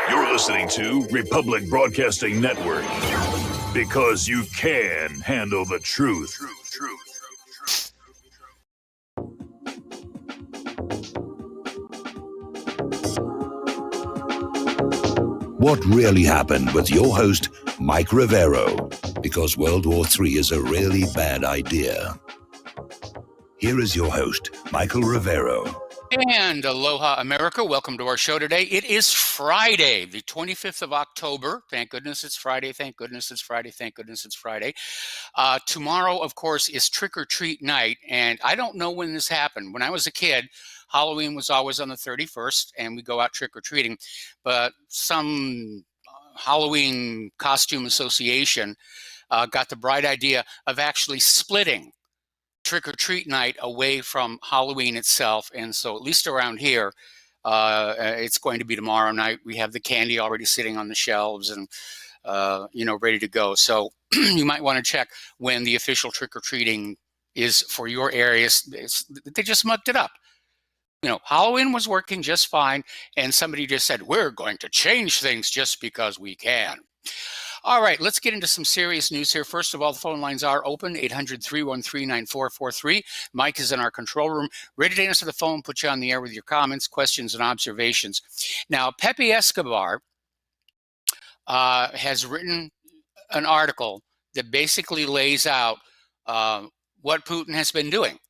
You're listening to Republic Broadcasting Network because you can handle the truth. What really happened with your host, Mike Rivero, because World War III is a really bad idea. Here is your host, Michael Rivero. And aloha, America. Welcome to our show today. It is Friday, the 25th of October. Thank goodness it's Friday. Thank goodness it's Friday. Thank goodness it's Friday. Tomorrow, of course, is trick-or-treat night. And I don't know when this happened. When I was a kid, Halloween was always on the 31st, and we go out trick-or-treating. But some Halloween costume association got the bright idea of actually splitting trick-or-treat night away from Halloween itself. And so at least around here, it's going to be tomorrow night. We have the candy already sitting on the shelves and ready to go. So you might want to check when the official trick-or-treating is for your areas. They just mucked it up. Halloween was working just fine, and somebody just said, we're going to change things just because we can. All right, let's get into some serious news here. First of all, the phone lines are open, 800-313-9443. Mike is in our control room, ready to answer the phone, put you on the air with your comments, questions, and observations. Now, Pepe Escobar has written an article that basically lays out what Putin has been doing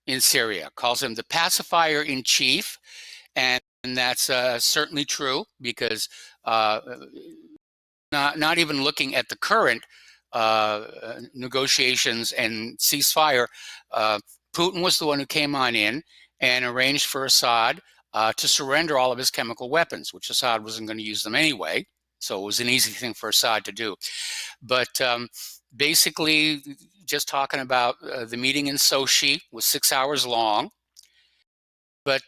in Syria, calls him the pacifier in chief, and that's certainly true because not even looking at the current negotiations and ceasefire, Putin was the one who came on in and arranged for Assad to surrender all of his chemical weapons, which Assad wasn't going to use them anyway. So it was an easy thing for Assad to do. But basically, just talking about the meeting in Sochi was 6 hours long. But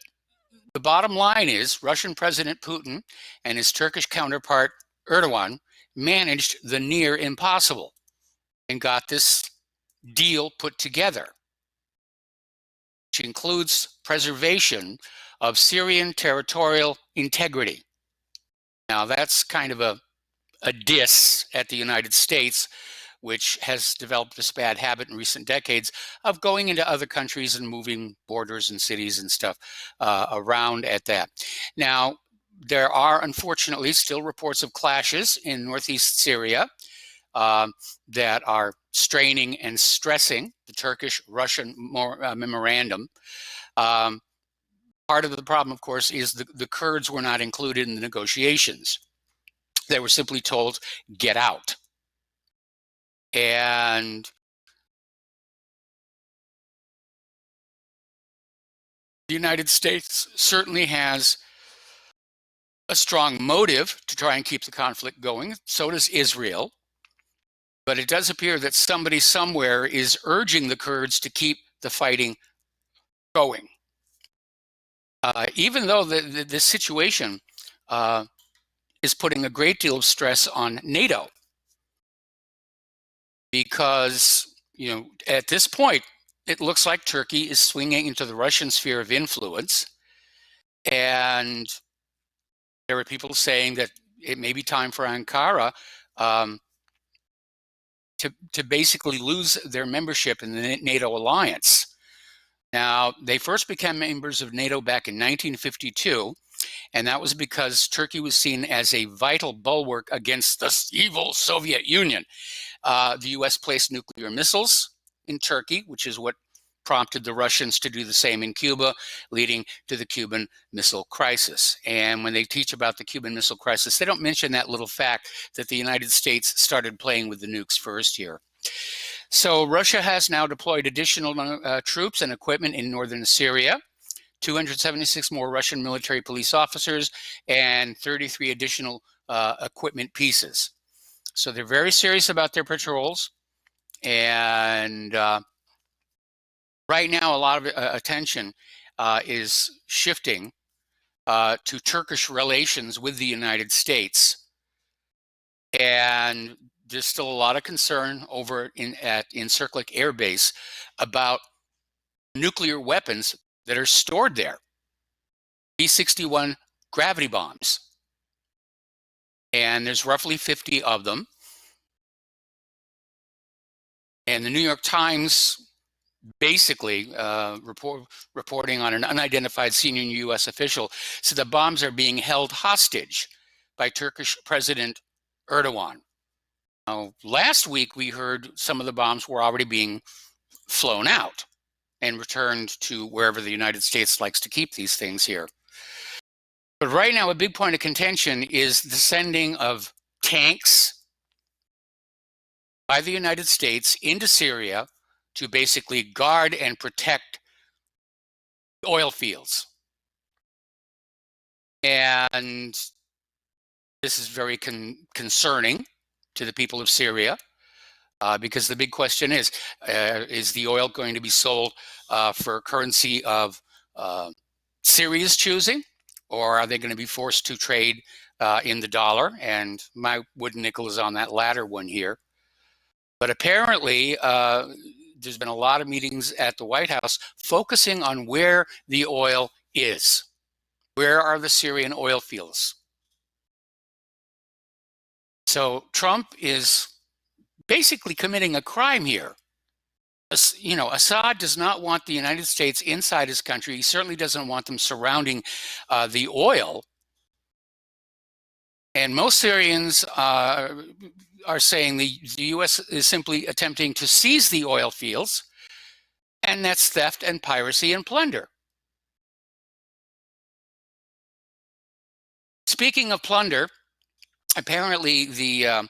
the bottom line is Russian President Putin and his Turkish counterpart Erdogan managed the near impossible and got this deal put together, which includes preservation of Syrian territorial integrity. Now, that's kind of a diss at the United States, which has developed this bad habit in recent decades of going into other countries and moving borders and cities and stuff around at that. Now, there are, unfortunately, still reports of clashes in northeast Syria that are straining and stressing the Turkish-Russian memorandum. Part of the problem, of course, is the Kurds were not included in the negotiations. They were simply told, get out. And the United States certainly has a strong motive to try and keep the conflict going. So does Israel. But it does appear that somebody somewhere is urging the Kurds to keep the fighting going. Even though the situation is putting a great deal of stress on NATO. Because, at this point, it looks like Turkey is swinging into the Russian sphere of influence. And there are people saying that it may be time for Ankara to basically lose their membership in the NATO alliance. Now, they first became members of NATO back in 1952, and that was because Turkey was seen as a vital bulwark against the evil Soviet Union. The U.S. placed nuclear missiles in Turkey, which is what prompted the Russians to do the same in Cuba, leading to the Cuban Missile Crisis. And when they teach about the Cuban Missile Crisis, they don't mention that little fact that the United States started playing with the nukes first here. So Russia has now deployed additional troops and equipment in northern Syria, 276 more Russian military police officers, and 33 additional equipment pieces. So they're very serious about their patrols. And right now, a lot of attention is shifting to Turkish relations with the United States. And there's still a lot of concern over in Incirlik Air Base about nuclear weapons that are stored there, B-61 gravity bombs. and there's roughly 50 of them. And the New York Times basically reporting on an unidentified senior U.S. official said the bombs are being held hostage by Turkish President Erdogan. Now, last week we heard some of the bombs were already being flown out and returned to wherever the United States likes to keep these things here. But right now, a big point of contention is the sending of tanks by the United States into Syria to basically guard and protect oil fields. And this is very concerning to the people of Syria, because the big question is the oil going to be sold for currency of Syria's choosing, or are they going to be forced to trade in the dollar? And my wooden nickel is on that latter one here. But apparently, there's been a lot of meetings at the White House focusing on where the oil is. Where are the Syrian oil fields? So Trump is basically committing a crime here. You know, Assad does not want the United States inside his country. He certainly doesn't want them surrounding the oil. And most Syrians are saying the U.S. is simply attempting to seize the oil fields, and that's theft and piracy and plunder. Speaking of plunder, apparently the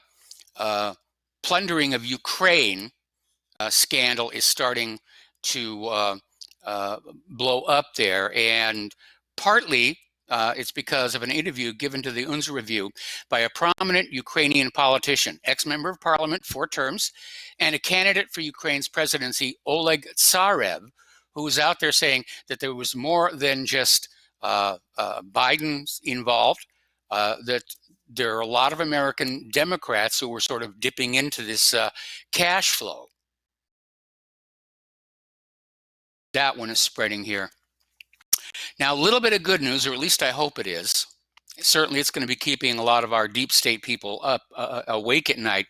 plundering of Ukraine scandal is starting to blow up there, and partly it's because of an interview given to the Unz Review by a prominent Ukrainian politician, ex-member of parliament, 4 terms, and a candidate for Ukraine's presidency, Oleg Tsarev, who was out there saying that there was more than just Biden involved, that there are a lot of American Democrats who were sort of dipping into this cash flow. That one is spreading here. Now, a little bit of good news, or at least I hope it is. Certainly, it's going to be keeping a lot of our deep state people up awake at night,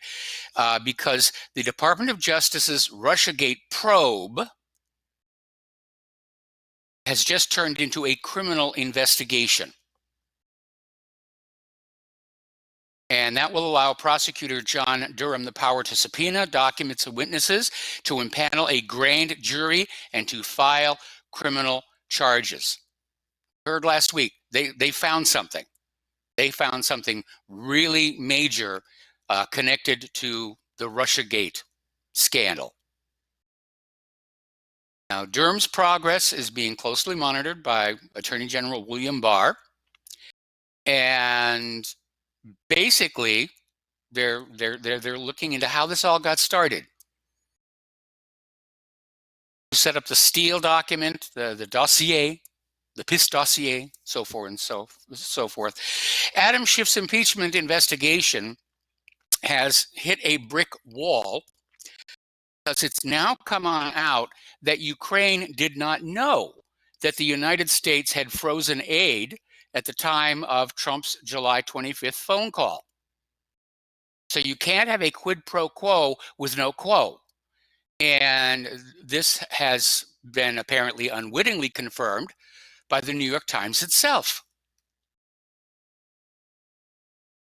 because the Department of Justice's Russiagate probe has just turned into a criminal investigation. And that will allow prosecutor John Durham the power to subpoena documents and witnesses, to impanel a grand jury, and to file criminal charges. Heard last week, they found something. They found something really major connected to the Russiagate scandal. Now, Durham's progress is being closely monitored by Attorney General William Barr, and basically, they're looking into how this all got started. Set up the Steele document, the dossier, the PIS dossier, so forth and so forth. Adam Schiff's impeachment investigation has hit a brick wall, because it's now come on out that Ukraine did not know that the United States had frozen aid at the time of Trump's July 25th phone call. So you can't have a quid pro quo with no quo. And this has been apparently unwittingly confirmed by the New York Times itself.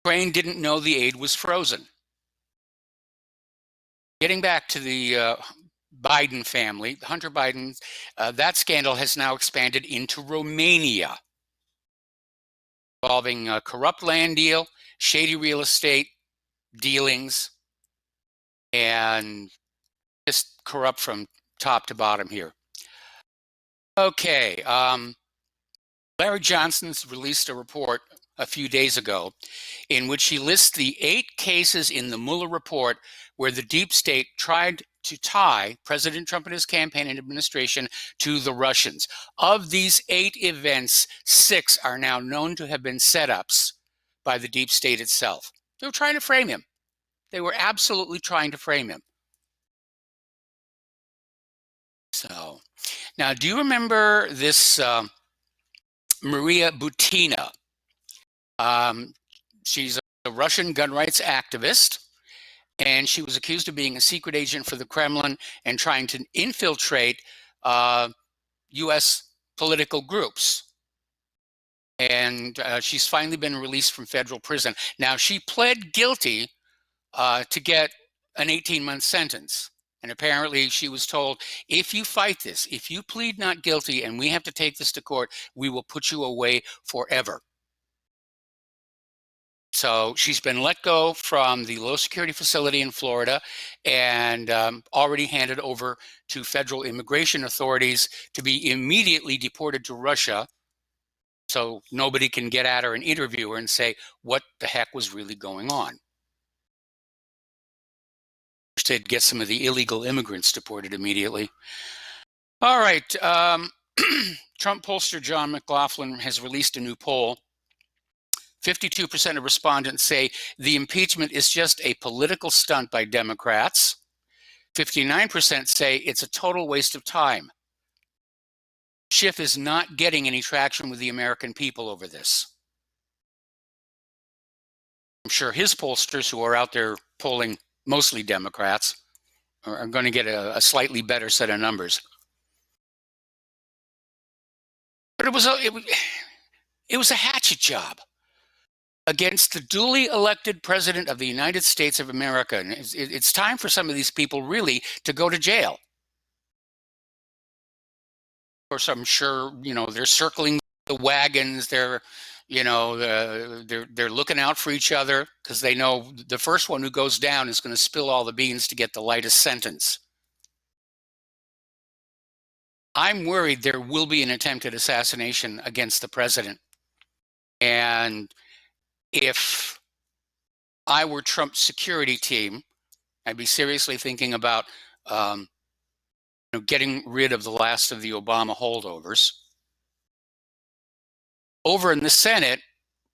Ukraine didn't know the aid was frozen. Getting back to the Biden family, Hunter Biden, that scandal has now expanded into Romania, involving a corrupt land deal, shady real estate dealings, and just corrupt from top to bottom here. Okay, Larry Johnson's released a report a few days ago in which he lists the 8 cases in the Mueller report where the deep state tried to tie President Trump and his campaign and administration to the Russians. Of these 8 events, 6 are now known to have been setups by the deep state itself. They were trying to frame him. They were absolutely trying to frame him. So, now, do you remember this Maria Butina? She's a Russian gun rights activist, and she was accused of being a secret agent for the Kremlin and trying to infiltrate U.S. political groups. And she's finally been released from federal prison. Now, she pled guilty to get an 18-month sentence. And apparently she was told, if you fight this, if you plead not guilty and we have to take this to court, we will put you away forever. So she's been let go from the low security facility in Florida and already handed over to federal immigration authorities to be immediately deported to Russia, so nobody can get at her and interview her and say what the heck was really going on. To get some of the illegal immigrants deported immediately. All right. Trump pollster John McLaughlin has released a new poll. 52% of respondents say the impeachment is just a political stunt by Democrats. 59% say it's a total waste of time. Schiff is not getting any traction with the American people over this. I'm sure his pollsters, who are out there polling mostly Democrats, are going to get a slightly better set of numbers. But it was a hatchet job against the duly elected president of the United States of America. And it's time for some of these people really to go to jail. Of course, I'm sure, they're circling the wagons. They're looking out for each other because they know the first one who goes down is going to spill all the beans to get the lightest sentence. I'm worried there will be an attempted assassination against the president. And if I were Trump's security team, I'd be seriously thinking about getting rid of the last of the Obama holdovers. Over in the Senate,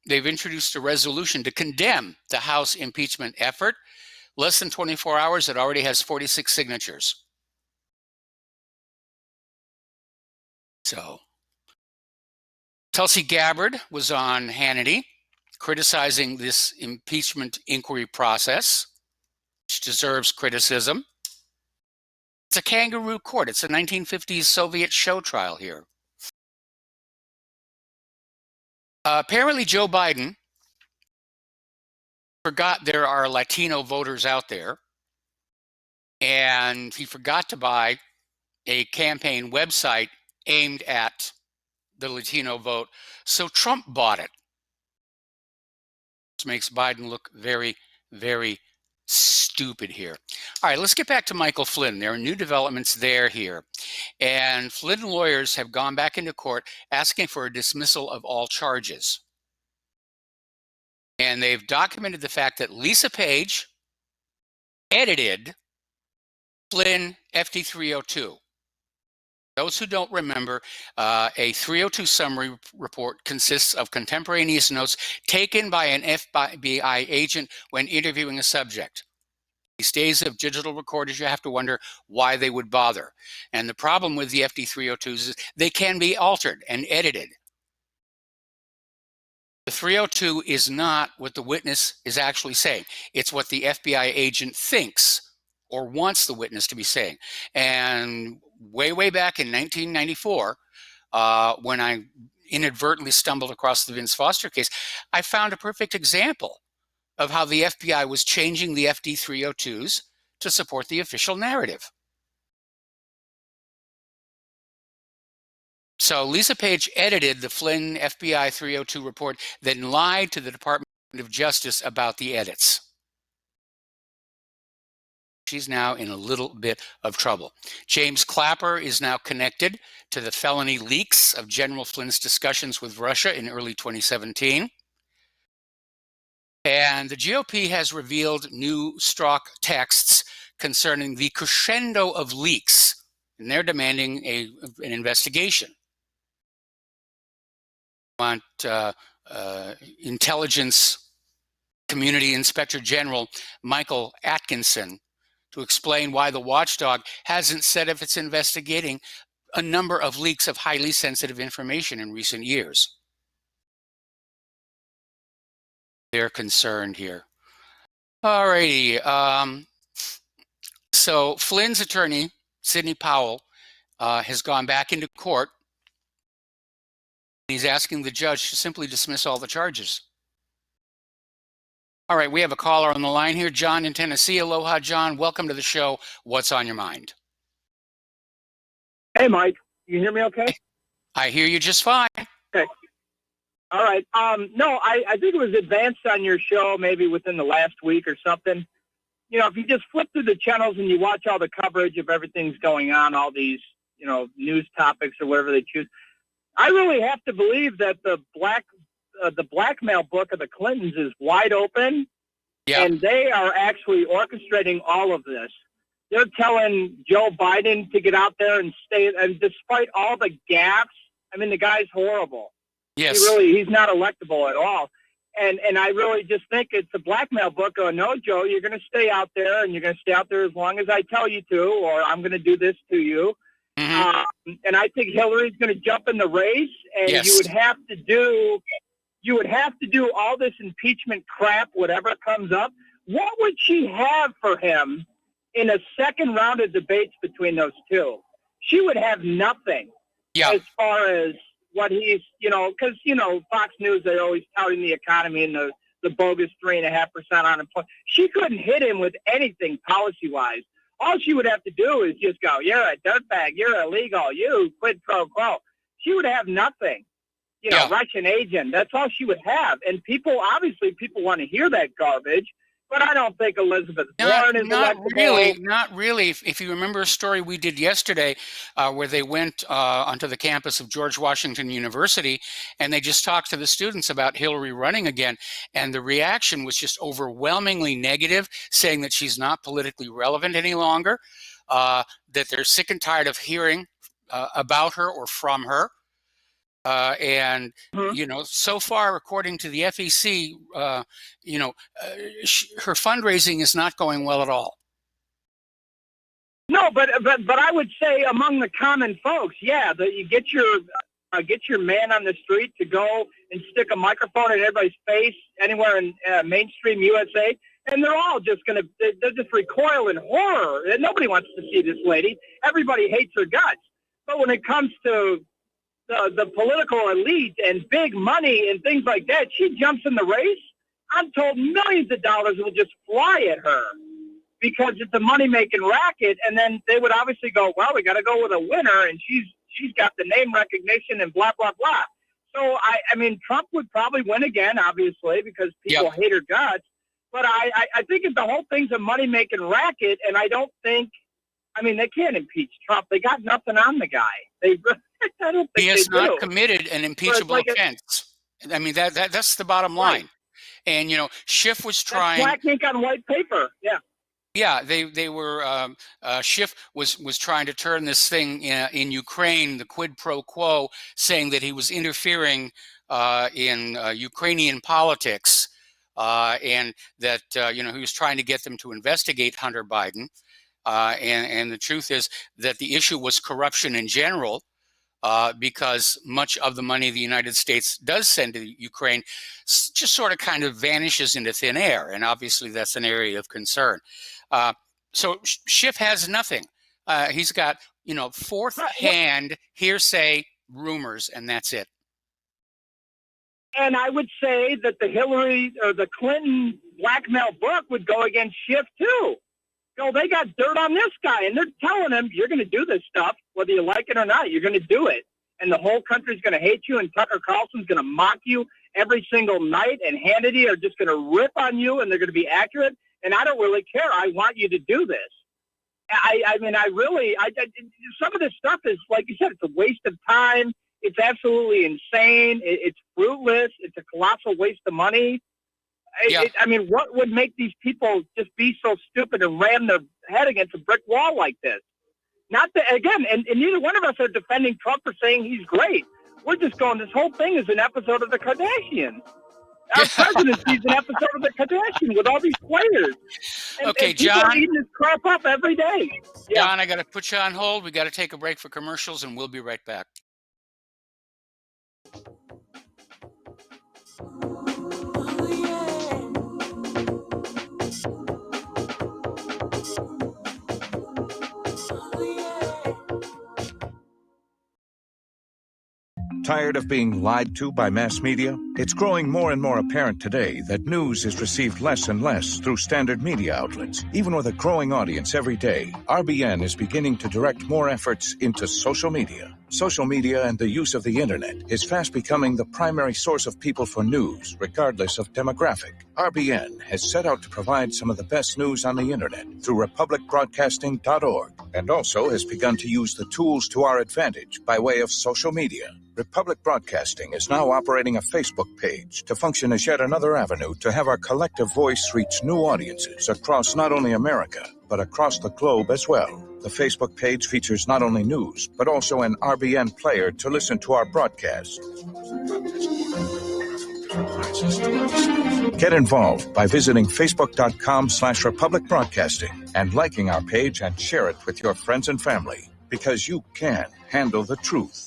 they've introduced a resolution to condemn the House impeachment effort. Less than 24 hours, it already has 46 signatures. So, Tulsi Gabbard was on Hannity criticizing this impeachment inquiry process, which deserves criticism. It's a kangaroo court. It's a 1950s Soviet show trial here. Apparently, Joe Biden forgot there are Latino voters out there, and he forgot to buy a campaign website aimed at the Latino vote, so Trump bought it. This makes Biden look very, very stupid here. All right, let's get back to Michael Flynn. There are new developments here. And Flynn lawyers have gone back into court asking for a dismissal of all charges. And they've documented the fact that Lisa Page edited Flynn FD 302. Those who don't remember, a 302 summary report consists of contemporaneous notes taken by an FBI agent when interviewing a subject. These days of digital recorders, you have to wonder why they would bother. And the problem with the FD 302s is they can be altered and edited. The 302 is not what the witness is actually saying. It's what the FBI agent thinks or wants the witness to be saying. And way back in 1994, when I inadvertently stumbled across the Vince Foster case, I found a perfect example of how the FBI was changing the FD 302s to support the official narrative. So Lisa Page edited the Flynn FBI 302 report, then lied to the Department of Justice about the edits. She's now in a little bit of trouble. James Clapper is now connected to the felony leaks of General Flynn's discussions with Russia in early 2017. And the GOP has revealed new Strzok texts concerning the crescendo of leaks, and they're demanding an investigation. Want Intelligence Community Inspector General Michael Atkinson to explain why the watchdog hasn't said if it's investigating a number of leaks of highly sensitive information in recent years. they're concerned here. All righty. So Flynn's attorney, Sidney Powell, has gone back into court. He's asking the judge to simply dismiss all the charges. All right, we have a caller on the line here, John in Tennessee. Aloha, John. Welcome to the show. What's on your mind? Hey, Mike. You hear me okay? I hear you just fine. Okay. All right. No, I think it was advanced on your show maybe within the last week or something. You know, if you just flip through the channels and you watch all the coverage of everything's going on, all these, you know, news topics or whatever they choose, I really have to believe that the blackmail book of the Clintons is wide open, and they are actually orchestrating all of this. They're telling Joe Biden to get out there and stay, and despite all the gaffes, I mean, the guy's horrible. Yes. He's not electable at all. And I really just think it's a blackmail book. Oh, no, Joe, you're going to stay out there, and you're going to stay out there as long as I tell you to, or I'm going to do this to you. Mm-hmm. And I think Hillary's going to jump in the race, and you would have to do all this impeachment crap, whatever comes up. What would she have for him in a second round of debates between those two? She would have nothing as far as what he's, you know, because, you know, Fox News, they're always touting the economy and the bogus 3.5% unemployment. She couldn't hit him with anything policy-wise. All she would have to do is just go, you're a dirtbag, you're illegal, you quid pro quo. She would have nothing. You know, Russian agent, that's all she would have. And people want to hear that garbage. But I don't think Elizabeth Warren is electable. Not really. If you remember a story we did yesterday where they went onto the campus of George Washington University and they just talked to the students about Hillary running again. And the reaction was just overwhelmingly negative, saying that she's not politically relevant any longer, that they're sick and tired of hearing about her or from her. You know, so far, according to the FEC, you know, her fundraising is not going well at all. No, but I would say among the common folks, you get your man on the street to go and stick a microphone in everybody's face anywhere in mainstream USA, and they're all just they're just recoil in horror. Nobody wants to see this lady. Everybody hates her guts. But when it comes to the political elite and big money and things like that, she jumps in the race. I'm told millions of dollars will just fly at her because it's a money-making racket. And then they would obviously go, well, we got to go with a winner, and she's got the name recognition and blah, blah, blah. So, I mean, Trump would probably win again, obviously, because people hate her guts. But I think the whole thing's a money-making racket, and I don't think, I mean, they can't impeach Trump. They got nothing on the guy. I don't think he has not committed an impeachable offense. I mean, that's the bottom line. Right. And, you know, Schiff was trying. That's black ink on white paper. Yeah. Yeah, they were. Schiff was trying to turn this thing in Ukraine, the quid pro quo, saying that he was interfering in Ukrainian politics, and that you know, he was trying to get them to investigate Hunter Biden. And the truth is that the issue was corruption in general, because much of the money the United States does send to Ukraine just sort of kind of vanishes into thin air. And obviously that's an area of concern. So Schiff has nothing. He's got, you know, fourth-hand hearsay rumors, and that's it. And I would say that the Hillary or the Clinton blackmail book would go against Schiff too. No, they got dirt on this guy, and they're telling him, you're going to do this stuff, whether you like it or not. You're going to do it. And the whole country's going to hate you, and Tucker Carlson's going to mock you every single night, and Hannity are just going to rip on you, and they're going to be accurate. And I don't really care. I want you to do this. I mean, some of this stuff is, like you said, it's a waste of time. It's absolutely insane. It's fruitless. It's a colossal waste of money. I mean, what would make these people just be so stupid and ram their head against a brick wall like this? Not that, again, and neither one of us are defending Trump or saying he's great. We're just going, this whole thing is an episode of the Kardashians. Our presidency is an episode of the Kardashians with all these players. And John, people eating this crap up every day. John, I got to put you on hold. We got to take a break for commercials, and we'll be right back. Oh, yeah. Tired of being lied to by mass media? It's growing more and more apparent today that news is received less and less through standard media outlets. Even with a growing audience every day, RBN is beginning to direct more efforts into social media. Social media and the use of the internet is fast becoming the primary source of people for news, regardless of demographic. RBN has set out to provide some of the best news on the internet through republicbroadcasting.org, and also has begun to use the tools to our advantage by way of social media. Republic Broadcasting is now operating a Facebook page to function as yet another avenue to have our collective voice reach new audiences across not only America, but across the globe as well. The Facebook page features not only news, but also an RBN player to listen to our broadcast. Get involved by visiting facebook.com/Republic Broadcasting and liking our page and share it with your friends and family, because you can handle the truth.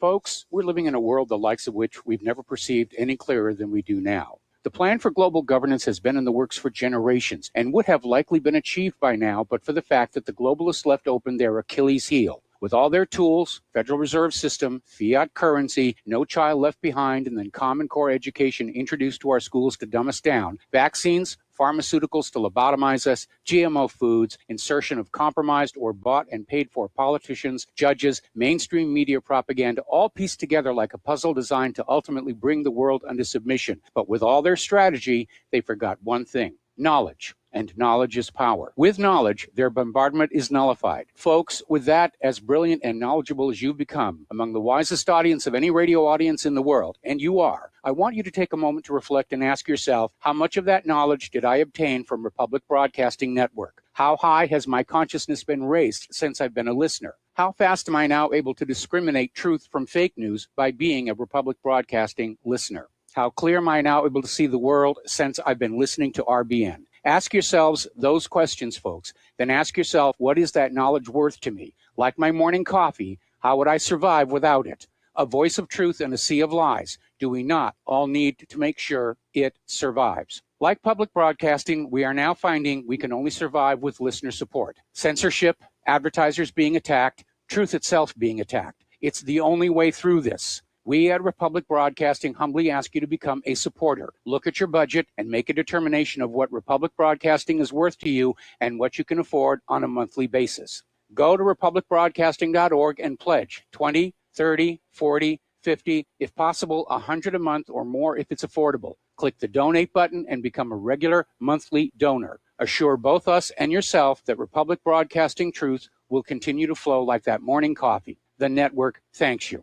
Folks, we're living in a world the likes of which we've never perceived any clearer than we do now. The plan for global governance has been in the works for generations and would have likely been achieved by now, but for the fact that the globalists left open their Achilles heel. With all their tools, Federal Reserve System, fiat currency, no child left behind, and then Common Core education introduced to our schools to dumb us down, vaccines, pharmaceuticals to lobotomize us, GMO foods, insertion of compromised or bought and paid for politicians, judges, mainstream media propaganda, all pieced together like a puzzle designed to ultimately bring the world under submission. But with all their strategy, they forgot one thing: knowledge. And knowledge is power. With knowledge, their bombardment is nullified. Folks, with that, as brilliant and knowledgeable as you've become, among the wisest audience of any radio audience in the world, and you are, I want you to take a moment to reflect and ask yourself, how much of that knowledge did I obtain from Republic Broadcasting Network? How high has my consciousness been raised since I've been a listener? How fast am I now able to discriminate truth from fake news by being a Republic Broadcasting listener? How clear am I now able to see the world since I've been listening to RBN? Ask yourselves those questions, folks. Then ask yourself, what is that knowledge worth to me? Like my morning coffee, how would I survive without it? A voice of truth in a sea of lies. Do we not all need to make sure it survives? Like public broadcasting, we are now finding we can only survive with listener support. Censorship, advertisers being attacked, truth itself being attacked. It's the only way through this. We at Republic Broadcasting humbly ask you to become a supporter. Look at your budget and make a determination of what Republic Broadcasting is worth to you and what you can afford on a monthly basis. Go to republicbroadcasting.org and pledge 20, 30, 40, 50, if possible, 100 a month or more if it's affordable. Click the donate button and become a regular monthly donor. Assure both us and yourself that Republic Broadcasting truth will continue to flow like that morning coffee. The network thanks you.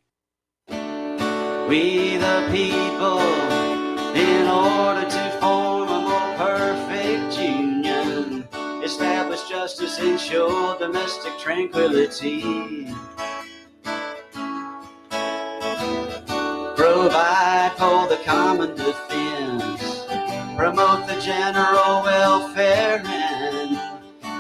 We the people, in order to form a more perfect union, establish justice, ensure domestic tranquility, provide for the common defense, promote the general welfare, and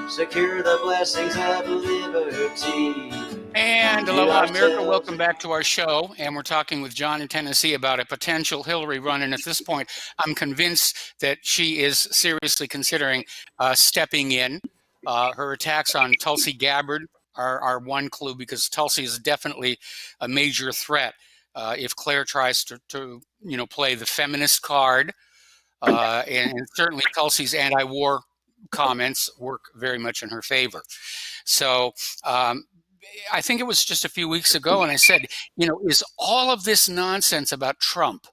secure the blessings of liberty. And aloha, America. Welcome back to our show. And we're talking with John in Tennessee about a potential Hillary run. And at this point, I'm convinced that she is seriously considering stepping in. Her attacks on Tulsi Gabbard are one clue, because Tulsi is definitely a major threat if Claire tries to play the feminist card. And certainly Tulsi's anti-war comments work very much in her favor. So I think it was just a few weeks ago, and I said, is all of this nonsense about Trump,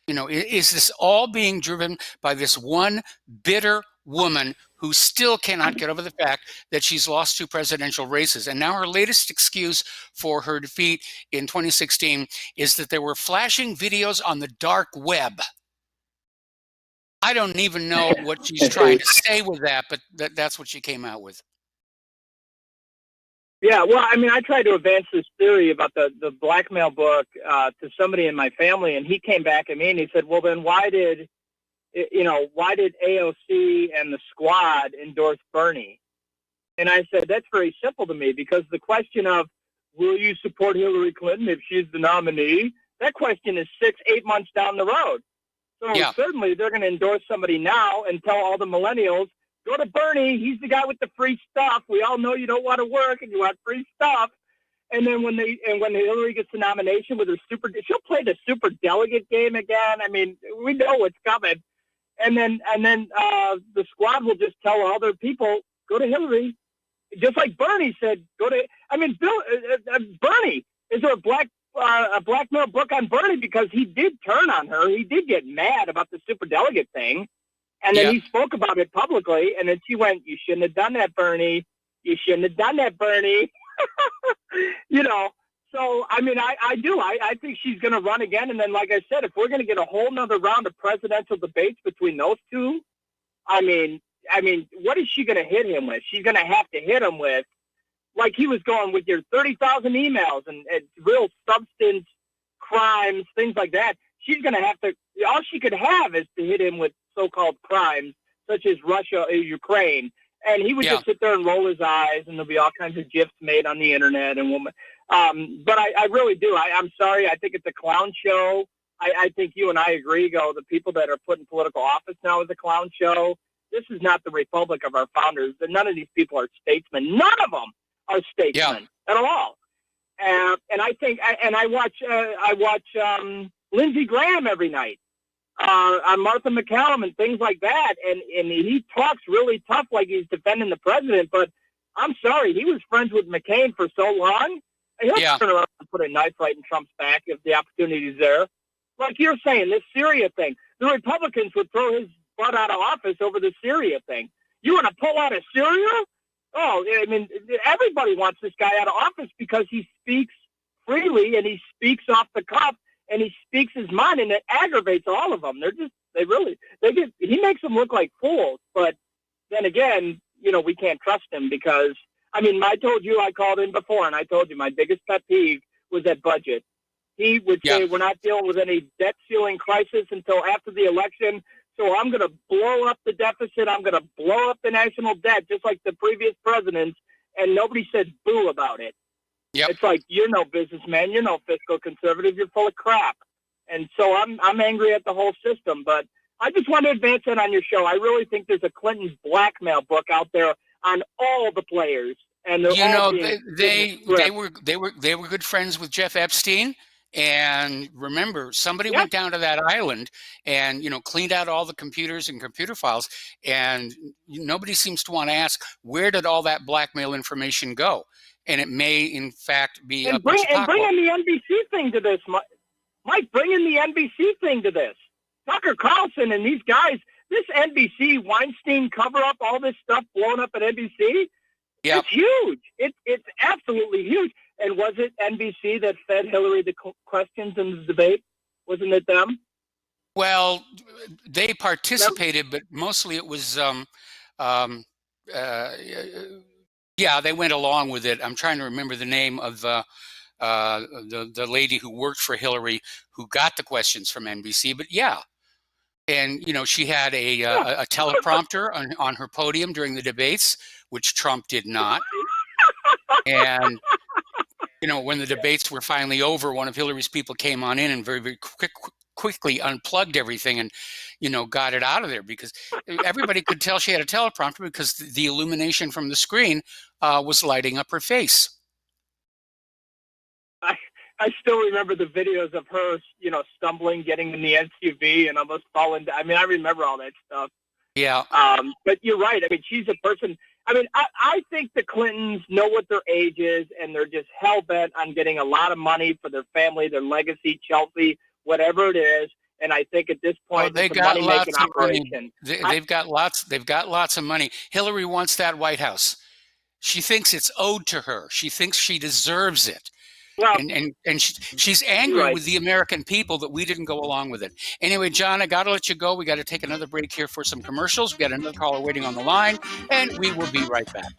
is this all being driven by this one bitter woman who still cannot get over the fact that she's lost 2 presidential races? And now her latest excuse for her defeat in 2016 is that there were flashing videos on the dark web. I don't even know what she's trying to say with that, but that's what she came out with. Yeah, well, I mean, I tried to advance this theory about the blackmail book to somebody in my family, and he came back at me and he said, well, then why did AOC and the squad endorse Bernie? And I said, that's very simple to me, because the question of, will you support Hillary Clinton if she's the nominee? That question is 6-8 months down the road. So certainly they're going to endorse somebody now and tell all the millennials, go to Bernie. He's the guy with the free stuff. We all know you don't want to work and you want free stuff. And then when Hillary gets the nomination with her she'll play the super delegate game again. I mean, we know what's coming. And then the squad will just tell other people, go to Hillary. Just like Bernie said, Bernie, is there a blackmail book on Bernie? Because he did turn on her. He did get mad about the superdelegate thing. And then he spoke about it publicly. And then she went, you shouldn't have done that, Bernie. You shouldn't have done that, Bernie. So, I mean, I do. I think she's going to run again. And then, like I said, if we're going to get a whole nother round of presidential debates between those two, I mean, what is she going to hit him with? She's going to have to hit him with, like he was going with your 30,000 emails and real substance crimes, things like that. She's going to have to, all she could have is to hit him with so-called crimes, such as Russia or Ukraine. And he would just sit there and roll his eyes, and there'll be all kinds of GIFs made on the internet. But I really do. I'm sorry. I think it's a clown show. I think you and I agree, the people that are put in political office now is a clown show. This is not the republic of our founders. None of these people are statesmen. None of them are statesmen at all. And I think, and I watch Lindsey Graham every night. On Martha McCallum and things like that, and he talks really tough like he's defending the president, but I'm sorry, he was friends with McCain for so long, he'll turn around and put a knife right in Trump's back if the opportunity is there. Like you're saying, this Syria thing, the Republicans would throw his butt out of office over the Syria thing. You want to pull out of Syria? Oh, I mean, everybody wants this guy out of office because he speaks freely and he speaks off the cuff. And he speaks his mind, and it aggravates all of them. He makes them look like fools. But then again, we can't trust him because, I mean, I told you, I called in before, and I told you my biggest pet peeve was that budget. He would say, we're not dealing with any debt ceiling crisis until after the election, so I'm going to blow up the deficit. I'm going to blow up the national debt, just like the previous presidents, and nobody said boo about it. Yep. It's like, you're no businessman, you're no fiscal conservative, you're full of crap. And so I'm angry at the whole system. But I just want to advance that on your show. I really think there's a Clinton blackmail book out there on all the players. And they were good friends with Jeff Epstein. And remember, somebody went down to that island and, cleaned out all the computers and computer files. And nobody seems to want to ask, where did all that blackmail information go? And it may, in fact, be bring in the NBC thing to this, Mike. Bring in the NBC thing to this. Tucker Carlson and these guys. This NBC Weinstein cover up, all this stuff blown up at NBC. It's huge. It's absolutely huge. And was it NBC that fed Hillary the questions in the debate? Wasn't it them? Well, they participated, but mostly it was. Yeah, they went along with it. I'm trying to remember the name of the lady who worked for Hillary who got the questions from NBC. But and she had a teleprompter on her podium during the debates, which Trump did not. And when the debates were finally over, one of Hillary's people came on in and very, very quickly unplugged everything and got it out of there, because everybody could tell she had a teleprompter because the illumination from the screen was lighting up her face. I still remember the videos of her, stumbling, getting in the SUV and almost falling down. I mean, I remember all that stuff. Yeah. But you're right. I mean, she's a person. I mean, I think the Clintons know what their age is, and they're just hell-bent on getting a lot of money for their family, their legacy, Chelsea, whatever it is. And I think at this point, they got lots of operation. They've got lots of money. Hillary wants that White House. She thinks it's owed to her. She thinks she deserves it. Well, and she's angry with the American people that we didn't go along with it. Anyway, John, I got to let you go. We got to take another break here for some commercials. We got another caller waiting on the line, and we will be right back.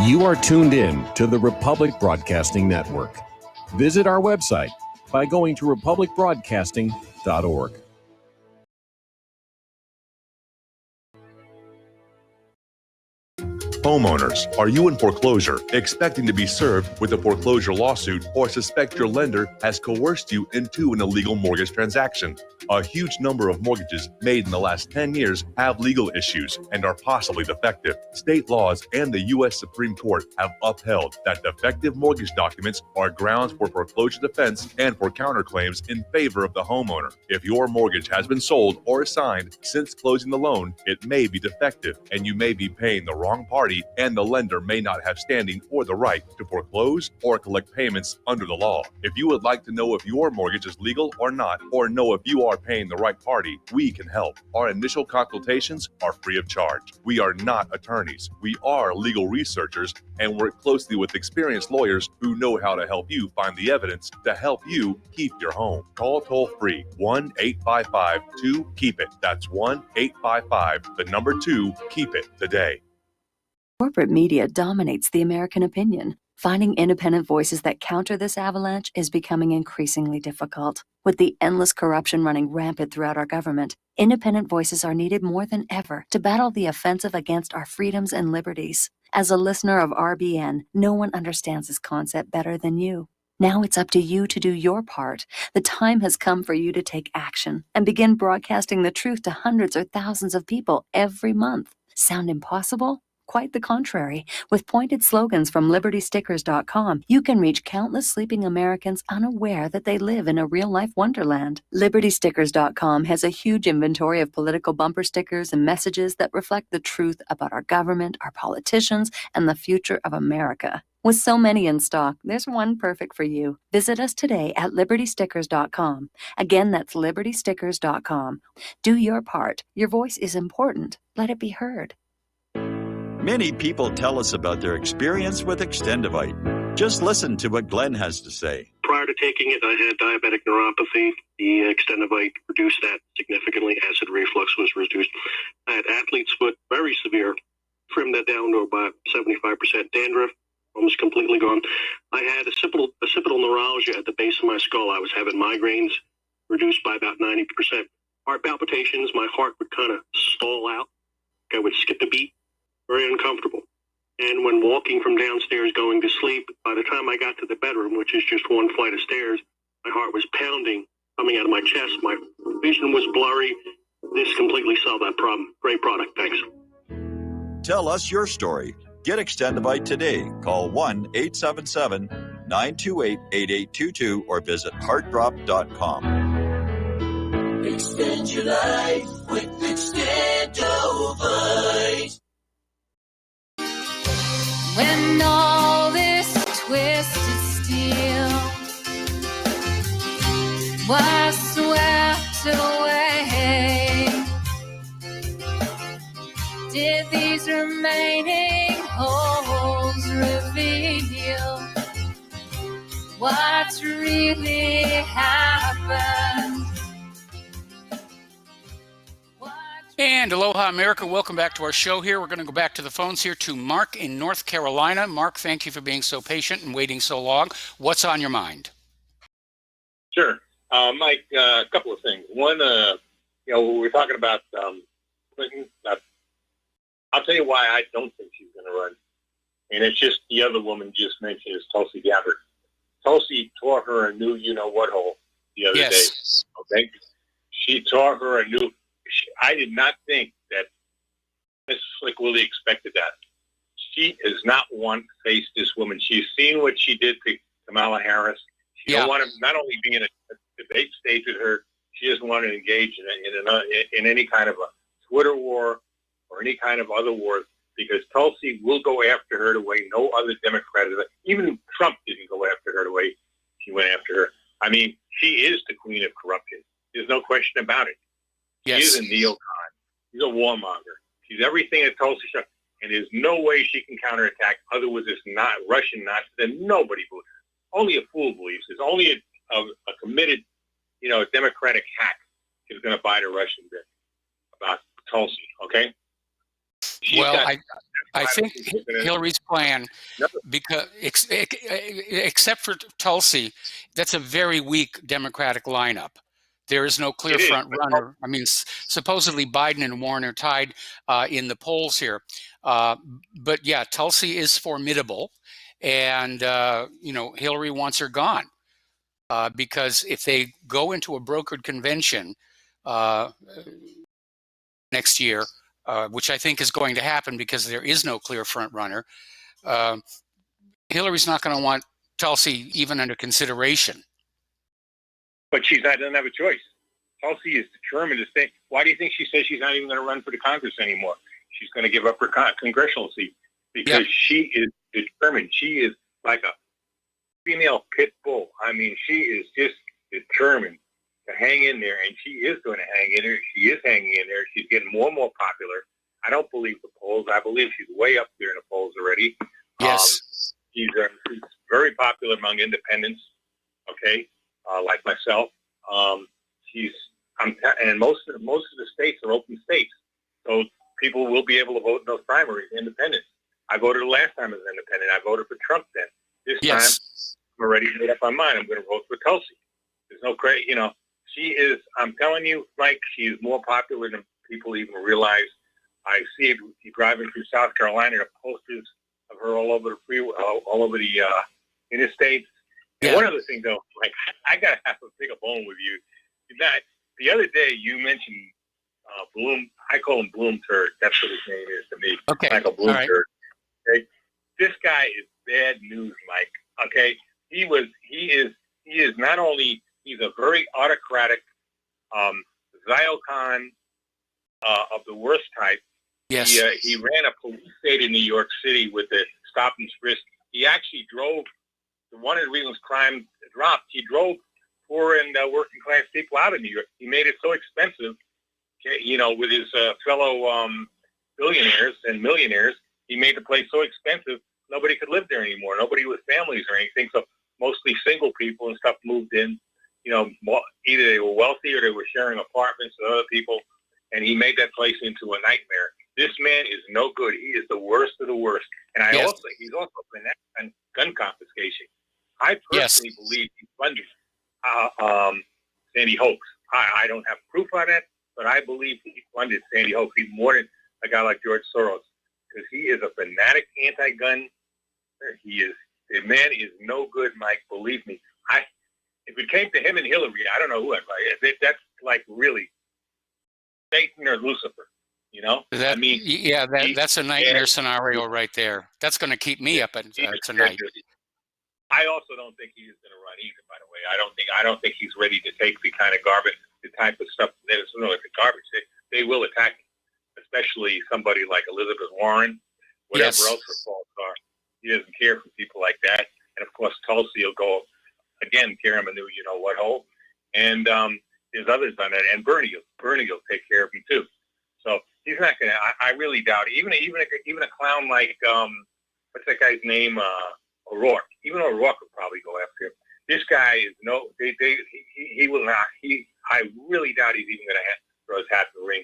You are tuned in to the Republic Broadcasting Network. Visit our website by going to republicbroadcasting.org. Homeowners, are you in foreclosure, expecting to be served with a foreclosure lawsuit, or suspect your lender has coerced you into an illegal mortgage transaction? A huge number of mortgages made in the last 10 years have legal issues and are possibly defective. State laws and the U.S. Supreme Court have upheld that defective mortgage documents are grounds for foreclosure defense and for counterclaims in favor of the homeowner. If your mortgage has been sold or assigned since closing the loan, it may be defective and you may be paying the wrong party, and the lender may not have standing or the right to foreclose or collect payments under the law. If you would like to know if your mortgage is legal or not, or know if you are paying the right party, we can help. Our initial consultations are free of charge. We are not attorneys. We are legal researchers and work closely with experienced lawyers who know how to help you find the evidence to help you keep your home. Call toll free 1-855-2-KEEP-IT. That's 1-855-2-KEEP-IT today. Corporate media dominates the American opinion. Finding independent voices that counter this avalanche is becoming increasingly difficult. With the endless corruption running rampant throughout our government, independent voices are needed more than ever to battle the offensive against our freedoms and liberties. As a listener of RBN, no one understands this concept better than you. Now it's up to you to do your part. The time has come for you to take action and begin broadcasting the truth to hundreds or thousands of people every month. Sound impossible? Quite the contrary. With pointed slogans from LibertyStickers.com, you can reach countless sleeping Americans unaware that they live in a real-life wonderland. LibertyStickers.com has a huge inventory of political bumper stickers and messages that reflect the truth about our government, our politicians, and the future of America. With so many in stock, there's one perfect for you. Visit us today at LibertyStickers.com. Again, that's LibertyStickers.com. Do your part. Your voice is important. Let it be heard. Many people tell us about their experience with Extendivite. Just listen to what Glenn has to say. Prior to taking it, I had diabetic neuropathy. The Extendivite reduced that significantly. Acid reflux was reduced. I had athlete's foot, very severe. Trimmed that down to about 75%. Dandruff, almost completely gone. I had occipital neuralgia at the base of my skull. I was having migraines, reduced by about 90%. Heart palpitations, my heart would kind of stall out. I would skip a beat. Very uncomfortable. And when walking from downstairs going to sleep, by the time I got to the bedroom, which is just one flight of stairs, my heart was pounding, coming out of my chest. My vision was blurry. This completely solved that problem. Great product. Thanks. Tell us your story. Get Extendivite today. Call 1-877-928-8822 or visit heartdrop.com. Extend your life with Extendivite. When all this twisted steel was swept away, did these remaining holes reveal what's really happened? And aloha, America. Welcome back to our show here. We're going to go back to the phones here to Mark in North Carolina. Mark, thank you for being so patient and waiting so long. What's on your mind? Sure. Mike, a couple of things. One, we're talking about Clinton. I'll tell you why I don't think she's going to run. And it's just the other woman just mentioned is Tulsi Gabbard. Tulsi tore her a new you-know-what hole the other day. Okay? She tore her a new... I did not think that Ms. Slick Willie expected that. She is not one to face this woman. She's seen what she did to Kamala Harris. She don't want to not only be in a debate stage with her, she doesn't want to engage in any kind of a Twitter war or any kind of other war, because Tulsi will go after her the way no other Democrat, even Trump didn't go after her the way she went after her. I mean, she is the queen of corruption. There's no question about it. Yes. She is a neocon. She's a warmonger. She's everything that Tulsi should. And there's no way she can counterattack other with this Russian Nazi that nobody believes. Only a fool believes. There's only a committed, Democratic hack is going to buy the Russian bit about Tulsi, okay? I think Hillary's plan, because except for Tulsi, that's a very weak Democratic lineup. There is no clear front runner. I mean, supposedly Biden and Warren are tied in the polls here. But yeah, Tulsi is formidable. And, Hillary wants her gone. Because if they go into a brokered convention next year, which I think is going to happen because there is no clear front runner, Hillary's not going to want Tulsi even under consideration. But doesn't have a choice. Tulsi is determined to stay. Why do you think she says she's not even going to run for the Congress anymore? She's going to give up her congressional seat because she is determined. She is like a female pit bull. I mean, she is just determined to hang in there, and she is going to hang in there. She is hanging in there. She's getting more and more popular. I don't believe the polls. I believe she's way up there in the polls already. Yes. She's very popular among independents, okay, like myself. And most of the states are open states, so people will be able to vote in those primaries, independents. I voted the last time as an independent. I voted for Trump then. This time, I'm already made up my mind. I'm going to vote for Tulsi. There's no crazy, she is, I'm telling you, Mike, she is more popular than people even realize. I see it driving through South Carolina, the posters of her all over the freeway, all over the interstates. And one other thing, though, like, I got to have to pick a bone with you. The other day, you mentioned Bloom. I call him Bloom Turd. That's what his name is to me. Okay. Michael Bloom All right. Turd. Okay? This guy is bad news, Mike. Okay? He is not only, he's a very autocratic Ziocon of the worst type. Yes. He ran a police state in New York City with the stop and frisk. He actually drove, one of the reasons crime dropped, he drove poor and working class people out of New York. He made it so expensive, with his fellow billionaires and millionaires, he made the place so expensive, nobody could live there anymore. Nobody with families or anything. So mostly single people and stuff moved in. Either they were wealthy or they were sharing apartments with other people. And he made that place into a nightmare. This man is no good. He is the worst of the worst. And he's also been on gun confiscation. I personally believe he funded Sandy Hook. I don't have proof on that, but I believe he funded Sandy Hook even more than a guy like George Soros, because he is a fanatic anti-gun. The man is no good, Mike. Believe me. If it came to him and Hillary, I don't know who I'd write. That's like really Satan or Lucifer. That's a nightmare scenario right there. That's going to keep me up at tonight. I also don't think he's going to run either. By the way, I don't think he's ready to take the kind of garbage, the type of stuff that is the garbage. They will attack him, especially somebody like Elizabeth Warren, whatever else her faults are. He doesn't care for people like that. And of course, Tulsi will go again, tear him a new what hole. And there's others on that, and Bernie will take care of him too. So he's not going to. I really doubt it. Even a clown like what's that guy's name? O'Rourke. Even O'Rourke would probably go after him. This guy is he will not. I really doubt he's even going to throw his hat in the ring.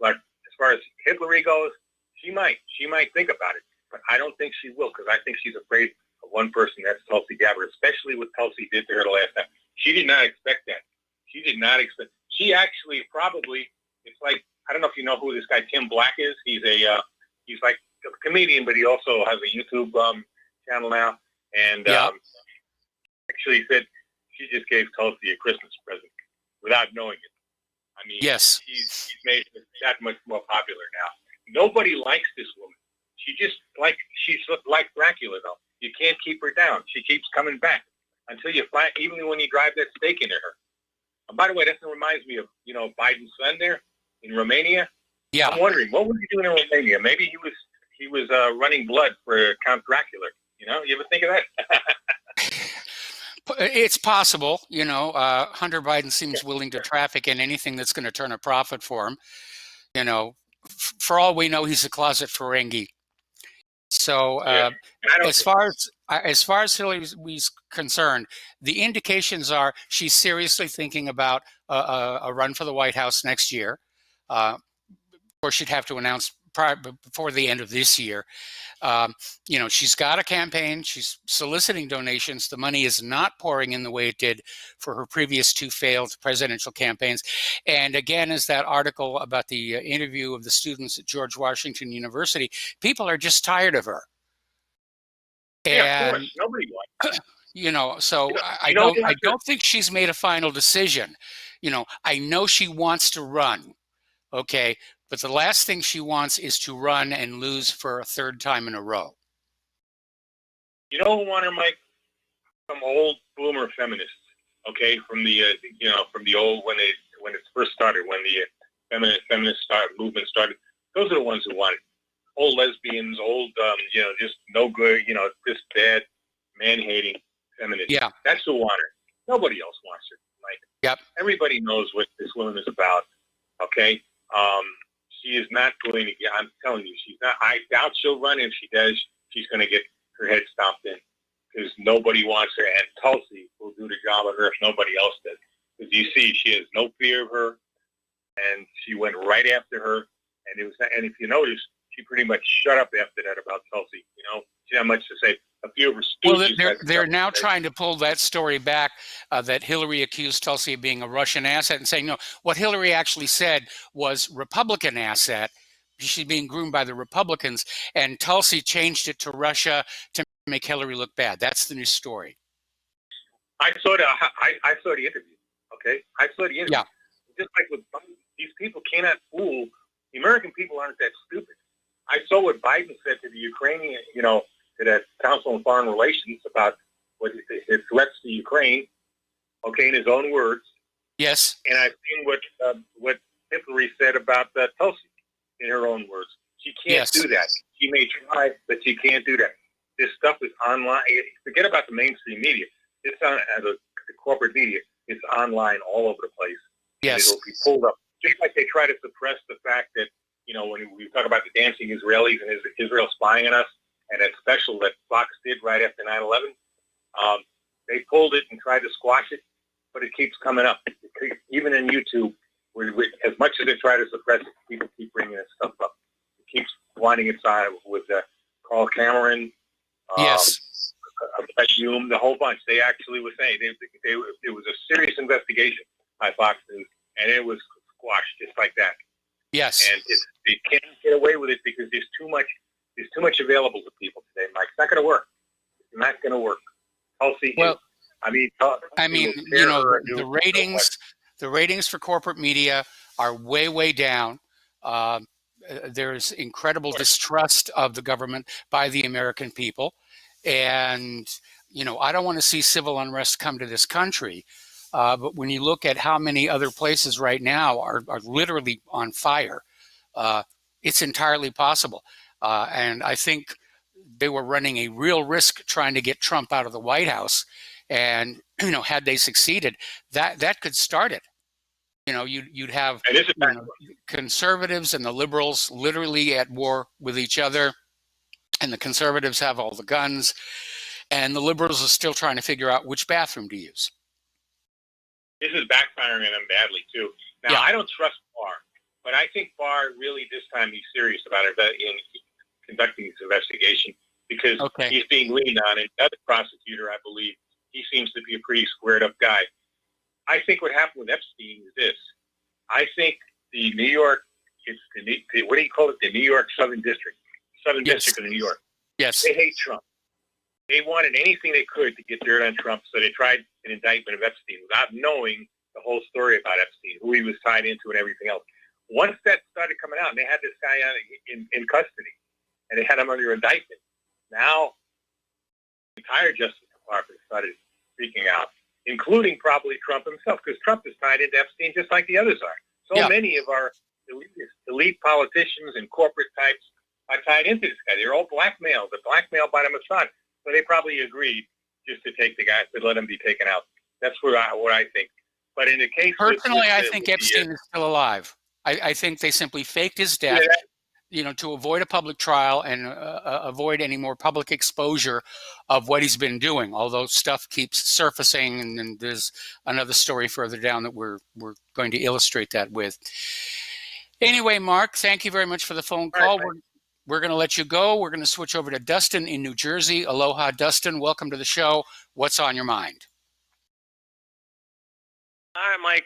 But as far as Hillary goes, she might think about it, but I don't think she will, because I think she's afraid of one person. That's Tulsi Gabbard, especially what Tulsi did to her the last time. She did not expect that. She actually probably. It's like, I don't know if you know who this guy Tim Black is. He's like a comedian, but he also has a YouTube channel now. And actually said she just gave Tulsi a Christmas present without knowing it. I mean, she's made it that much more popular now. Nobody likes this woman. She's like Dracula, though. You can't keep her down. She keeps coming back until you find, even when you drive that stake into her. And by the way, that reminds me of Biden's son there in Romania. Yeah, I'm wondering what was he doing in Romania? Maybe he was running blood for Count Dracula. You ever think of that? It's possible. Hunter Biden seems willing to traffic in anything that's going to turn a profit for him. For all we know, he's a closet Ferengi. So as far as Hillary's concerned, the indications are she's seriously thinking about a run for the White House next year. Of course, she'd have to announce before the end of this year. She's got a campaign. She's soliciting donations. The money is not pouring in the way it did for her previous 2 failed presidential campaigns. And again, as that article about the interview of the students at George Washington University, people are just tired of her. Yeah, of course. Nobody wants. So I don't think she's made a final decision. I know she wants to run. Okay. But the last thing she wants is to run and lose for a 3rd time in a row. You don't want her, Mike? Some old boomer feminists, okay, from the from the old when it first started, when the feminist movement started. Those are the ones who want it. Old lesbians, old just no good, just bad, man-hating feminists. Yeah, that's who want her. Nobody else wants her, Mike. Yep. Everybody knows what this woman is about. Okay. She is not going to get, I'm telling you, she's not, I doubt she'll run. If she does, she's going to get her head stomped in because nobody wants her. And Tulsi will do the job of her if nobody else does. Because you see, she has no fear of her. And she went right after her. And if you notice, she pretty much shut up after that about Tulsi. She didn't have much to say. A few of her stooges. Well, they're now trying to pull that story back that Hillary accused Tulsi of being a Russian asset and saying, no, what Hillary actually said was Republican asset. She's being groomed by the Republicans. And Tulsi changed it to Russia to make Hillary look bad. That's the new story. I saw the interview. Okay. I saw the interview. Yeah. Just like with Biden, these people cannot fool. The American people aren't that stupid. I saw what Biden said to the Ukrainian, to the Council on Foreign Relations about what his threats to Ukraine, okay, in his own words. Yes. And I've seen what Hillary said about Tulsi in her own words. She can't do that. She may try, but she can't do that. This stuff is online. Forget about the mainstream media. It's on the corporate media. It's online all over the place. Yes. And it'll be pulled up. Just like they try to suppress the fact that, when we talk about the dancing Israelis and Israel spying on us, and that special that Fox did right after 9/11, they pulled it and tried to squash it, but it keeps coming up. Even in YouTube, as much as they try to suppress it, people keep bringing this stuff up. It keeps winding its eye with Carl Cameron, Brett Hume, the whole bunch. They actually were saying it was a serious investigation by Fox News, and it was squashed just like that. Yes. And they can't get away with it because there's too much available to people today, Mike. It's not going to work. It's not going to work. Tulsi. Well, the ratings for corporate media are way, way down. There's incredible distrust of the government by the American people. And, I don't want to see civil unrest come to this country. But when you look at how many other places right now are literally on fire, it's entirely possible. And I think they were running a real risk trying to get Trump out of the White House. And, had they succeeded, that could start it. You'd have conservatives and the liberals literally at war with each other. And the conservatives have all the guns. And the liberals are still trying to figure out which bathroom to use. This is backfiring on them badly, too. Now, I don't trust Barr, but I think Barr really this time he's serious about it in conducting this investigation because he's being leaned on. And the other prosecutor, I believe, he seems to be a pretty squared-up guy. I think what happened with Epstein is this. I think the New York, what do you call it? The New York Southern District District of New York. Yes. They hate Trump. They wanted anything they could to get dirt on Trump, so they tried an indictment of Epstein without knowing the whole story about Epstein, who he was tied into and everything else. Once that started coming out, and they had this guy in custody, and they had him under indictment, now the entire Justice Department started freaking out, including probably Trump himself, because Trump is tied into Epstein just like the others are. So many of our elite politicians and corporate types are tied into this guy. They're all blackmailed. They're blackmailed by the Mossad. So they probably agreed just to take the guy, to let him be taken out. That's what I think. But in the case, personally, I think Epstein is still alive. I think they simply faked his death, to avoid a public trial and avoid any more public exposure of what he's been doing. Although stuff keeps surfacing, and there's another story further down that we're going to illustrate that with. Anyway, Mark, thank you very much for the phone call. We're going to let you go. We're going to switch over to Dustin in New Jersey. Aloha, Dustin. Welcome to the show. What's on your mind? All right, Mike.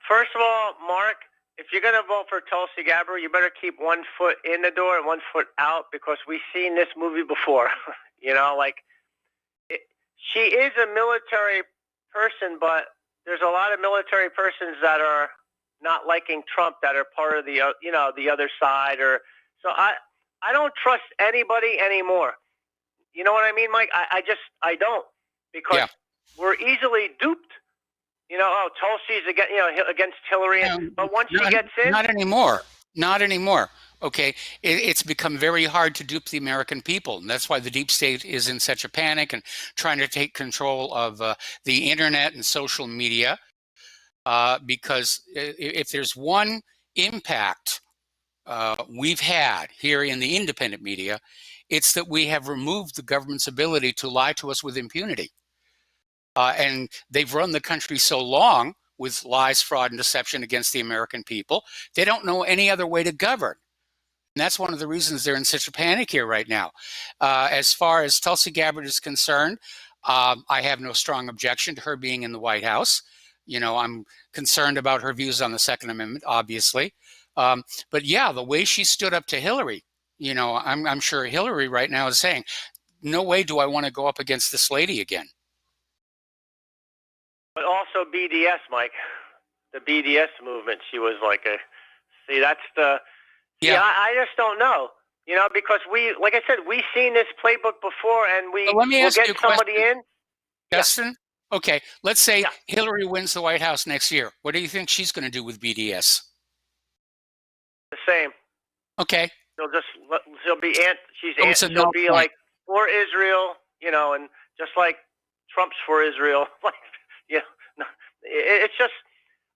First of all, Mark, if you're going to vote for Tulsi Gabbard, you better keep one foot in the door and one foot out, because we've seen this movie before. She is a military person, but there's a lot of military persons that are not liking Trump that are part of the other side. So I don't trust anybody anymore. You know what I mean, Mike? I don't, because we're easily duped. Tulsi's against Hillary, but once she gets in, not anymore. Not anymore. Okay, it's become very hard to dupe the American people, and that's why the deep state is in such a panic and trying to take control of the internet and social media. Because if there's one impact we've had here in the independent media, it's that we have removed the government's ability to lie to us with impunity. And they've run the country so long with lies, fraud, and deception against the American people, they don't know any other way to govern. And that's one of the reasons they're in such a panic here right now. As far as Tulsi Gabbard is concerned, I have no strong objection to her being in the White House. I'm concerned about her views on the Second Amendment, obviously. But yeah, the way she stood up to Hillary, I'm sure Hillary right now is saying, no way do I want to go up against this lady again. But also BDS, Mike, the BDS movement. She was like I just don't know, because like I said, we've seen this playbook before, and we'll get somebody in. Justin? Yeah. Okay, let's say Hillary wins the White House next year. What do you think she's going to do with BDS? The same. Okay. She'll be like for Israel, and just like Trump's for Israel. It's just,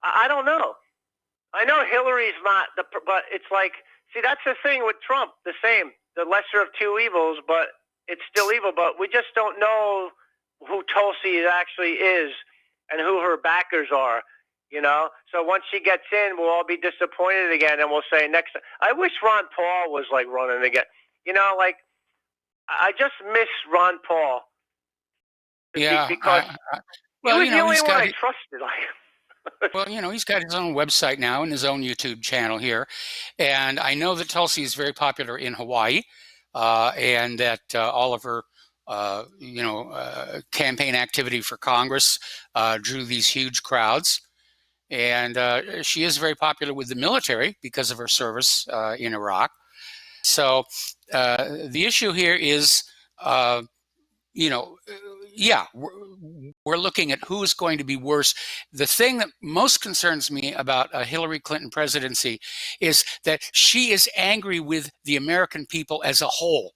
I don't know. I know Hillary's not but it's like, see, that's the thing with Trump, the lesser of two evils, but it's still evil. But we just don't know who Tulsi actually is and who her backers are, So once she gets in, we'll all be disappointed again, and we'll say next. I wish Ron Paul was like running again. I just miss Ron Paul. Yeah, because he was the only one I trusted. Well, he's got his own website now and his own YouTube channel here. And I know that Tulsi is very popular in Hawaii, and that all of her, campaign activity for Congress drew these huge crowds. And she is very popular with the military because of her service in Iraq. So the issue here is, we're looking at who is going to be worse. The thing that most concerns me about a Hillary Clinton presidency is that she is angry with the American people as a whole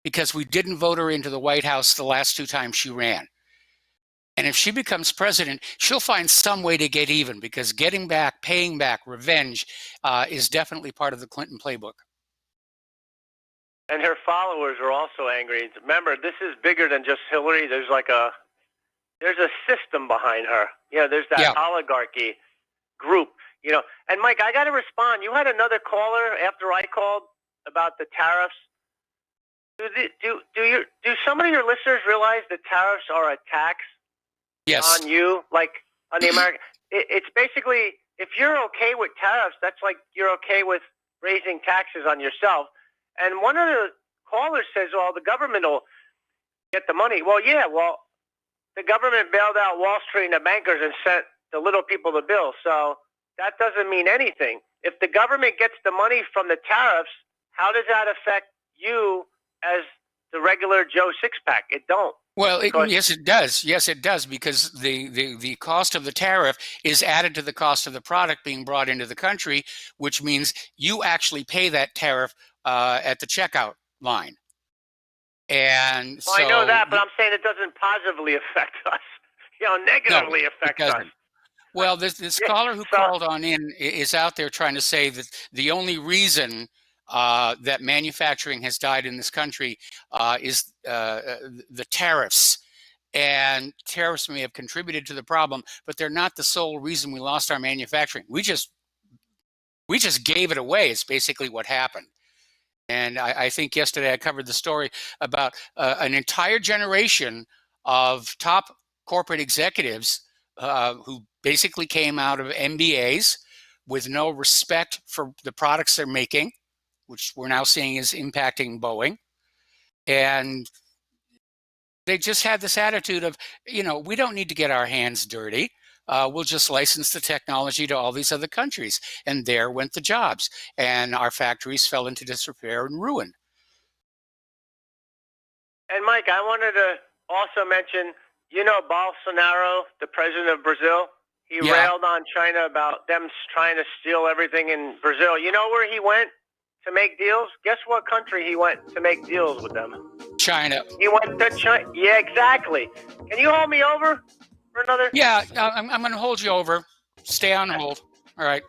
because we didn't vote her into the White House the last two times she ran. And if she becomes president, she'll find some way to get even, because getting back, paying back, revenge is definitely part of the Clinton playbook. And her followers are also angry. Remember, this is bigger than just Hillary. There's there's a system behind her. There's that oligarchy group. And Mike, I got to respond. You had another caller after I called about the tariffs. Do some of your listeners realize that tariffs are a tax on you, like on the American? It's basically, if you're okay with tariffs, that's like you're okay with raising taxes on yourself. And one of the callers says, well, the government will get the money. Well, the government bailed out Wall Street and the bankers and sent the little people the bill. So that doesn't mean anything. If the government gets the money from the tariffs, how does that affect you as the regular Joe Sixpack? It don't. Well, yes, it does. Yes, it does, because the cost of the tariff is added to the cost of the product being brought into the country, which means you actually pay that tariff at the checkout line. And so, I know that, but I'm saying it doesn't positively affect us. Negatively affect us. Well, this caller who called on in is out there trying to say that the only reason that manufacturing has died in this country is the tariffs. And tariffs may have contributed to the problem, but they're not the sole reason we lost our manufacturing. We just gave it away. It's basically what happened. And I think yesterday I covered the story about an entire generation of top corporate executives who basically came out of MBAs with no respect for the products they're making, which we're now seeing is impacting Boeing. And they just had this attitude of, we don't need to get our hands dirty. We'll just license the technology to all these other countries. And there went the jobs. And our factories fell into disrepair and ruin. And Mike, I wanted to also mention, Bolsonaro, the president of Brazil, he railed on China about them trying to steal everything in Brazil. You know where he went to make deals? Guess what country he went to make deals with them? China. He went to China. Yeah, exactly. Can you hold me over for another? Yeah, I'm going to hold you over. Stay on hold. All right.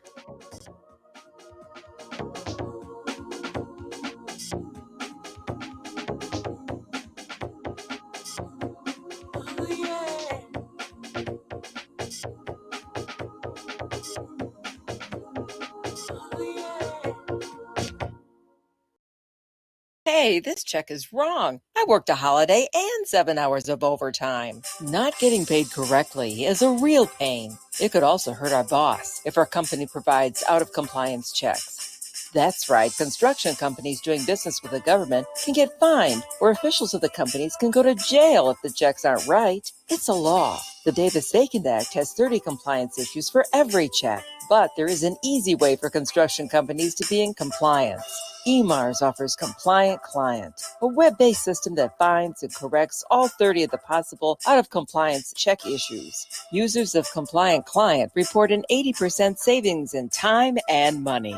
Hey, this check is wrong. I worked a holiday and 7 hours of overtime. Not getting paid correctly is a real pain. It could also hurt our boss if our company provides out-of-compliance checks. That's right, construction companies doing business with the government can get fined, or officials of the companies can go to jail if the checks aren't right. It's a law. The Davis-Bacon Act has 30 compliance issues for every check, but there is an easy way for construction companies to be in compliance. EMARS offers Compliant Client, a web-based system that finds and corrects all 30 of the possible out-of-compliance check issues. Users of Compliant Client report an 80% savings in time and money.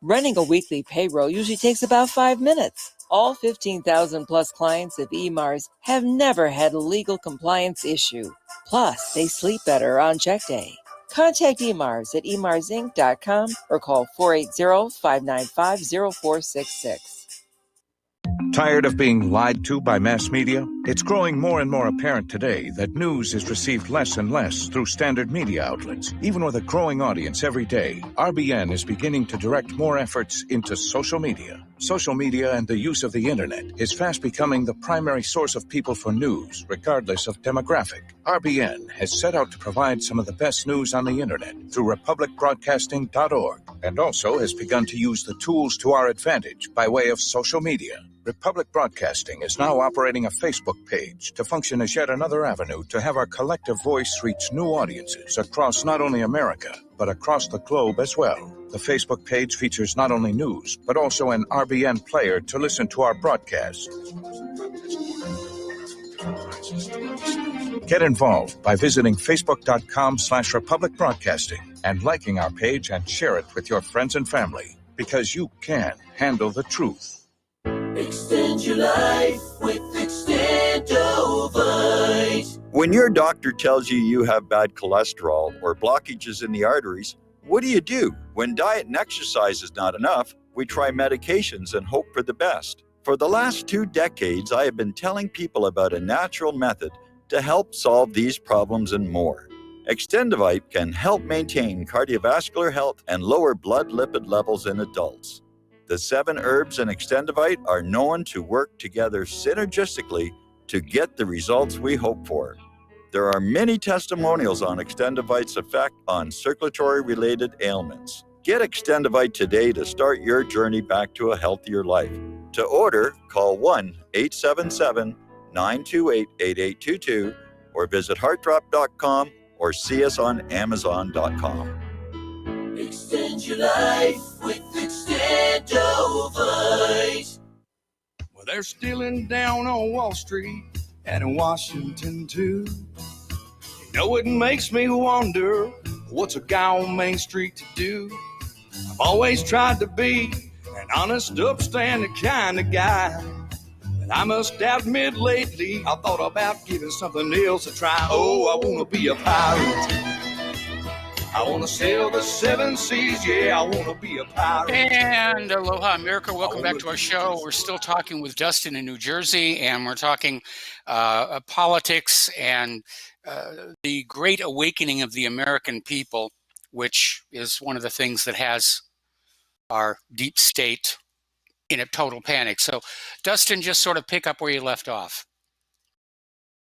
Running a weekly payroll usually takes about 5 minutes. All 15,000 plus clients of EMARS have never had a legal compliance issue. Plus, they sleep better on check day. Contact EMARS at emarsinc.com or call 480-595-0466. Tired of being lied to by mass media? It's growing more and more apparent today that news is received less and less through standard media outlets. Even with a growing audience every day, RBN is beginning to direct more efforts into social media. Social media and the use of the internet is fast becoming the primary source of people for news, regardless of demographic. RBN has set out to provide some of the best news on the internet through republicbroadcasting.org, and also has begun to use the tools to our advantage by way of social media. Republic Broadcasting is now operating a Facebook page to function as yet another avenue to have our collective voice reach new audiences across not only America, but across the globe as well. The Facebook page features not only news, but also an RBN player to listen to our broadcast. Get involved by visiting facebook.com/Republic Broadcasting and liking our page and share it with your friends and family, because you can handle the truth. Extend your life with Extendovite. When your doctor tells you you have bad cholesterol or blockages in the arteries, what do? When diet and exercise is not enough, we try medications and hope for the best. For the last 2 decades, I have been telling people about a natural method to help solve these problems and more. Extendovite can help maintain cardiovascular health and lower blood lipid levels in adults. The 7 herbs in Extendovite are known to work together synergistically to get the results we hope for. There are many testimonials on Extendovite's effect on circulatory-related ailments. Get Extendovite today to start your journey back to a healthier life. To order, call 1-877-928-8822 or visit heartdrop.com or see us on amazon.com. Extend your life with Extendovite. Well, they're stealing down on Wall Street and in Washington too. You know, it makes me wonder, what's a guy on Main Street to do? I've always tried to be an honest, upstanding kind of guy, but I must admit lately I thought about giving something else a try. Oh, I want to be a pirate. I want to sail the seven seas, yeah, I want to be a pirate. And aloha, America. Welcome back to our show. We're still talking with Dustin in New Jersey, and we're talking politics and the great awakening of the American people, which is one of the things that has our deep state in a total panic. So, Dustin, just sort of pick up where you left off.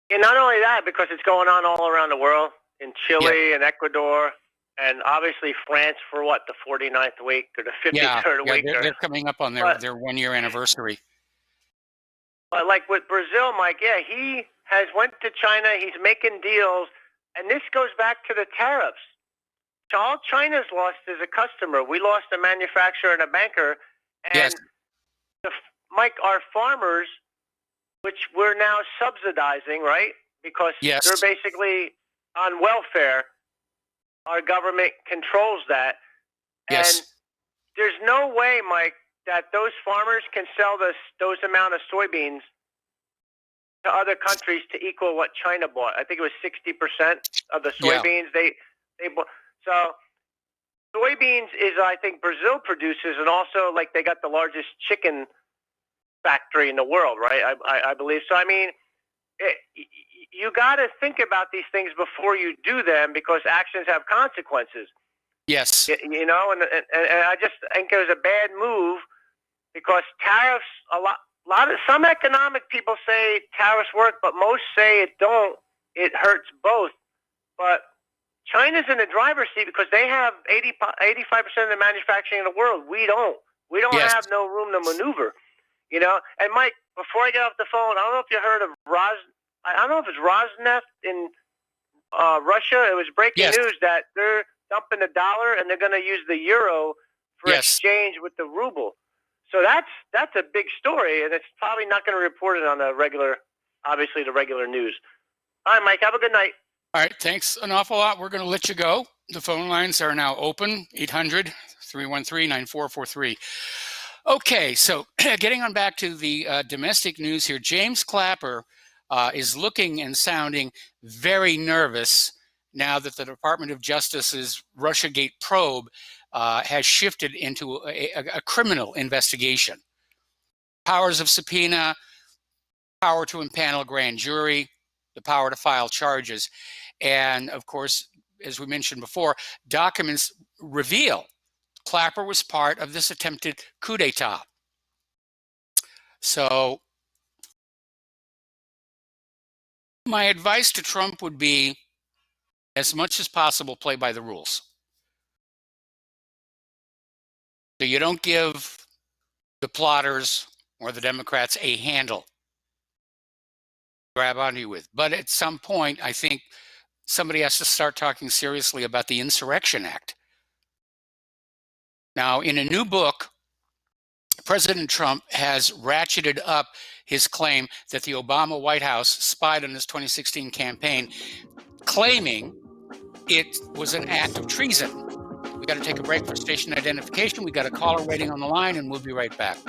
And not only that, because it's going on all around the world, in Chile and Ecuador, and obviously France for what, the 49th week or the 53rd week? They're coming up on their 1 year anniversary. But like with Brazil, Mike, yeah, he has went to China, he's making deals, and this goes back to the tariffs. All China's lost is a customer. We lost a manufacturer and a banker. And Mike, our farmers, which we're now subsidizing, right? Because they're basically on welfare. Our government controls that. And there's no way, Mike, that those farmers can sell those amount of soybeans to other countries to equal what China bought. I think it was 60% of the soybeans they bought. So soybeans is, I think, Brazil produces, and also like they got the largest chicken factory in the world, right? I believe so. I mean, you got to think about these things before you do them, because actions have consequences. Yes. You know, and I just think it was a bad move, because tariffs, some economic people say tariffs work, but most say it don't. It hurts both. But China's in the driver's seat because they have 85% of the manufacturing in the world. We don't. We don't have no room to maneuver. You know, and Mike, before I get off the phone, I don't know if you heard of I don't know if it's Rosneft in Russia. It was breaking news that they're dumping the dollar and they're going to use the euro for exchange with the ruble. So that's a big story, and it's probably not going to report it on the regular news. All right, Mike, have a good night. All right, thanks an awful lot. We're going to let you go. The phone lines are now open, 800-313-9443. Okay, so getting on back to the domestic news here, James Clapper is looking and sounding very nervous now that the Department of Justice's Russiagate probe has shifted into a criminal investigation. Powers of subpoena, power to impanel grand jury, the power to file charges. And of course, as we mentioned before, documents reveal Clapper was part of this attempted coup d'etat. So my advice to Trump would be, as much as possible, play by the rules. So you don't give the plotters or the Democrats a handle to grab onto you with. But at some point, I think somebody has to start talking seriously about the Insurrection Act. Now, in a new book, President Trump has ratcheted up his claim that the Obama White House spied on his 2016 campaign, claiming it was an act of treason. We got to take a break for station identification. We got a caller waiting on the line, and we'll be right back.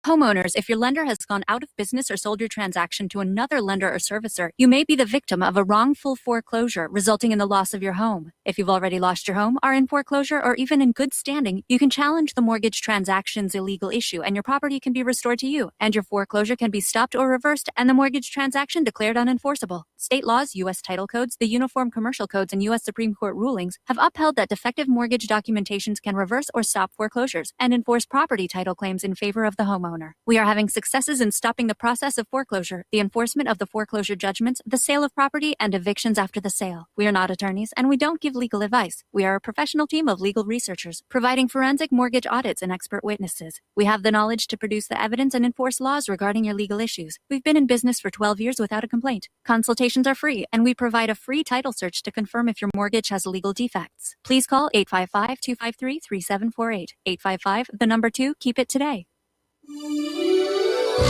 Homeowners, if your lender has gone out of business or sold your transaction to another lender or servicer, you may be the victim of a wrongful foreclosure, resulting in the loss of your home. If you've already lost your home, are in foreclosure, or even in good standing, you can challenge the mortgage transaction's illegal issue, and your property can be restored to you, and your foreclosure can be stopped or reversed, and the mortgage transaction declared unenforceable. State laws, U.S. title codes, the Uniform Commercial Codes, and U.S. Supreme Court rulings have upheld that defective mortgage documentations can reverse or stop foreclosures and enforce property title claims in favor of the homeowner. homeowner. We are having successes in stopping the process of foreclosure, the enforcement of the foreclosure judgments, the sale of property, and evictions after the sale. We are not attorneys, and we don't give legal advice. We are a professional team of legal researchers, providing forensic mortgage audits and expert witnesses. We have the knowledge to produce the evidence and enforce laws regarding your legal issues. We've been in business for 12 years without a complaint. Consultations are free, and we provide a free title search to confirm if your mortgage has legal defects. Please call 855-253-3748. 855, the number 2, keep it today.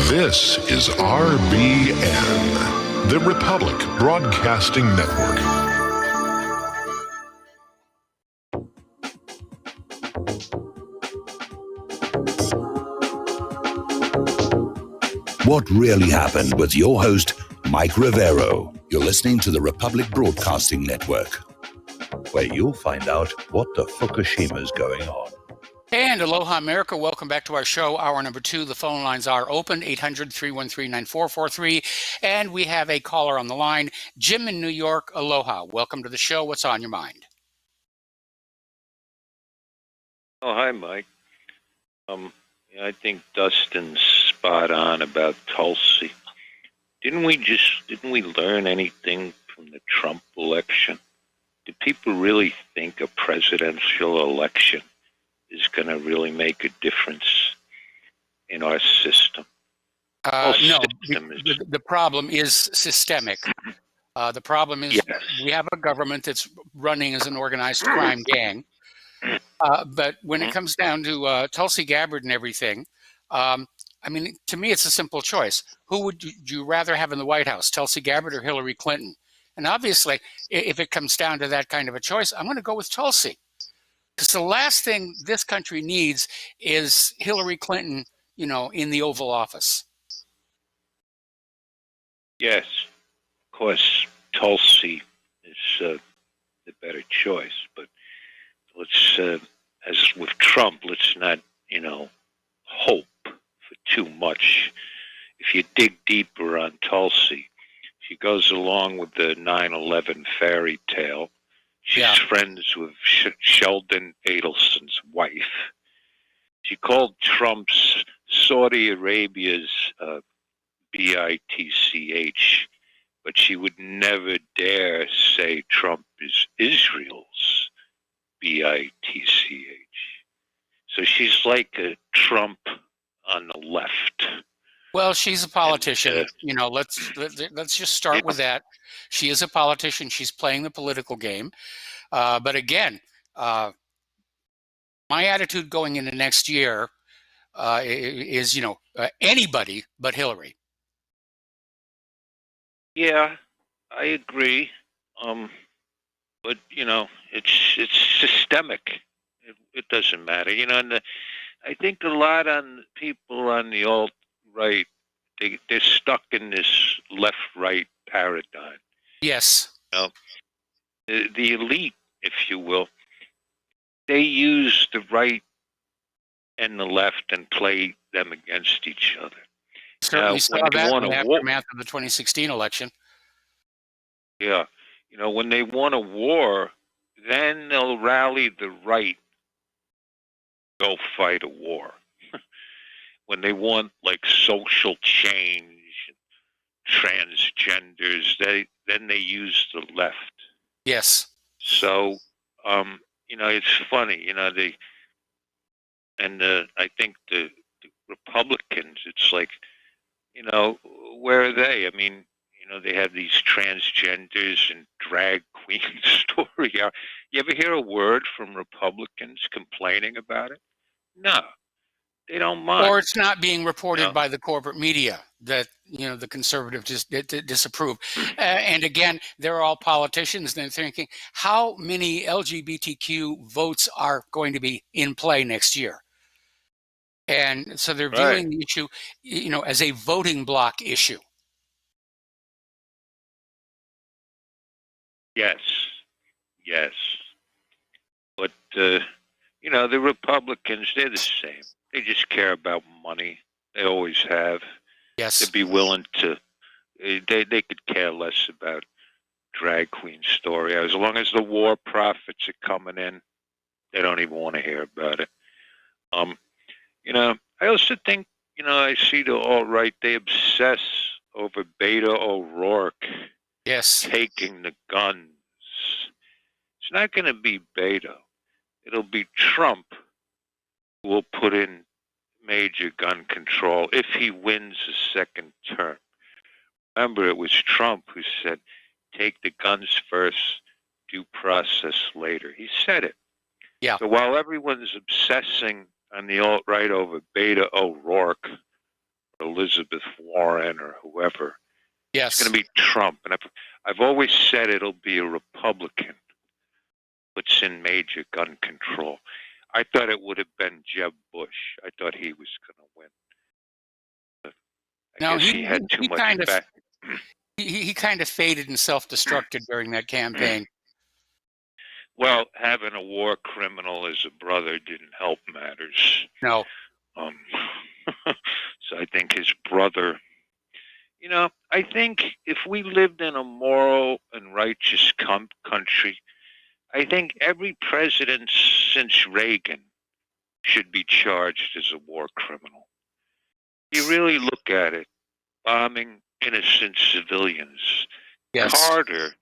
This is RBN, the Republic Broadcasting Network. What really happened with your host, Mike Rivero. You're listening to the Republic Broadcasting Network, where you'll find out what the Fukushima's going on. And aloha, America. Welcome back to our show, hour number 2. The phone lines are open, 800-313-9443. And we have a caller on the line, Jim in New York. Aloha. Welcome to the show. What's on your mind? Oh, hi, Mike. I think Dustin's spot on about Tulsi. Didn't we learn anything from the Trump election? Do people really think a presidential election is going to really make a difference in our system? No, the problem is systemic. The problem is we have a government that's running as an organized crime gang. But when it comes down to Tulsi Gabbard and everything, I mean, to me, it's a simple choice. Who would you rather have in the White House, Tulsi Gabbard or Hillary Clinton? And obviously, if it comes down to that kind of a choice, I'm going to go with Tulsi. Because the last thing this country needs is Hillary Clinton, in the Oval Office. Yes, of course, Tulsi is the better choice. But let's, as with Trump, let's not, hope for too much. If you dig deeper on Tulsi, she goes along with the 9/11 fairy tale. She's friends with Sheldon Adelson's wife. She called Trump's Saudi Arabia's BITCH, but she would never dare say Trump is Israel's BITCH. So she's like a Trump on the left. Well, she's a politician. Let's just start with that. She is a politician. She's playing the political game. But again, my attitude going into next year is, anybody but Hillary. Yeah, I agree. But it's systemic. It doesn't matter. And I think a lot on people on the alt-right, they're stuck in this left-right paradigm. Yes. The elite, if you will, they use the right and the left and play them against each other. Certainly saw that in the aftermath of the 2016 election. Yeah. When they want a war, then they'll rally the right, go fight a war. When they want social change, transgenders, then they use the left. Yes. So, it's funny, I think the Republicans, it's like, where are they? I mean, they have these transgenders and drag queen story. You ever hear a word from Republicans complaining about it? No, they don't mind. Or it's not being reported by the corporate media that, the conservatives just disapprove. And again, they're all politicians. And they're thinking, how many LGBTQ votes are going to be in play next year? And so they're viewing the issue, as a voting block issue. Yes. But, the Republicans, they're the same. They just care about money. They always have. Yes. They'd be willing to, they could care less about drag queen story. As long as the war profits are coming in, they don't even want to hear about it. I also think I see the alt-right, they obsess over Beto O'Rourke taking the guns. It's not going to be Beto. It'll be Trump who will put in major gun control if he wins a second term. Remember, it was Trump who said, take the guns first, due process later. He said it. Yeah. So while everyone's obsessing on the alt-right over Beto O'Rourke, or Elizabeth Warren, or whoever, it's going to be Trump. And I've always said it'll be a Republican who puts in major gun control. I thought it would have been Jeb Bush. I thought he was going to win. But I guess he had too much back. He kind of faded and self-destructed during that campaign. Well, having a war criminal as a brother didn't help matters. No. So I think his brother, I think if we lived in a moral and righteous country, I think every president since Reagan should be charged as a war criminal. You really look at it, bombing innocent civilians. Yes. Carter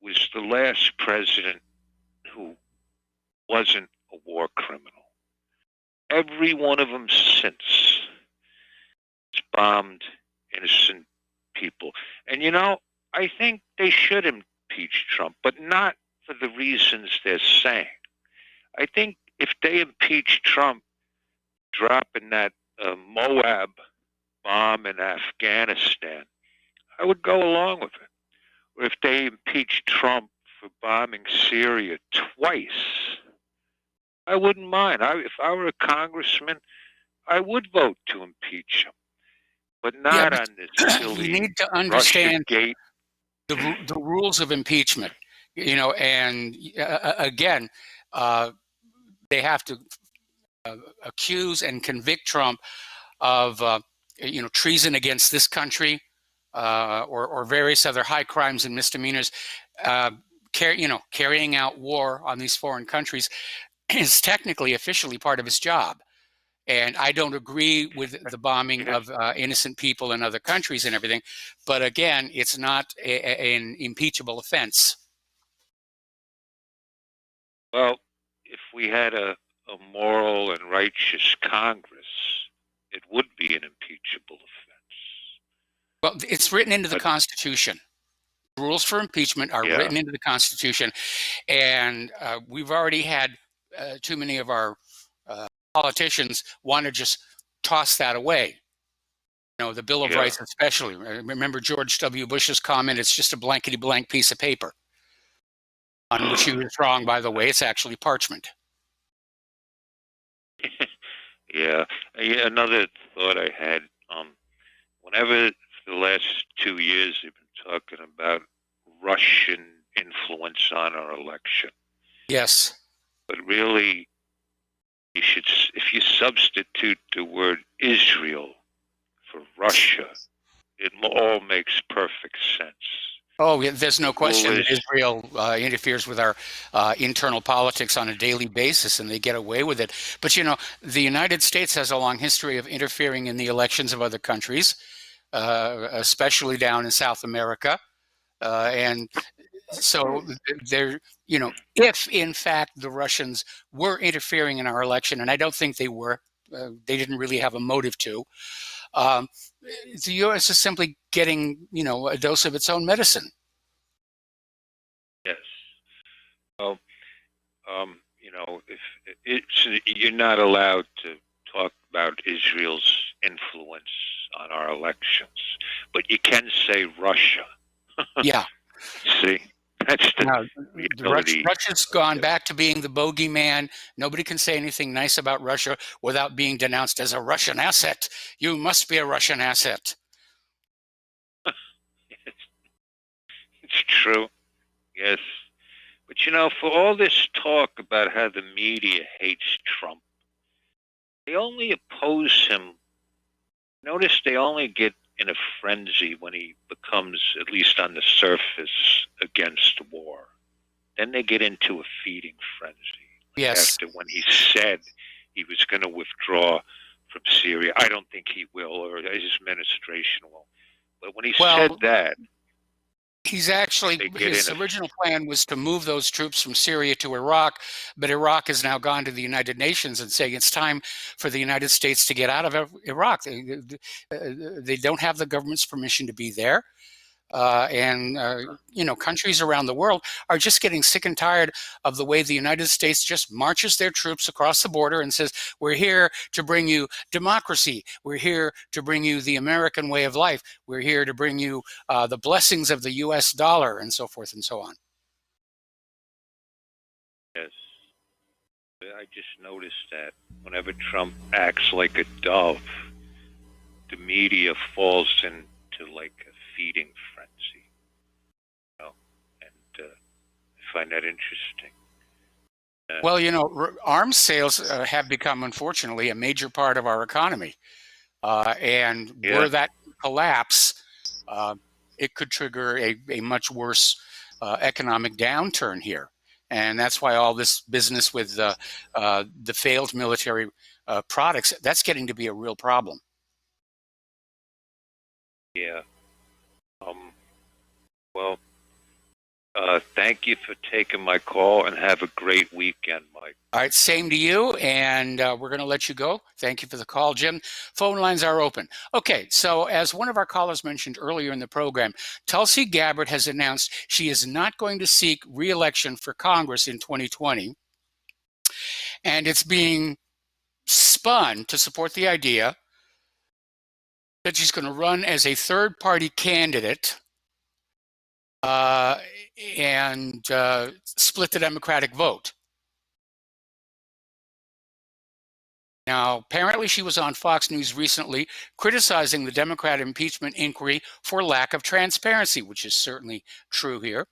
was the last president who wasn't a war criminal. Every one of them since has bombed innocent people. And I think they should impeach Trump, but not for the reasons they're saying. I think if they impeach Trump, dropping that Moab bomb in Afghanistan, I would go along with it. Or if they impeach Trump for bombing Syria twice, I wouldn't mind. If I were a congressman, I would vote to impeach him, but not on this silly You need to understand Russiagate. the rules of impeachment. And again, they have to accuse and convict Trump of treason against this country, or various other high crimes and misdemeanors. Carrying out war on these foreign countries is technically, officially part of his job. And I don't agree with the bombing of innocent people in other countries and everything. But again, it's not an impeachable offense. Well, if we had a moral and righteous Congress, it would be an impeachable offense. Well, it's written into the Constitution. The rules for impeachment are written into the Constitution. And we've already had too many of our politicians want to just toss that away. The Bill of Rights especially. Remember George W. Bush's comment, it's just a blankety blank piece of paper. On which he was wrong, by the way, it's actually parchment. Yeah. Another thought I had, whenever for the last 2 years they've been talking about Russian influence on our election. Yes. But really, if you substitute the word Israel for Russia, it all makes perfect sense. Oh, there's no question that Israel interferes with our internal politics on a daily basis, and they get away with it. But, the United States has a long history of interfering in the elections of other countries, especially down in South America. And so if in fact the Russians were interfering in our election, and I don't think they were, they didn't really have a motive to, the U.S. is simply getting, a dose of its own medicine. Yes. Well, if you're not allowed to talk about Israel's influence on our elections, but you can say Russia. Yeah. See, that's the reality. Russia's gone back to being the bogeyman. Nobody can say anything nice about Russia without being denounced as a Russian asset. You must be a Russian asset. It's true. Yes. But for all this talk about how the media hates Trump, they only oppose him. Notice they only get in a frenzy when he becomes, at least on the surface, against war. Then they get into a feeding frenzy. Yes. After when he said he was going to withdraw from Syria. I don't think he will, or his administration will. But when he said that, he's actually, his original plan was to move those troops from Syria to Iraq, but Iraq has now gone to the United Nations and saying it's time for the United States to get out of Iraq. They don't have the government's permission to be there. Countries around the world are just getting sick and tired of the way the United States just marches their troops across the border and says, we're here to bring you democracy. We're here to bring you the American way of life. We're here to bring you the blessings of the U.S. dollar, and so forth and so on. Yes. I just noticed that whenever Trump acts like a dove, the media falls into like a feeding frenzy. I find that interesting. Arms sales have become, unfortunately, a major part of our economy. Were that collapse, it could trigger a much worse economic downturn here. And that's why all this business with the failed military products, that's getting to be a real problem. Yeah. Thank you for taking my call, and have a great weekend, Mike. All right, same to you, and we're going to let you go. Thank you for the call, Jim. Phone lines are open. Okay, so as one of our callers mentioned earlier in the program, Tulsi Gabbard has announced she is not going to seek re-election for Congress in 2020, and it's being spun to support the idea that she's going to run as a third-party candidate and split the Democratic vote. Now, apparently she was on Fox News recently criticizing the Democrat impeachment inquiry for lack of transparency, which is certainly true here.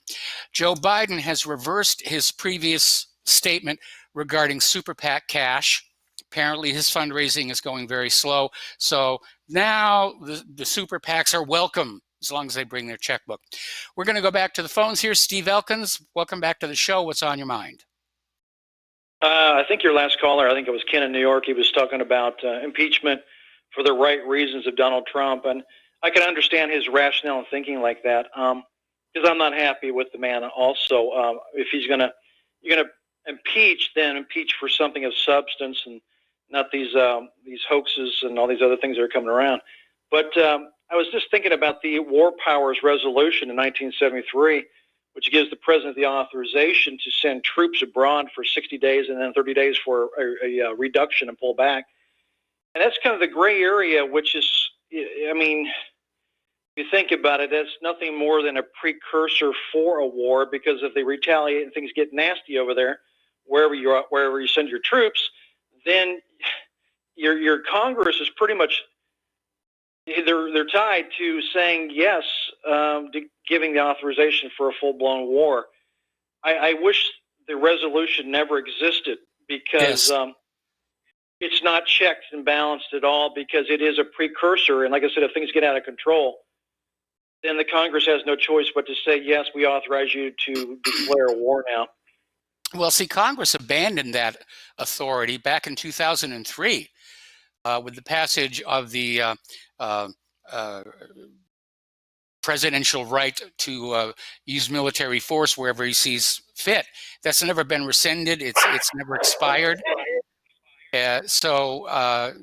Joe Biden has reversed his previous statement regarding Super PAC cash. Apparently his fundraising is going very slow. So now the Super PACs are welcome as long as they bring their checkbook. We're going to go back to the phones here. Steve Elkins, welcome back to the show. What's on your mind? I think your last caller, I think it was Ken in New York, he was talking about impeachment for the right reasons of Donald Trump. And I can understand his rationale and thinking like that, because I'm not happy with the man also. If you're going to impeach, then impeach for something of substance and not these hoaxes and all these other things that are coming around. But I was just thinking about the War Powers Resolution in 1973, which gives the president the authorization to send troops abroad for 60 days and then 30 days for a reduction and pull back. And that's kind of the gray area, which is, I mean, if you think about it, that's nothing more than a precursor for a war, because if they retaliate and things get nasty over there, wherever you send your troops, then your Congress is pretty much, they're tied to saying yes, to giving the authorization for a full-blown war. I wish the resolution never existed, because it's not checked and balanced at all, because it is a precursor. And like I said, if things get out of control, then the Congress has no choice but to say, yes, we authorize you to declare a war now. Well, see, Congress abandoned that authority back in 2003 with the passage of the presidential right to use military force wherever he sees fit. That's never been rescinded. It's never expired. So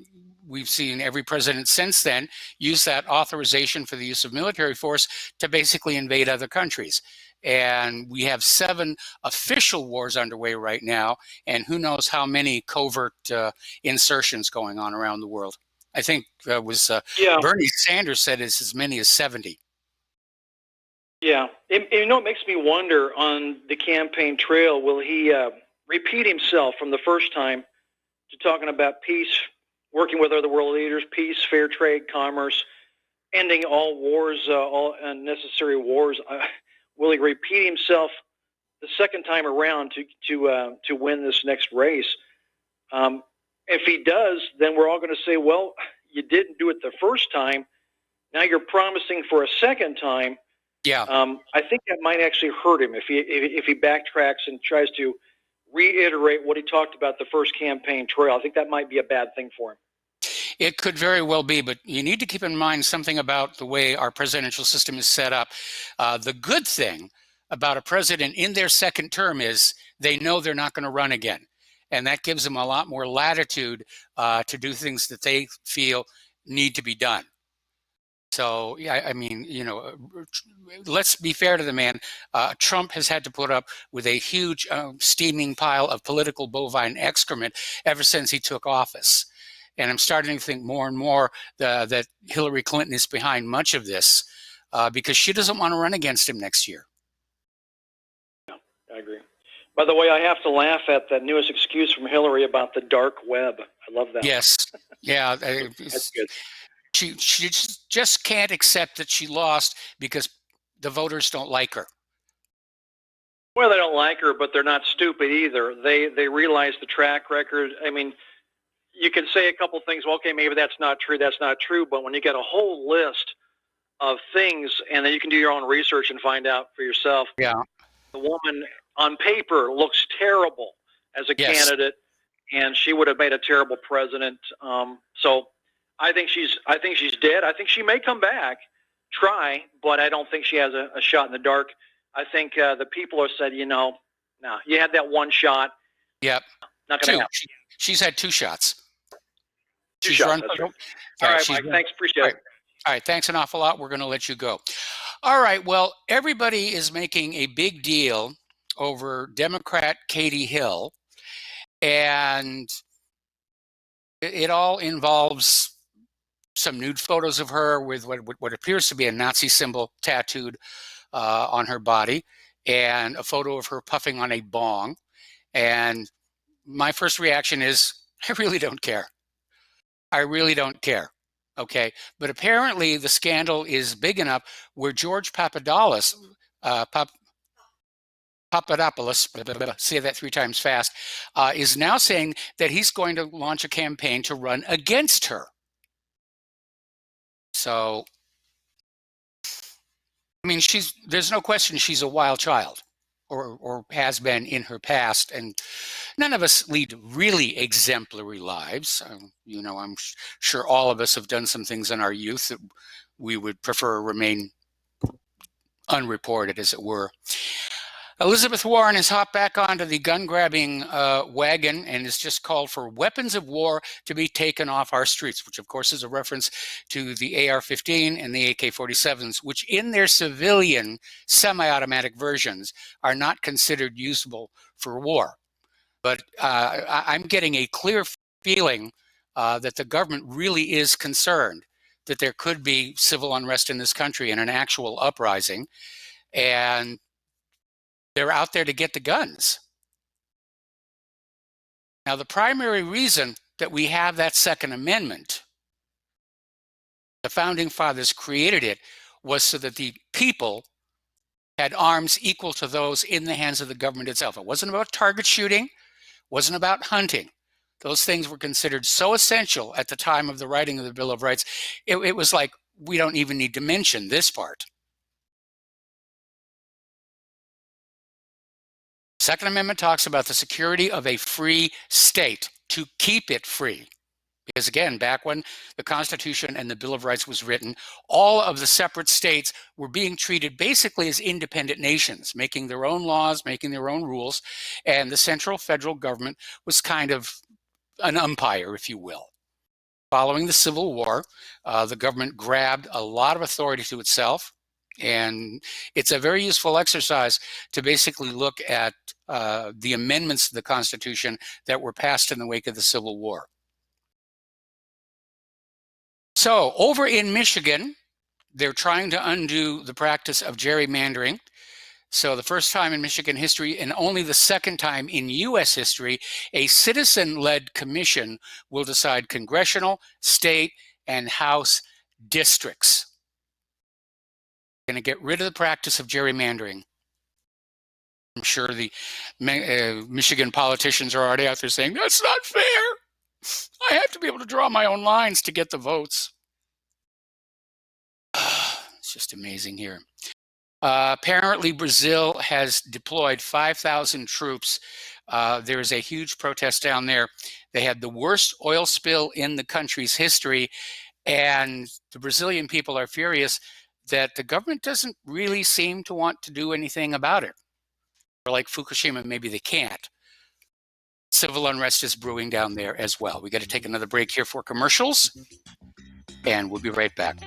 we've seen every president since then use that authorization for the use of military force to basically invade other countries. And we have 7 official wars underway right now, and who knows how many covert insertions going on around the world. I think Bernie Sanders said it's as many as 70. Yeah. It makes me wonder on the campaign trail, will he repeat himself from the first time to talking about peace, working with other world leaders, peace, fair trade, commerce, ending all wars, all unnecessary wars? Will he repeat himself the second time around to win this next race? If he does, then we're all going to say, well, you didn't do it the first time. Now you're promising for a second time. Yeah. I think that might actually hurt him if he backtracks and tries to reiterate what he talked about the first campaign trail. I think that might be a bad thing for him. It could very well be, but you need to keep in mind something about the way our presidential system is set up. The good thing about a president in their second term is they know they're not going to run again. And that gives them a lot more latitude to do things that they feel need to be done. So, yeah, I mean, you know, let's be fair to the man. Trump has had to put up with a huge steaming pile of political bovine excrement ever since he took office. And I'm starting to think more and more that Hillary Clinton is behind much of this because she doesn't want to run against him next year. Yeah, I agree. By the way, I have to laugh at that newest excuse from Hillary about the dark web. I love that. Yes. Yeah. That's good. She just can't accept that she lost because the voters don't like her. Well, they don't like her, but they're not stupid either. They realize the track record. I mean, you can say a couple things. Well, okay, maybe that's not true. That's not true. But when you get a whole list of things, and then you can do your own research and find out for yourself. Yeah. The woman on paper looks terrible as a candidate, and she would have made a terrible president. So I think she's dead. I think she may come back, try, but I don't think she has a shot in the dark. I think the people have said, you know, no, you had that one shot. Yep. Not going to happen. She's had 2 shots. Two shots. That's right. All right, Mike. Thanks. Appreciate it. All right. Thanks an awful lot. We're going to let you go. All right. Well, everybody is making a big deal over Democrat Katie Hill, and it all involves some nude photos of her with what appears to be a Nazi symbol tattooed on her body, and a photo of her puffing on a bong. And my first reaction is, I really don't care. I really don't care. Okay. But apparently the scandal is big enough where George Papadopoulos, say that 3 times fast, is now saying that he's going to launch a campaign to run against her. So, I mean, there's no question she's a wild child, or has been in her past, and none of us lead really exemplary lives. You know, I'm sure all of us have done some things in our youth that we would prefer remain unreported, as it were. Elizabeth Warren has hopped back onto the gun-grabbing wagon and has just called for weapons of war to be taken off our streets, which of course is a reference to the AR-15 and the AK-47s, which in their civilian semi-automatic versions are not considered usable for war. But I'm getting a clear feeling that the government really is concerned that there could be civil unrest in this country and an actual uprising, and they're out there to get the guns. Now, the primary reason that we have that Second Amendment, the Founding Fathers created it, was so that the people had arms equal to those in the hands of the government itself. It wasn't about target shooting, wasn't about hunting. Those things were considered so essential at the time of the writing of the Bill of Rights. It was like, we don't even need to mention this part. Second Amendment talks about the security of a free state, to keep it free. Because again, back when the Constitution and the Bill of Rights was written, all of the separate states were being treated basically as independent nations, making their own laws, making their own rules, and the central federal government was kind of an umpire, if you will. Following the Civil War, the government grabbed a lot of authority to itself, and it's a very useful exercise to basically look at the amendments to the Constitution that were passed in the wake of the Civil War. So over in Michigan, they're trying to undo the practice of gerrymandering. So the first time in Michigan history, and only the second time in U.S. history, a citizen-led commission will decide congressional, state, and House districts. Going to get rid of the practice of gerrymandering. I'm sure the Michigan politicians are already out there saying, that's not fair. I have to be able to draw my own lines to get the votes. It's just amazing here. Apparently, Brazil has deployed 5,000 troops. There is a huge protest down there They had the worst oil spill in the country's history, and the Brazilian people are furious that the government doesn't really seem to want to do anything about it. Or like Fukushima, maybe they can't. Civil unrest is brewing down there as well. We got to take another break here for commercials, and we'll be right back.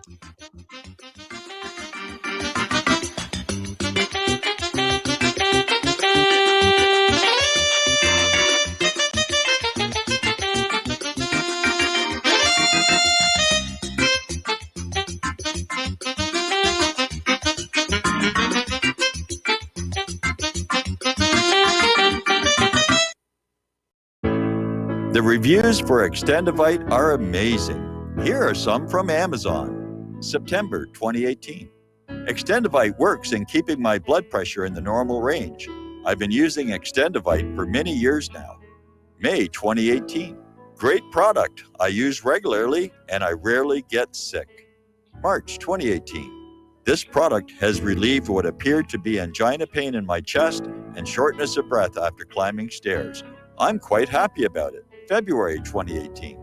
The reviews for Extendivite are amazing. Here are some from Amazon. September 2018. Extendivite works in keeping my blood pressure in the normal range. I've been using Extendivite for many years now. May 2018. Great product. I use regularly and I rarely get sick. March 2018. This product has relieved what appeared to be angina pain in my chest and shortness of breath after climbing stairs. I'm quite happy about it. February 2018.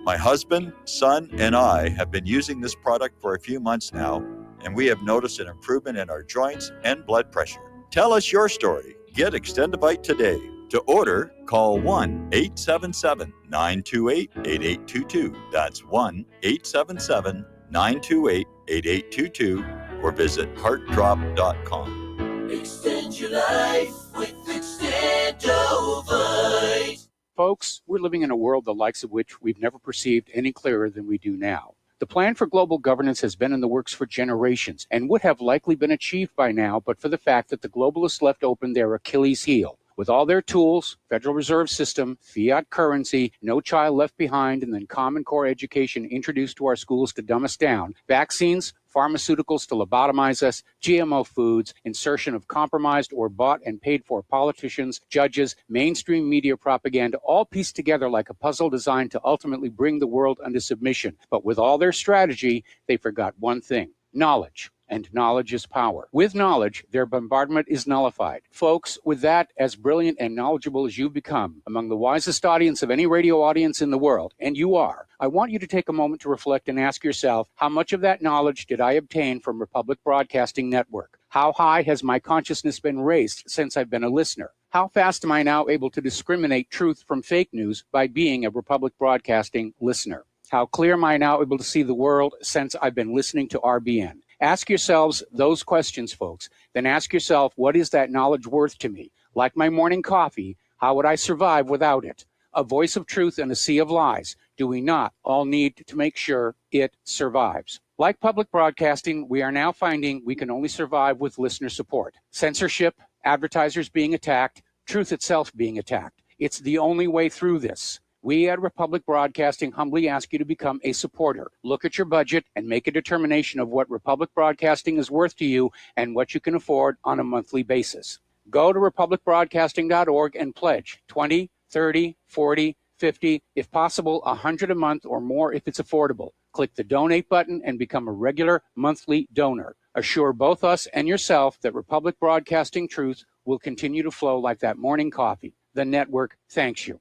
My husband, son, and I have been using this product for a few months now, and we have noticed an improvement in our joints and blood pressure. Tell us your story. Get Extendivite today. To order, call 1-877-928-8822. That's 1-877-928-8822 or visit heartdrop.com. Extend your life with Extendovite. Folks, we're living in a world the likes of which we've never perceived any clearer than we do now. The plan for global governance has been in the works for generations and would have likely been achieved by now, but for the fact that the globalists left open their Achilles heel. With all their tools, Federal Reserve System, fiat currency, no child left behind, and then Common Core education introduced to our schools to dumb us down, vaccines, pharmaceuticals to lobotomize us, GMO foods, insertion of compromised or bought and paid for politicians, judges, mainstream media propaganda, all pieced together like a puzzle designed to ultimately bring the world under submission. But with all their strategy, they forgot one thing: knowledge. And knowledge is power. With knowledge, their bombardment is nullified. Folks, with that, as brilliant and knowledgeable as you've become, among the wisest audience of any radio audience in the world, and you are, I want you to take a moment to reflect and ask yourself, how much of that knowledge did I obtain from Republic Broadcasting Network? How high has my consciousness been raised since I've been a listener? How fast am I now able to discriminate truth from fake news by being a Republic Broadcasting listener? How clear am I now able to see the world since I've been listening to RBN? Ask yourselves those questions, folks. Then ask yourself, what is that knowledge worth to me? Like my morning coffee, how would I survive without it? A voice of truth in a sea of lies. Do we not all need to make sure it survives? Like public broadcasting, we are now finding we can only survive with listener support. Censorship, advertisers being attacked, truth itself being attacked. It's the only way through this. We at Republic Broadcasting humbly ask you to become a supporter. Look at your budget and make a determination of what Republic Broadcasting is worth to you and what you can afford on a monthly basis. Go to republicbroadcasting.org and pledge 20, 30, 40, 50, if possible, 100 a month or more if it's affordable. Click the donate button and become a regular monthly donor. Assure both us and yourself that Republic Broadcasting truth will continue to flow like that morning coffee. The network thanks you.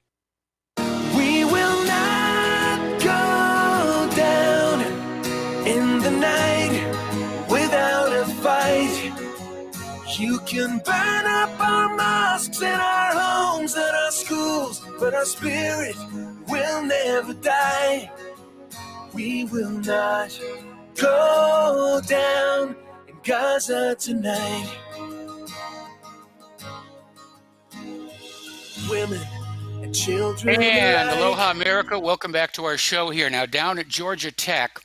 We will not go down in the night without a fight. You can burn up our mosques and our homes and our schools, but our spirit will never die. We will not go down in Gaza tonight. Women and children. And aloha, America. Welcome back to our show here. Now, down at Georgia Tech,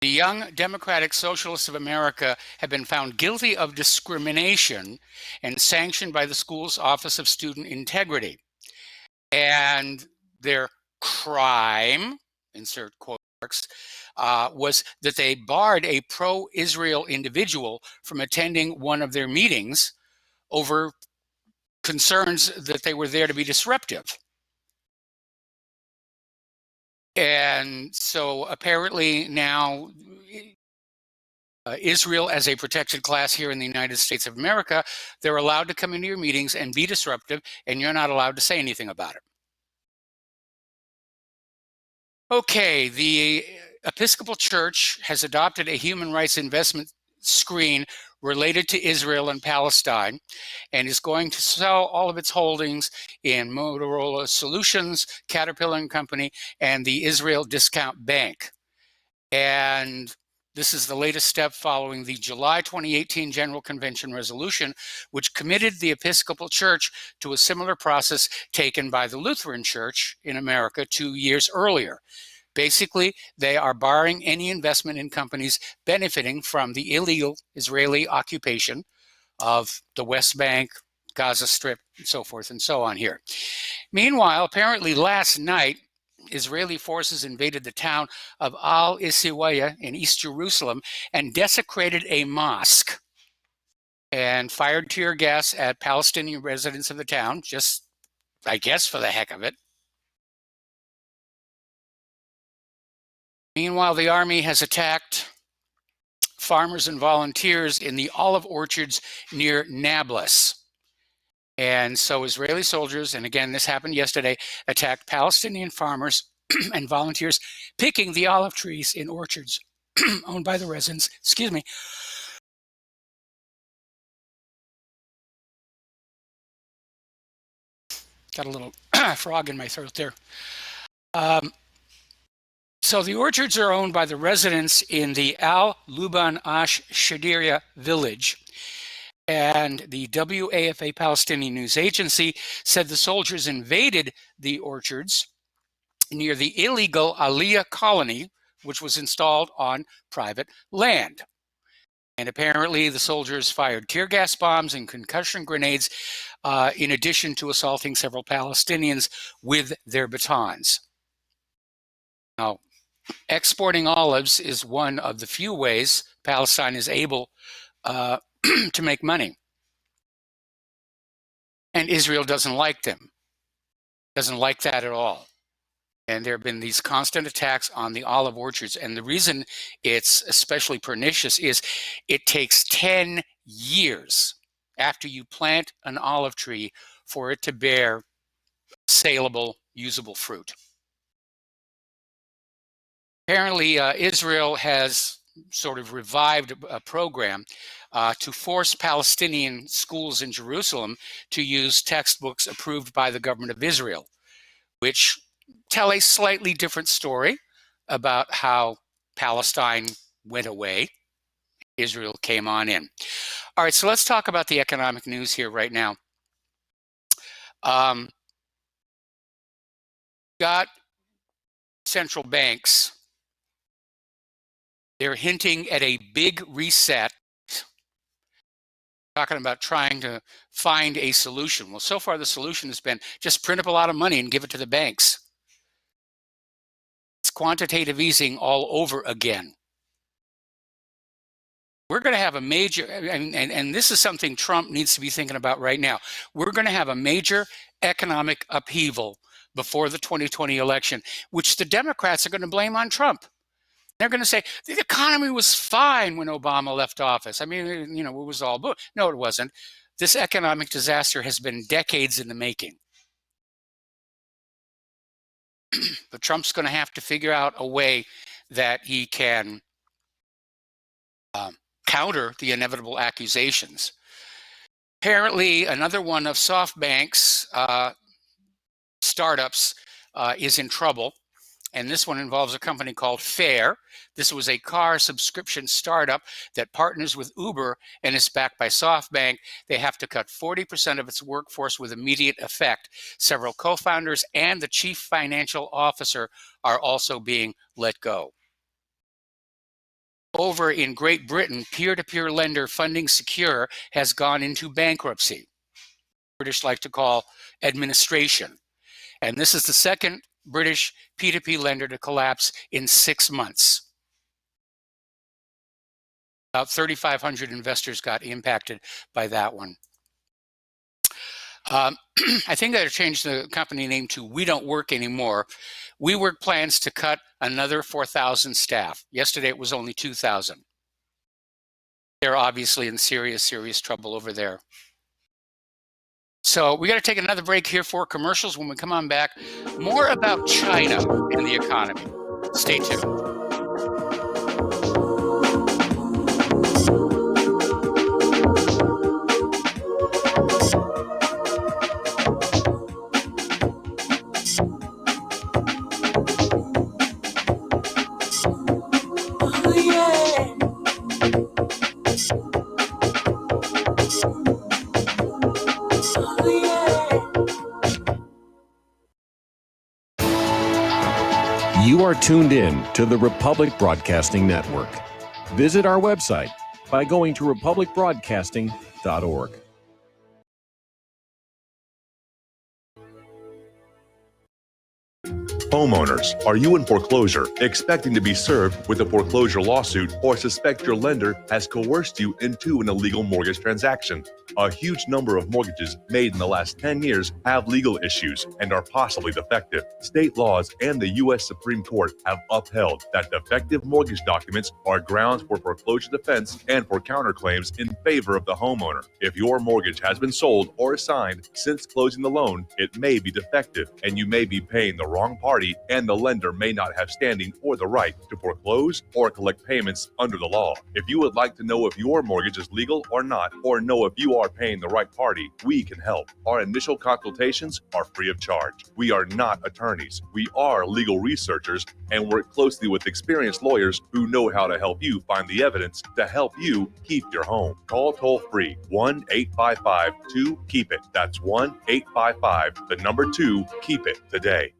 the Young Democratic Socialists of America have been found guilty of discrimination and sanctioned by the school's Office of Student Integrity. And their crime, insert quote marks, was that they barred a pro-Israel individual from attending one of their meetings over concerns that they were there to be disruptive. And so apparently now Israel, as a protected class here in the United States of America, they're allowed to come into your meetings and be disruptive, and you're not allowed to say anything about it. Okay, the Episcopal Church has adopted a human rights investment screen related to Israel and Palestine, and is going to sell all of its holdings in Motorola Solutions, Caterpillar and Company, and the Israel Discount Bank. And this is the latest step following the July 2018 General Convention resolution, which committed the Episcopal Church to a similar process taken by the Lutheran Church in America 2 years earlier. Basically, they are barring any investment in companies benefiting from the illegal Israeli occupation of the West Bank, Gaza Strip, and so forth and so on here. Meanwhile, apparently last night, Israeli forces invaded the town of Al-Isiwaya in East Jerusalem and desecrated a mosque and fired tear gas at Palestinian residents of the town, just, I guess, for the heck of it. Meanwhile, the army has attacked farmers and volunteers in the olive orchards near Nablus. And so Israeli soldiers, and again, this happened yesterday, attacked Palestinian farmers and volunteers picking the olive trees in orchards owned by the residents. Excuse me. Got a little frog in my throat there. So the orchards are owned by the residents in the Al-Luban Ash Shadiria village. And the WAFA Palestinian News Agency said the soldiers invaded the orchards near the illegal Aliyah colony, which was installed on private land. And apparently the soldiers fired tear gas bombs and concussion grenades in addition to assaulting several Palestinians with their batons. Now, exporting olives is one of the few ways Palestine is able to make money. And Israel doesn't like them, doesn't like that at all. And there have been these constant attacks on the olive orchards. And the reason it's especially pernicious is it takes 10 years after you plant an olive tree for it to bear saleable, usable fruit. Apparently, Israel has sort of revived a program to force Palestinian schools in Jerusalem to use textbooks approved by the government of Israel, which tell a slightly different story about how Palestine went away. Israel came on in. All right, so let's talk about the economic news here right now. Got central banks. They're hinting at a big reset, talking about trying to find a solution. Well, so far the solution has been just print up a lot of money and give it to the banks. It's quantitative easing all over again. We're going to have a major, and this is something Trump needs to be thinking about right now. We're going to have a major economic upheaval before the 2020 election, which the Democrats are going to blame on Trump. They're going to say, the economy was fine when Obama left office. I mean, you know, it was all boom. No, it wasn't. This economic disaster has been decades in the making. But Trump's going to have to figure out a way that he can counter the inevitable accusations. Apparently, another one of SoftBank's startups is in trouble. And this one involves a company called Fair. This was a car subscription startup that partners with Uber and is backed by SoftBank. They have to cut 40% of its workforce with immediate effect. Several co-founders and the chief financial officer are also being let go. Over in Great Britain, peer-to-peer lender Funding Secure has gone into bankruptcy. British like to call administration. And this is the second British P2P lender to collapse in 6 months. About 3,500 investors got impacted by that one. I think they'll change the company name to We Don't Work Anymore. WeWork plans to cut another 4,000 staff. Yesterday it was only 2,000. They're obviously in serious, serious trouble over there. So we got to take another break here for commercials. When we come on back, more about China and the economy. Stay tuned. You are tuned in to the Republic Broadcasting Network. Visit our website by going to republicbroadcasting.org. Homeowners, are you in foreclosure, expecting to be served with a foreclosure lawsuit, or suspect your lender has coerced you into an illegal mortgage transaction? A huge number of mortgages made in the last 10 years have legal issues and are possibly defective. State laws and the U.S. Supreme Court have upheld that defective mortgage documents are grounds for foreclosure defense and for counterclaims in favor of the homeowner. If your mortgage has been sold or assigned since closing the loan, it may be defective and you may be paying the wrong party, and the lender may not have standing or the right to foreclose or collect payments under the law. If you would like to know if your mortgage is legal or not, or know if you are paying the right party, we can help. Our initial consultations are free of charge. We are not attorneys. We are legal researchers and work closely with experienced lawyers who know how to help you find the evidence to help you keep your home. Call toll-free 1-855-2-KEEP-IT. That's 1-855-2-KEEP-IT today.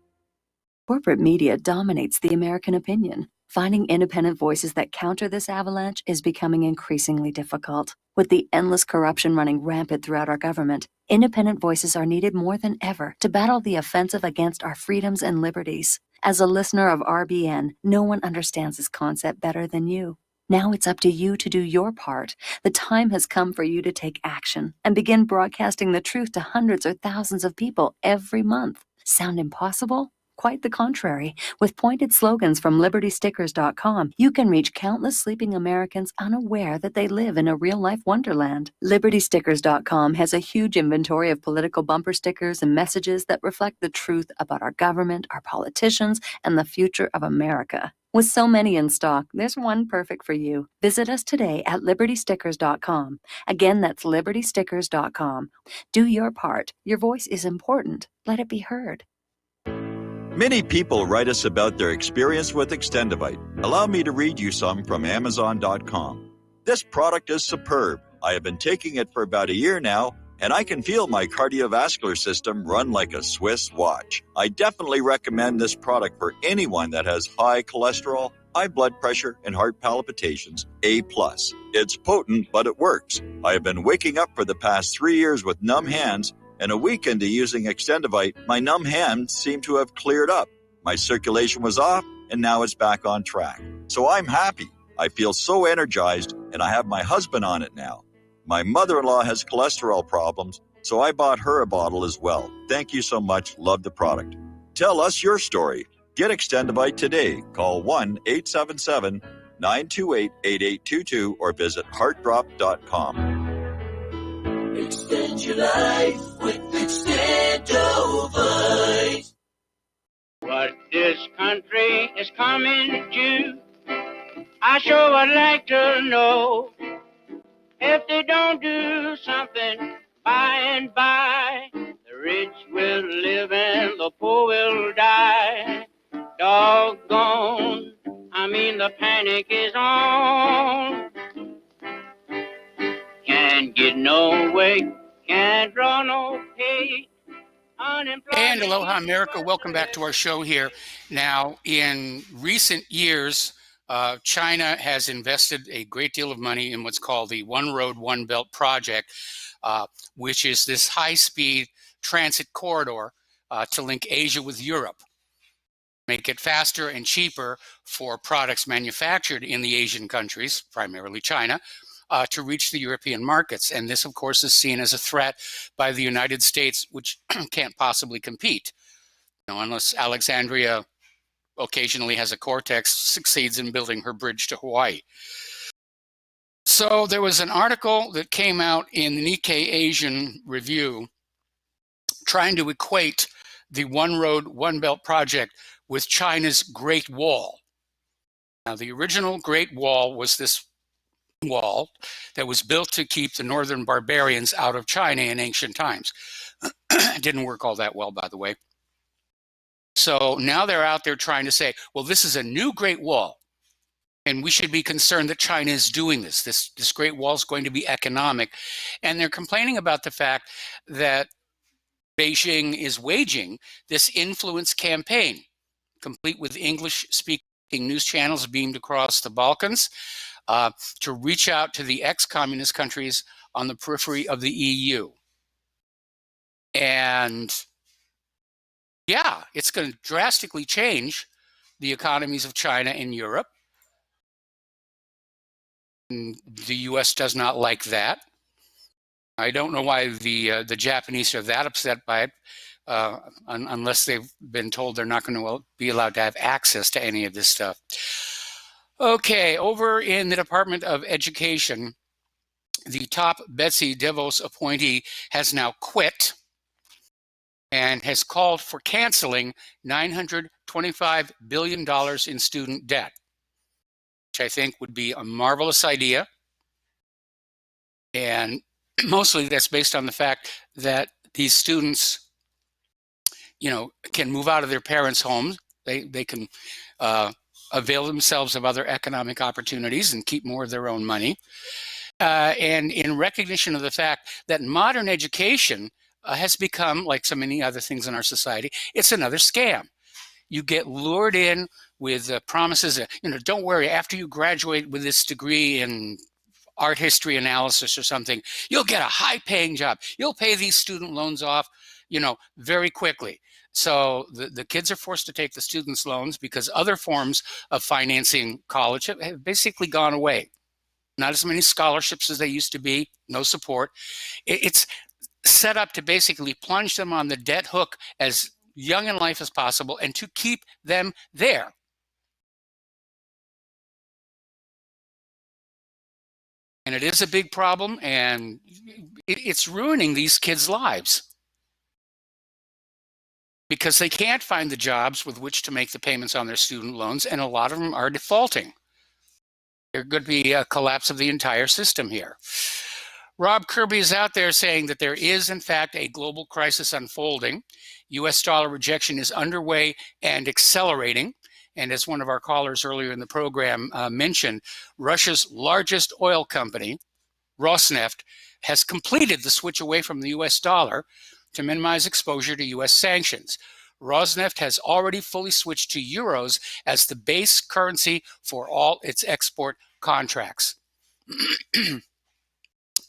Corporate media dominates the American opinion. Finding independent voices that counter this avalanche is becoming increasingly difficult. With the endless corruption running rampant throughout our government, independent voices are needed more than ever to battle the offensive against our freedoms and liberties. As a listener of RBN, no one understands this concept better than you. Now it's up to you to do your part. The time has come for you to take action and begin broadcasting the truth to hundreds or thousands of people every month. Sound impossible? Quite the contrary. With pointed slogans from LibertyStickers.com, you can reach countless sleeping Americans unaware that they live in a real-life wonderland. LibertyStickers.com has a huge inventory of political bumper stickers and messages that reflect the truth about our government, our politicians, and the future of America. With so many in stock, there's one perfect for you. Visit us today at LibertyStickers.com. Again, that's LibertyStickers.com. Do your part. Your voice is important. Let it be heard. Many people write us about their experience with Extendivite. Allow me to read you some from Amazon.com. This product is superb. I have been taking it for about a year now, and I can feel my cardiovascular system run like a Swiss watch. I definitely recommend this product for anyone that has high cholesterol, high blood pressure, and heart palpitations, A+. It's potent, but it works. I have been waking up for the past 3 years with numb hands, and a week into using Extendivite, my numb hands seem to have cleared up. My circulation was off, and now it's back on track. So I'm happy. I feel so energized, and I have my husband on it now. My mother-in-law has cholesterol problems, so I bought her a bottle as well. Thank you so much. Love the product. Tell us your story. Get Extendivite today. Call 1-877-928-8822 or visit heartdrop.com. Extend your life with Extendovite. What this country is coming to, I sure would like to know. If they don't do something by and by, the rich will live and the poor will die. Doggone, the panic is on. Can't get no way, can't draw no pay. And aloha, America. Welcome back to our show here. Now, in recent years, China has invested a great deal of money in what's called the One Road, One Belt project, which is this high-speed transit corridor to link Asia with Europe, make it faster and cheaper for products manufactured in the Asian countries, primarily China, to reach the European markets. And this, of course, is seen as a threat by the United States, which can't possibly compete, unless Alexandria occasionally has a Cortex, succeeds in building her bridge to Hawaii. So there was an article that came out in the Nikkei Asian Review trying to equate the One Road, One Belt project with China's Great Wall. Now, the original Great Wall was this wall that was built to keep the northern barbarians out of China in ancient times. It didn't work all that well, by the way. So now they're out there trying to say, well, this is a new Great Wall, and we should be concerned that China is doing this. This Great Wall is going to be economic. And they're complaining about the fact that Beijing is waging this influence campaign, complete with English-speaking news channels beamed across the Balkans, to reach out to the ex-communist countries on the periphery of the EU. And yeah, it's going to drastically change the economies of China and Europe. And the US does not like that. I don't know why the Japanese are that upset by it, unless they've been told they're not going to be allowed to have access to any of this stuff. Okay, over in the Department of Education, the top Betsy DeVos appointee has now quit and has called for canceling $925 billion in student debt, which I think would be a marvelous idea. And mostly that's based on the fact that these students, can move out of their parents' homes. They can avail themselves of other economic opportunities and keep more of their own money. And in recognition of the fact that modern education has become, like so many other things in our society, it's another scam. You get lured in with promises that, don't worry, after you graduate with this degree in art history analysis or something, you'll get a high-paying job. You'll pay these student loans off, very quickly. So the kids are forced to take the students' loans because other forms of financing college have basically gone away. Not as many scholarships as they used to be, no support. It's set up to basically plunge them on the debt hook as young in life as possible and to keep them there. And it is a big problem, and it's ruining these kids' lives because they can't find the jobs with which to make the payments on their student loans, and a lot of them are defaulting. There could be a collapse of the entire system here. Rob Kirby is out there saying that there is, in fact, a global crisis unfolding. US dollar rejection is underway and accelerating. And as one of our callers earlier in the program mentioned, Russia's largest oil company, Rosneft, has completed the switch away from the US dollar to minimize exposure to US sanctions. Rosneft has already fully switched to euros as the base currency for all its export contracts.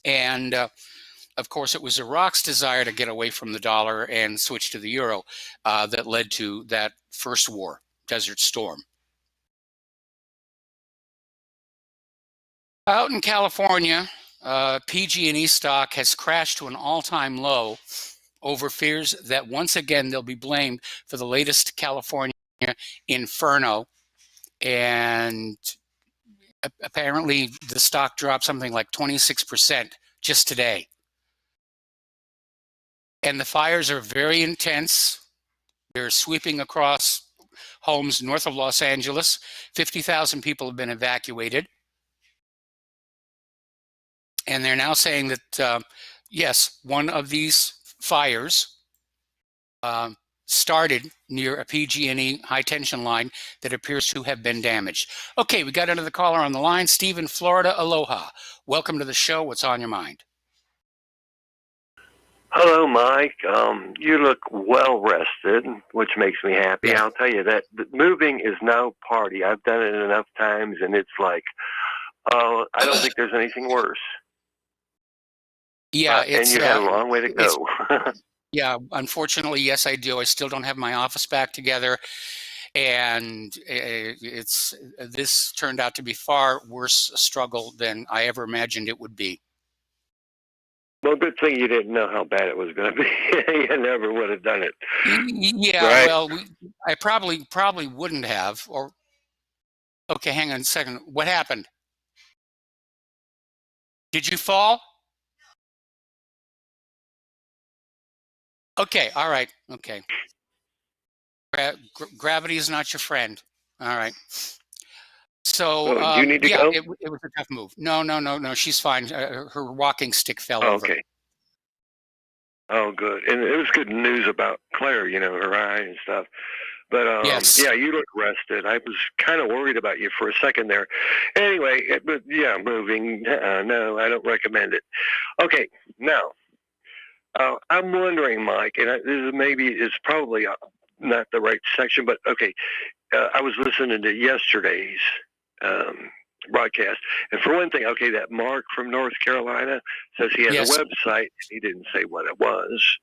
And of course, it was Iraq's desire to get away from the dollar and switch to the euro that led to that first war, Desert Storm. Out in California, PG&E stock has crashed to an all-time low over fears that once again they'll be blamed for the latest California inferno. And apparently the stock dropped something like 26% just today. And the fires are very intense. They're sweeping across homes north of Los Angeles. 50,000 people have been evacuated. And they're now saying that, yes, one of these fires started near a PG&E high-tension line that appears to have been damaged. Okay, we got another caller on the line. Steve in Florida, aloha. Welcome to the show. What's on your mind? Hello, Mike. You look well rested, which makes me happy. Yeah. I'll tell you that moving is no party. I've done it enough times, and it's like, I don't think there's anything worse. Yeah, and you had a long way to go. Yeah, unfortunately, yes, I do. I still don't have my office back together, and this turned out to be far worse a struggle than I ever imagined it would be. Well, good thing you didn't know how bad it was going to be. You never would have done it. Yeah, right? well, I probably wouldn't have. Or okay, hang on a second. What happened? Did you fall? Okay, all right, okay. Gravity is not your friend. All right. So, do you need to yeah, go? it was a tough move. No. She's fine. Her walking stick fell Oh, over. okay. Oh, good. And it was good news about Claire, her eye and stuff. But Yes. yeah, you look rested. I was kind of worried about you for a second there. Anyway, but yeah, moving. No, I don't recommend it. Okay, now I'm wondering, Mike, and it's probably not the right section, but okay, I was listening to yesterday's broadcast, and for one thing, okay, that Mark from North Carolina says he has Yes. a website. He didn't say what it was.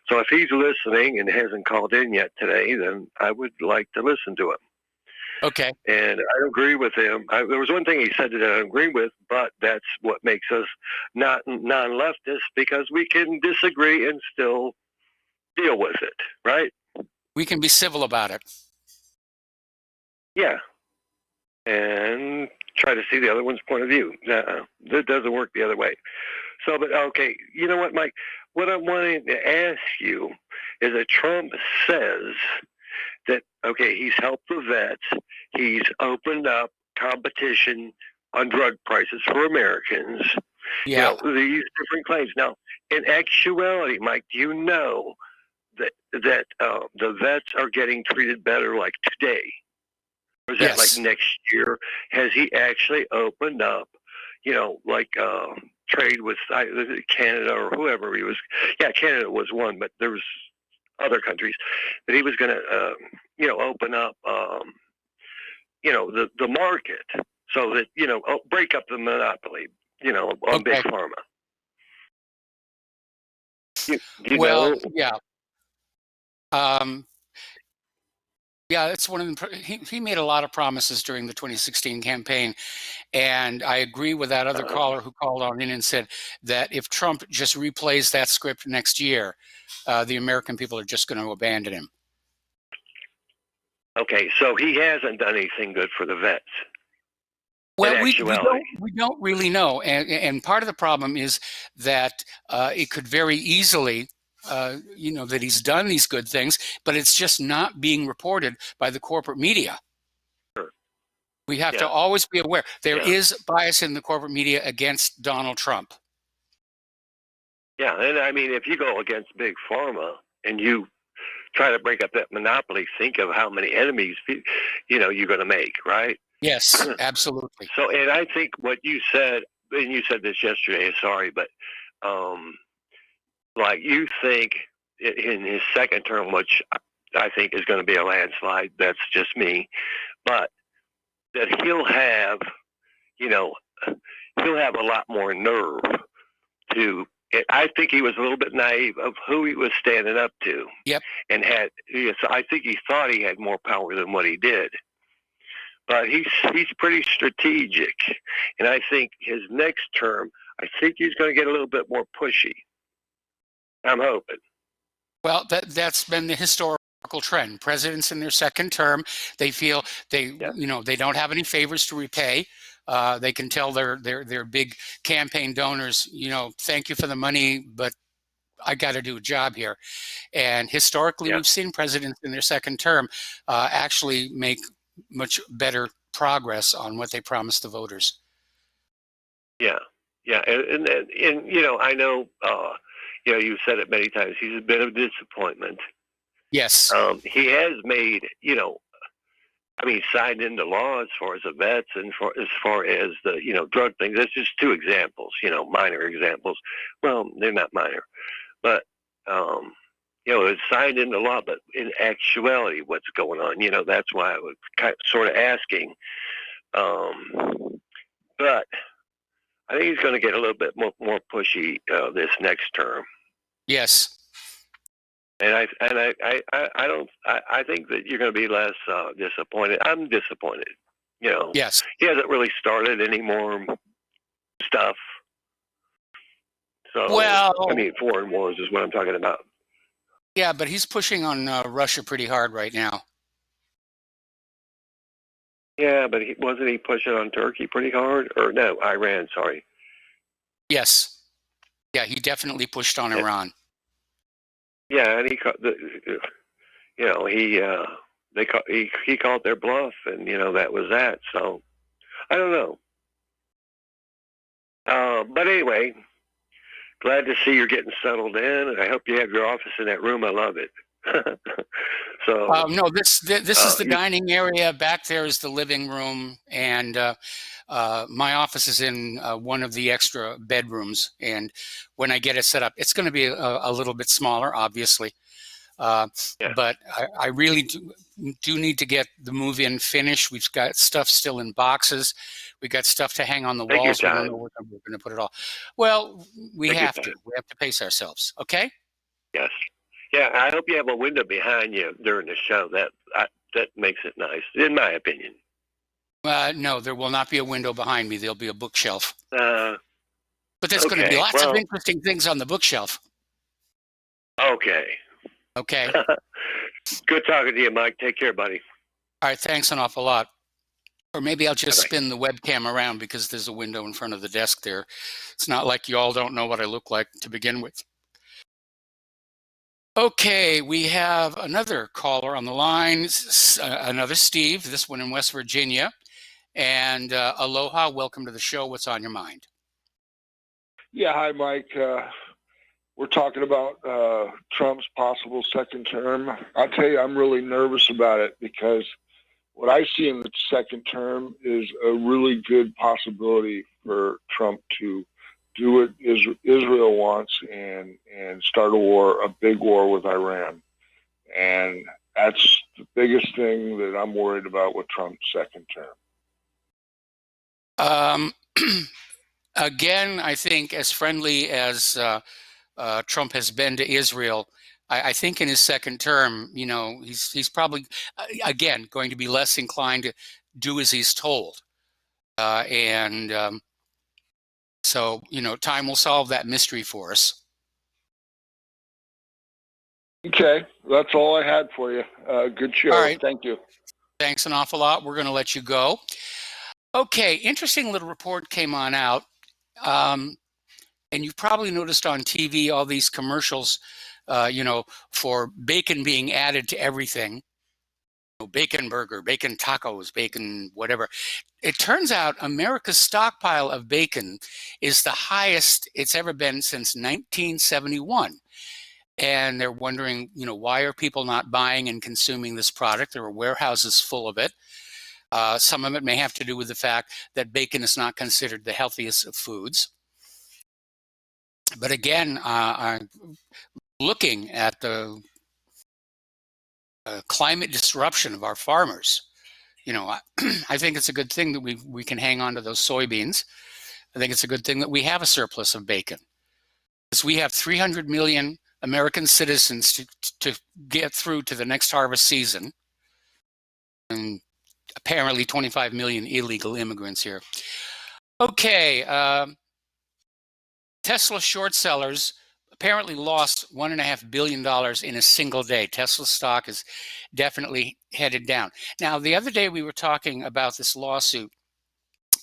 So if he's listening and hasn't called in yet today, then I would like to listen to him. Okay. And I agree with him. There was one thing he said that I agree with, but that's what makes us not non-leftists, because we can disagree and still deal with it, right? We can be civil about it. Yeah. And try to see the other one's point of view. That doesn't work the other way. So, but okay, you know what, Mike? What I'm wanting to ask you is that Trump says that, okay, he's helped the vets, he's opened up competition on drug prices for Americans. Yeah. These different claims. Now, in actuality, Mike, do you know that the vets are getting treated better like today? Or is that like next year? Has he actually opened up, like trade with Canada or whoever he was? Yeah, Canada was one, but there was other countries that he was going to, open up, the market so that, break up the monopoly, on big pharma. Yeah. Yeah, it's one of the. He made a lot of promises during the 2016 campaign, and I agree with that other caller who called on in and said that if Trump just replays that script next year, the American people are just going to abandon him. Okay, so he hasn't done anything good for the vets. Well, we don't really know, and part of the problem is that it could very easily. That he's done these good things, but it's just not being reported by the corporate media. Sure. We have to always be aware. There is bias in the corporate media against Donald Trump. Yeah, and I mean, if you go against big pharma and you try to break up that monopoly, think of how many enemies, you're going to make, right? Yes, absolutely. So, and I think what you said, and you said this yesterday, sorry, but like you think in his second term, which I think is going to be a landslide, that's just me, but that he'll have a lot more nerve to. I think he was a little bit naive of who he was standing up to. Yep. And I think he thought he had more power than what he did. But he's pretty strategic, and I think his next term, I think he's going to get a little bit more pushy. I'm hoping. Well, that's been the historical trend. Presidents in their second term, they feel they don't have any favors to repay. They can tell their big campaign donors, thank you for the money, but I got to do a job here. And historically, we've seen presidents in their second term actually make much better progress on what they promised the voters. Yeah, and I know. You've said it many times. He's been a disappointment. Yes. He has made, signed into law as far as the vets and as far as the, drug things. That's just two examples, minor examples. Well, they're not minor, but, it's signed into law, but in actuality, what's going on? That's why I was sort of asking. But I think he's going to get a little bit more pushy this next term. Yes. And I think that you're going to be less disappointed. I'm disappointed. Yes. He hasn't really started any more stuff. So, foreign wars is what I'm talking about. Yeah, but he's pushing on Russia pretty hard right now. Yeah, but wasn't he pushing on Turkey pretty hard? Or no, Iran, sorry. Yes. Yeah, he definitely pushed on Iran. Yeah, and he called their bluff, and that was that. So I don't know. But anyway, glad to see you're getting settled in, and I hope you have your office in that room. I love it. So no, this is the dining area. Back there is the living room, and my office is in one of the extra bedrooms. And when I get it set up, it's going to be a little bit smaller, obviously. But I really do need to get the move-in finished. We've got stuff still in boxes. We got stuff to hang on the Take your walls. We don't time. know where we're going to put it all. Well, we Take your have to. time. We have to pace ourselves. Okay. Yes. Yeah, I hope you have a window behind you during the show. That makes it nice, in my opinion. No, there will not be a window behind me. There'll be a bookshelf. But there's going to be lots of interesting things on the bookshelf. Okay. Okay. Good talking to you, Mike. Take care, buddy. All right. Thanks an awful lot. Or maybe I'll just spin the webcam around because there's a window in front of the desk there. It's not like you all don't know what I look like to begin with. Okay, we have another caller on the line, another Steve, this one in West Virginia. And aloha, welcome to the show. What's on your mind? Yeah, hi, Mike. We're talking about Trump's possible second term. I'll tell you, I'm really nervous about it because what I see in the second term is a really good possibility for Trump to do what Israel wants and start a war, a big war with Iran. And that's the biggest thing that I'm worried about with Trump's second term. Again, I think as friendly as Trump has been to Israel, I think in his second term, you know, he's probably, again, going to be less inclined to do as he's told. So, you know, time will solve that mystery for us. Okay, that's all I had for you. Good show. All right. Thank you. Thanks an awful lot. We're going to let you go. Okay, interesting little report came on out. And you've probably noticed on TV all these commercials, you know, for bacon being added to everything. Bacon burger, bacon tacos, bacon whatever. It turns out America's stockpile of bacon is the highest it's ever been since 1971. And they're wondering, you know, why are people not buying and consuming this product? There are warehouses full of it. Some of it may have to do with the fact that bacon is not considered the healthiest of foods. But again, I'm looking at the climate disruption of our farmers. You know, I think it's a good thing that we can hang on to those soybeans. I think it's a good thing that we have a surplus of bacon. Because we have 300 million American citizens to get through to the next harvest season. And apparently 25 million illegal immigrants here. Okay, Tesla short sellers apparently lost $1.5 billion in a single day. Tesla stock is definitely headed down. Now, the other day we were talking about this lawsuit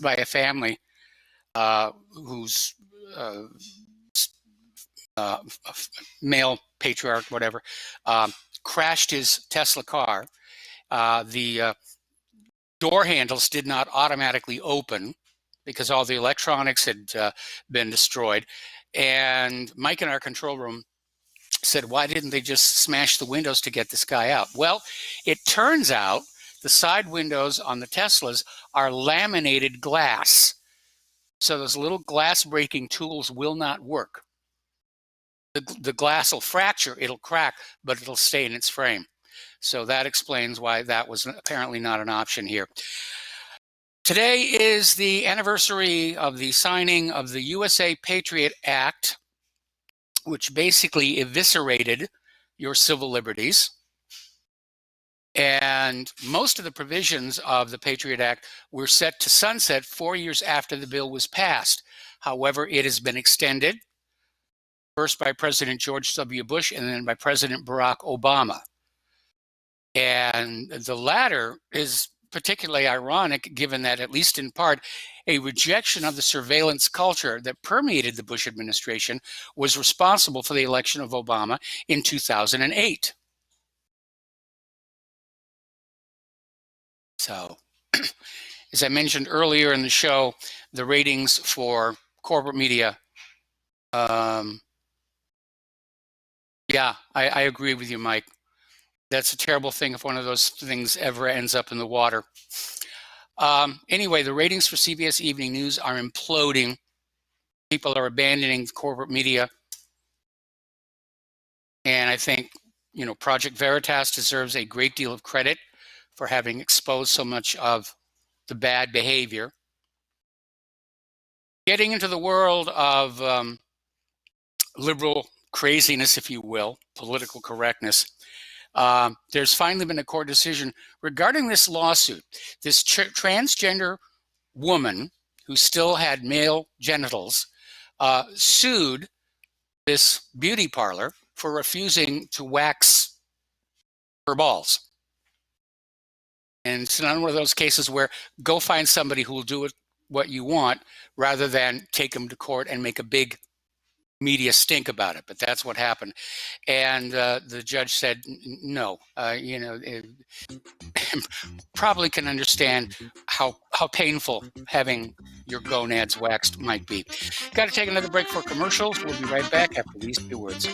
by a family whose male patriarch, whatever, crashed his Tesla car. The door handles did not automatically open because all the electronics had been destroyed. And Mike in our control room said, why didn't they just smash the windows to get this guy out? Well, it turns out the side windows on the Teslas are laminated glass. So those little glass breaking tools will not work. The glass will fracture, it'll crack, but it'll stay in its frame. So that explains why that was apparently not an option here. Today is the anniversary of the signing of the USA Patriot Act, which basically eviscerated your civil liberties. And most of the provisions of the Patriot Act were set to sunset 4 years after the bill was passed. However, it has been extended, first by President George W. Bush and then by President Barack Obama. And the latter is particularly ironic, given that, at least in part, a rejection of the surveillance culture that permeated the Bush administration was responsible for the election of Obama in 2008. So As I mentioned earlier in the show, the ratings for corporate media, yeah, I agree with you, Mike. That's a terrible thing if one of those things ever ends up in the water. Anyway, the ratings for CBS Evening News are imploding. People are abandoning corporate media. And I think, Project Veritas deserves a great deal of credit for having exposed so much of the bad behavior. Getting into the world of liberal craziness, if you will, political correctness, there's finally been a court decision regarding this lawsuit. This transgender woman who still had male genitals sued this beauty parlor for refusing to wax her balls. And it's not one of those cases where go find somebody who will do what you want rather than take them to court and make a big media stink about it. But that's what happened. And the judge said, no, probably can understand how painful having your gonads waxed might be. Got to take another break for commercials. We'll be right back after these few words.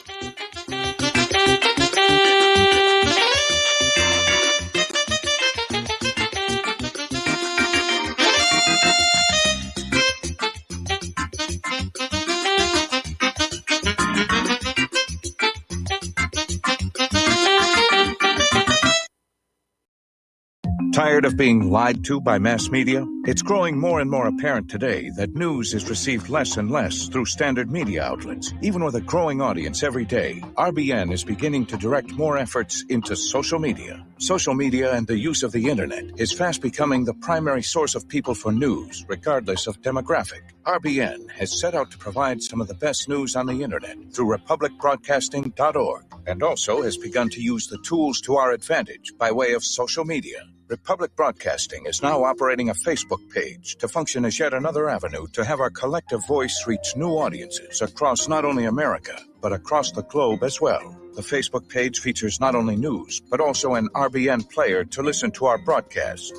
Tired of being lied to by mass media? It's growing more and more apparent today that news is received less and less through standard media outlets. Even with a growing audience every day, RBN is beginning to direct more efforts into social media. Social media and the use of the internet is fast becoming the primary source of people for news, regardless of demographic. RBN has set out to provide some of the best news on the internet through republicbroadcasting.org, and also has begun to use the tools to our advantage by way of social media. Republic Broadcasting is now operating a Facebook page to function as yet another avenue to have our collective voice reach new audiences across not only America, but across the globe as well. The Facebook page features not only news, but also an RBN player to listen to our broadcasts.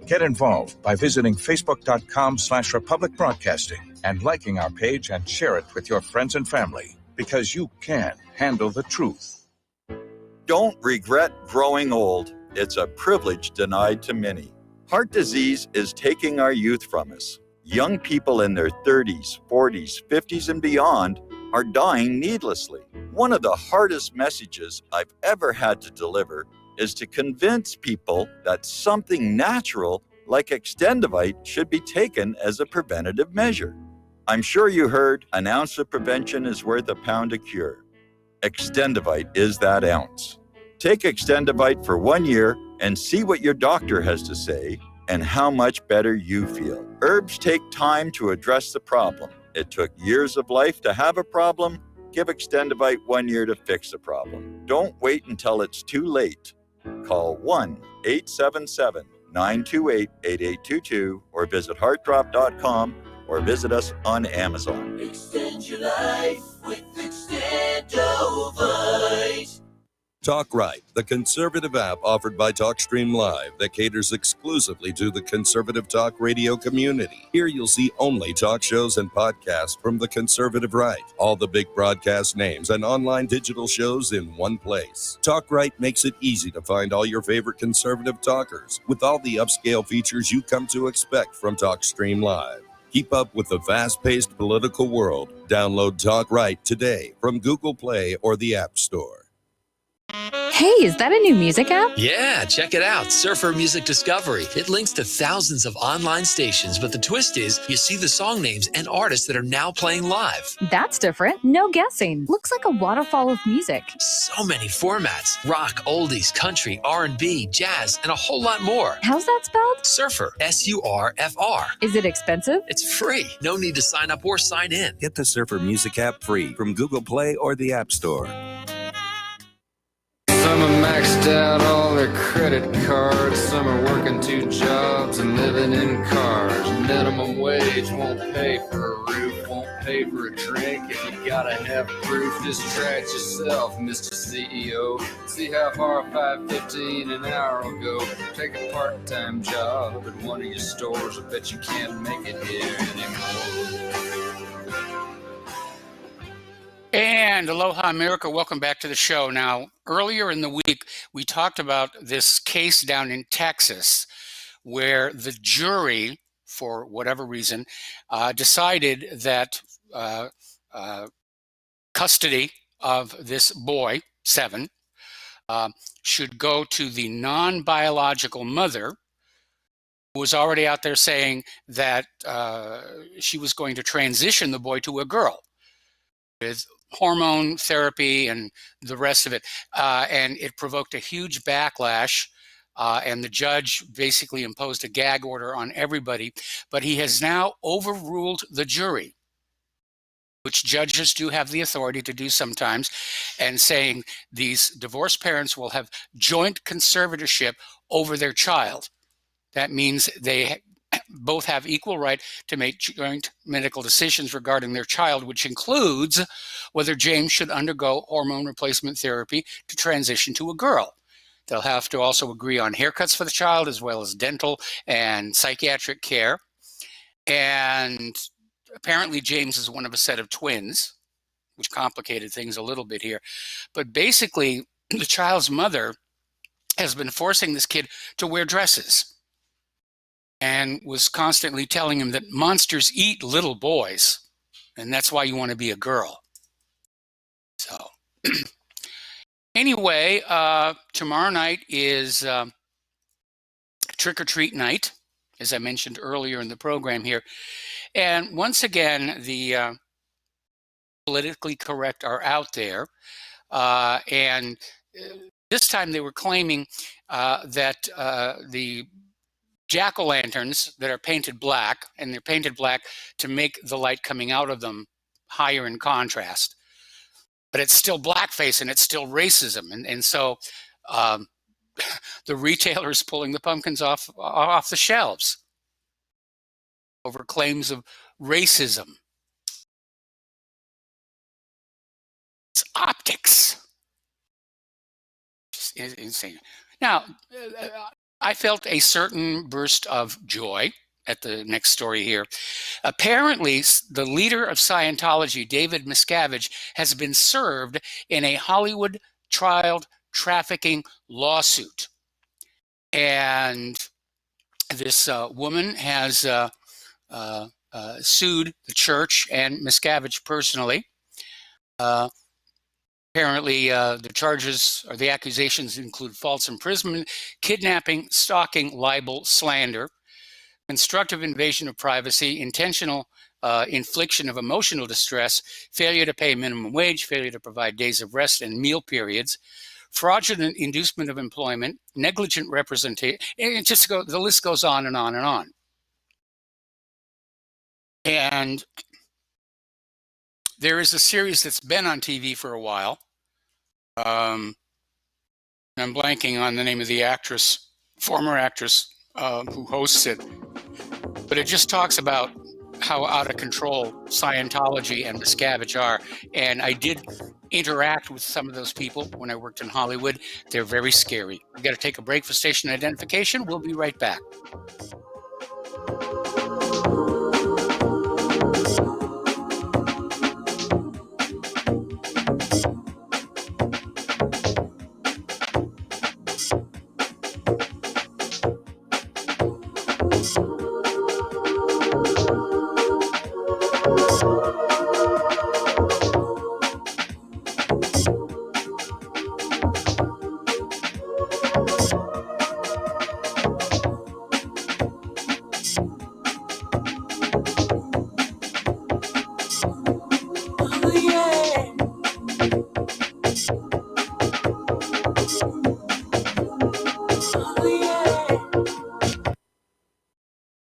Get involved by visiting facebook.com/Republic Broadcasting and liking our page and share it with your friends and family, because you can handle the truth. Don't regret growing old. It's a privilege denied to many. Heart disease is taking our youth from us. Young people in their 30s, 40s, 50s, and beyond are dying needlessly. One of the hardest messages I've ever had to deliver is to convince people that something natural like Extendivite should be taken as a preventative measure. I'm sure you heard, an ounce of prevention is worth a pound of cure. Extendivite is that ounce. Take Extendivite for 1 year and see what your doctor has to say and how much better you feel. Herbs take time to address the problem. It took years of life to have a problem. Give Extendivite 1 year to fix the problem. Don't wait until it's too late. Call 1-877-928-8822 or visit heartdrop.com or visit us on Amazon. Extend your life with Extendovite. Talk Right, the conservative app offered by TalkStream Live that caters exclusively to the conservative talk radio community. Here you'll see only talk shows and podcasts from the conservative right, all the big broadcast names and online digital shows in one place. Talk Right makes it easy to find all your favorite conservative talkers with all the upscale features you come to expect from TalkStream Live. Keep up with the fast-paced political world. Download Talk Right today from Google Play or the App Store. Hey, is that a new music app? Yeah, check it out. Surfer Music Discovery. It links to thousands of online stations, but the twist is you see the song names and artists that are now playing live. That's different. No guessing. Looks like a waterfall of music. So many formats. Rock, oldies, country, R&B, jazz, and a whole lot more. How's that spelled? Surfer. S-U-R-F-R. Is it expensive? It's free. No need to sign up or sign in. Get the Surfer Music app free from Google Play or the App Store. Some are maxed out all their credit cards. Some are working 2 jobs and living in cars. Minimum wage won't pay for a roof, won't pay for a drink. If you gotta have proof, just try it yourself, Mr. CEO. See how far $5.15 an hour will go. Take a part-time job at one of your stores. I bet you can't make it here anymore. And aloha, America. Welcome back to the show. Now, earlier in the week, we talked about this case down in Texas where the jury, for whatever reason, decided that custody of this boy, 7, should go to the non-biological mother, who was already out there saying that she was going to transition the boy to a girl with hormone therapy and the rest of it. And it provoked a huge backlash. And the judge basically imposed a gag order on everybody. But he has now overruled the jury, which judges do have the authority to do sometimes, and saying these divorced parents will have joint conservatorship over their child. That means they both have equal right to make joint medical decisions regarding their child, which includes whether James should undergo hormone replacement therapy to transition to a girl. They'll have to also agree on haircuts for the child, as well as dental and psychiatric care. And apparently James is one of a set of twins, which complicated things a little bit here. But basically, the child's mother has been forcing this kid to wear dresses and was constantly telling him that monsters eat little boys, and that's why you want to be a girl. So anyway, tomorrow night is trick-or-treat night, as I mentioned earlier in the program here. And once again, the politically correct are out there. And this time they were claiming that the jack-o'-lanterns that are painted black, and they're painted black to make the light coming out of them higher in contrast. But it's still blackface and it's still racism. And so the retailer is pulling the pumpkins off the shelves over claims of racism. It's optics. It's insane. Now, I felt a certain burst of joy at the next story here. Apparently, the leader of Scientology, David Miscavige, has been served in a Hollywood child trafficking lawsuit. And this woman has sued the church and Miscavige personally. Apparently, the charges or the accusations include false imprisonment, kidnapping, stalking, libel, slander, constructive invasion of privacy, intentional infliction of emotional distress, failure to pay minimum wage, failure to provide days of rest and meal periods, fraudulent inducement of employment, negligent representation. The list goes on and on and on. And there is a series that's been on TV for a while. I'm blanking on the name of the actress, former actress who hosts it. But it just talks about how out of control Scientology and Miscavige are. And I did interact with some of those people when I worked in Hollywood. They're very scary. We've got to take a break for station identification. We'll be right back.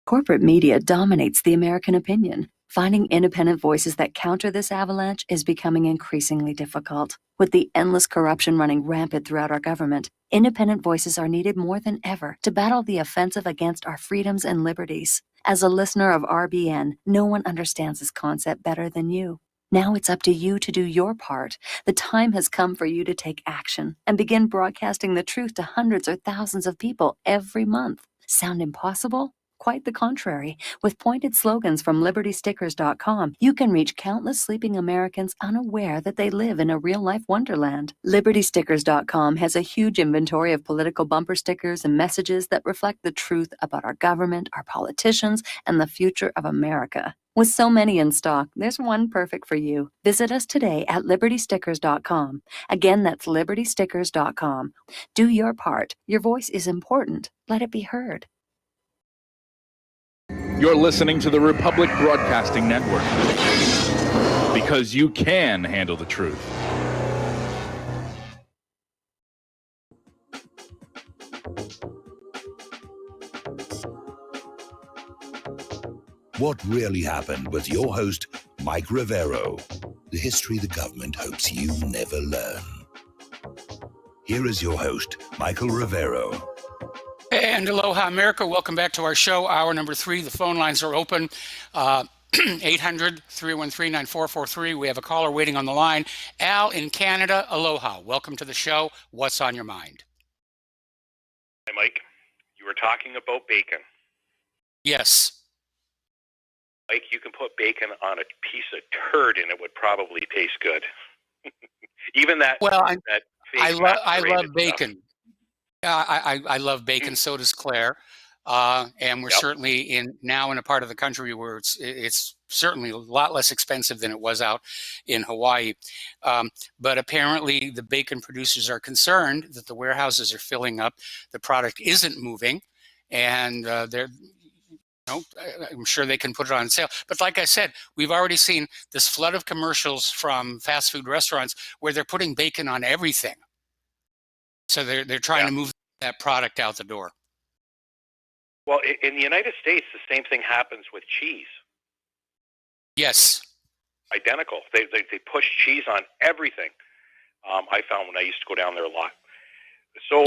Corporate media dominates the American opinion. Finding independent voices that counter this avalanche is becoming increasingly difficult. With the endless corruption running rampant throughout our government, independent voices are needed more than ever to battle the offensive against our freedoms and liberties. As a listener of RBN, no one understands this concept better than you. Now it's up to you to do your part. The time has come for you to take action and begin broadcasting the truth to hundreds or thousands of people every month. Sound impossible? Quite the contrary. With pointed slogans from LibertyStickers.com, you can reach countless sleeping Americans unaware that they live in a real-life wonderland. LibertyStickers.com has a huge inventory of political bumper stickers and messages that reflect the truth about our government, our politicians, and the future of America. With so many in stock, there's one perfect for you. Visit us today at LibertyStickers.com. Again, that's LibertyStickers.com. Do your part. Your voice is important. Let it be heard. You're listening to the Republic Broadcasting Network, because you can handle the truth. What really happened with your host, Mike Rivero. The history the government hopes you never learn. Here is your host, Michael Rivero. And aloha, America. Welcome back to our show, hour number 3. The phone lines are open. 800-313-9443. We have a caller waiting on the line. Al in Canada, aloha. Welcome to the show. What's on your mind? Hi, Mike. You were talking about bacon. Yes. Mike, you can put bacon on a piece of turd and it would probably taste good. Even that. Well, that I love stuff. bacon. I love bacon. So does Claire. And we're certainly now in a part of the country where it's certainly a lot less expensive than it was out in Hawaii. But apparently the bacon producers are concerned that the warehouses are filling up, the product isn't moving, and I'm sure they can put it on sale. But like I said, we've already seen this flood of commercials from fast food restaurants where they're putting bacon on everything. So they're trying to move that product out the door. Well, in the United States, the same thing happens with cheese. Yes. Identical. They push cheese on everything. I found when I used to go down there a lot. So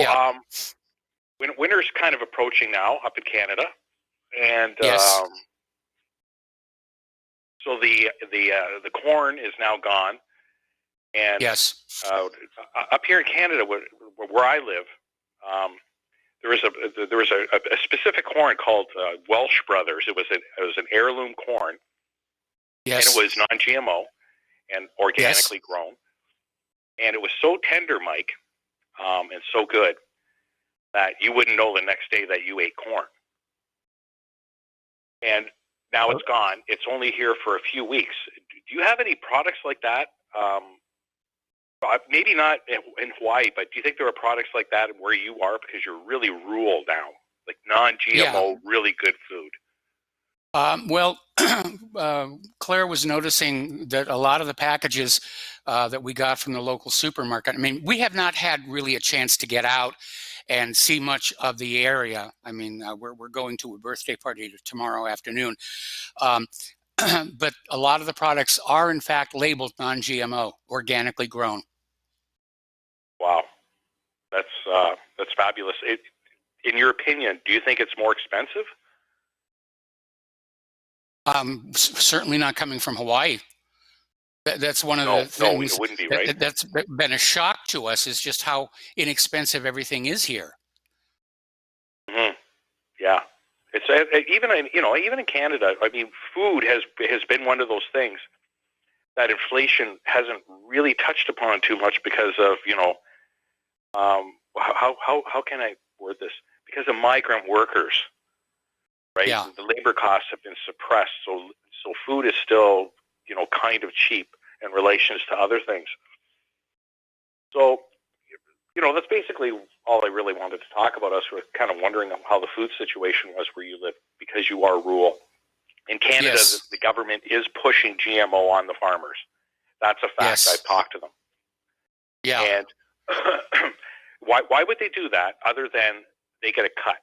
winter's kind of approaching now up in Canada. And so the corn is now gone, and up here in Canada, where I live, there was a specific corn called Welsh Brothers. It was an heirloom corn, and it was non-GMO and organically grown, and it was so tender, Mike, and so good that you wouldn't know the next day that you ate corn. And now it's gone. It's only here for a few weeks. Do you have any products like that? Maybe not in Hawaii, but do you think there are products like that where you are, because you're really rural now, like non-GMO, really good food? Well, Claire was noticing that a lot of the packages that we got from the local supermarket, I mean, we have not had really a chance to get out and see much of the area. I mean, we're going to a birthday party tomorrow afternoon. But a lot of the products are, in fact, labeled non-GMO, organically grown. Wow. That's fabulous. In your opinion, do you think it's more expensive? Certainly not coming from Hawaii. That's one of the things it wouldn't be, right? That's been a shock to us, is just how inexpensive everything is here. Mm-hmm. Yeah, it's even in Canada. I mean, food has been one of those things that inflation hasn't really touched upon too much because of how can I word this? Because of migrant workers, right? Yeah. The labor costs have been suppressed, so food is still kind of cheap in relations to other things. So, that's basically all I really wanted to talk about. Us were kind of wondering how the food situation was where you live, because you are rural. In Canada, the government is pushing GMO on the farmers. That's a fact. I've talked to them. Yeah. And why would they do that other than they get a cut?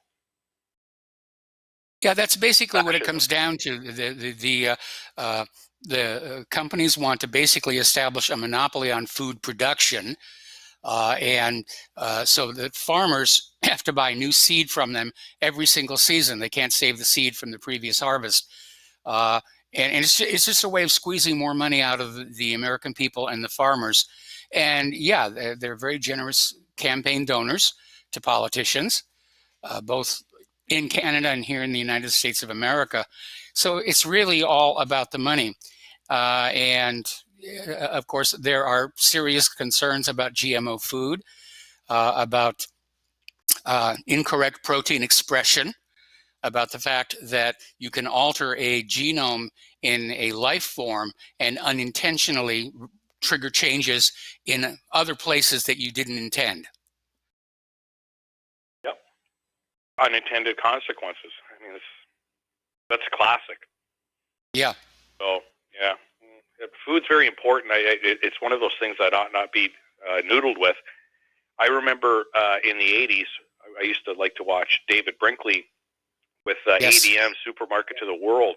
Yeah, that's basically what it comes down to. The companies want to basically establish a monopoly on food production, so the farmers have to buy new seed from them every single season. They can't save the seed from the previous harvest. And it's just a way of squeezing more money out of the American people and the farmers. And yeah, they're very generous campaign donors to politicians, both in Canada and here in the United States of America. So it's really all about the money. Of course, there are serious concerns about GMO food, about incorrect protein expression, about the fact that you can alter a genome in a life form and unintentionally trigger changes in other places that you didn't intend. Yep. Unintended consequences. I mean, that's classic. Yeah. So, yeah. Food's very important. It's one of those things that ought not be noodled with. I remember in the 80s, I used to like to watch David Brinkley with Yes. ADM, Supermarket to the World.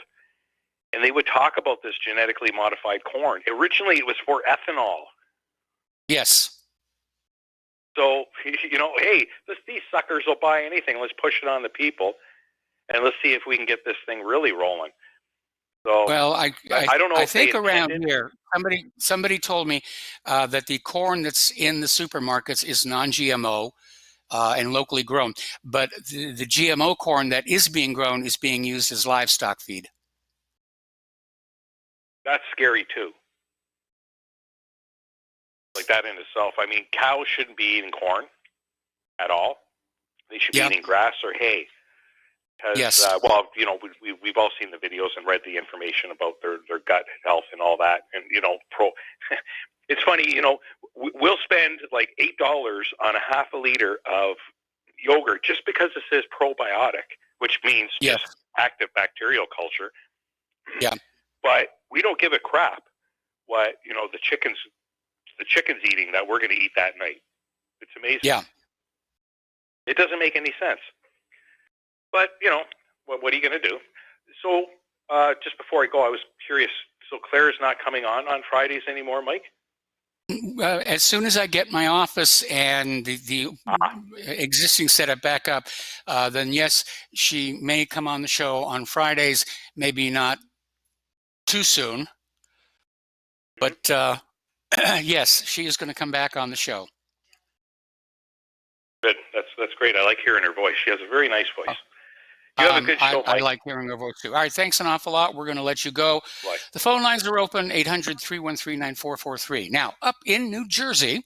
And they would talk about this genetically modified corn. Originally, it was for ethanol. Yes. So, hey, these suckers will buy anything. Let's push it on the people, and let's see if we can get this thing really rolling. So, well, I don't know. I if they think around intended- here, somebody told me that the corn that's in the supermarkets is non-GMO and locally grown, but the GMO corn that is being grown is being used as livestock feed. That's scary too. Like that in itself. I mean, cows shouldn't be eating corn at all. They should be eating grass or hay. Because, Yes. We've all seen the videos and read the information about their gut health and all that. And, it's funny, we'll spend like $8 on a half a liter of yogurt just because it says probiotic, which means just active bacterial culture. Yeah. But we don't give a crap what, the chicken's eating that we're going to eat that night. It's amazing. Yeah. It doesn't make any sense. But, what are you going to do? So just before I go, I was curious. So Claire's not coming on Fridays anymore, Mike? As soon as I get my office and the existing setup back up, then yes, she may come on the show on Fridays, maybe not too soon. But yes, she is going to come back on the show. Good. That's great. I like hearing her voice. She has a very nice voice. You have a good show, I Mike. like hearing her voice too. All right, thanks an awful lot. We're going to let you go. Bye. The phone lines are open, 800-313-9443. Now, up in New Jersey,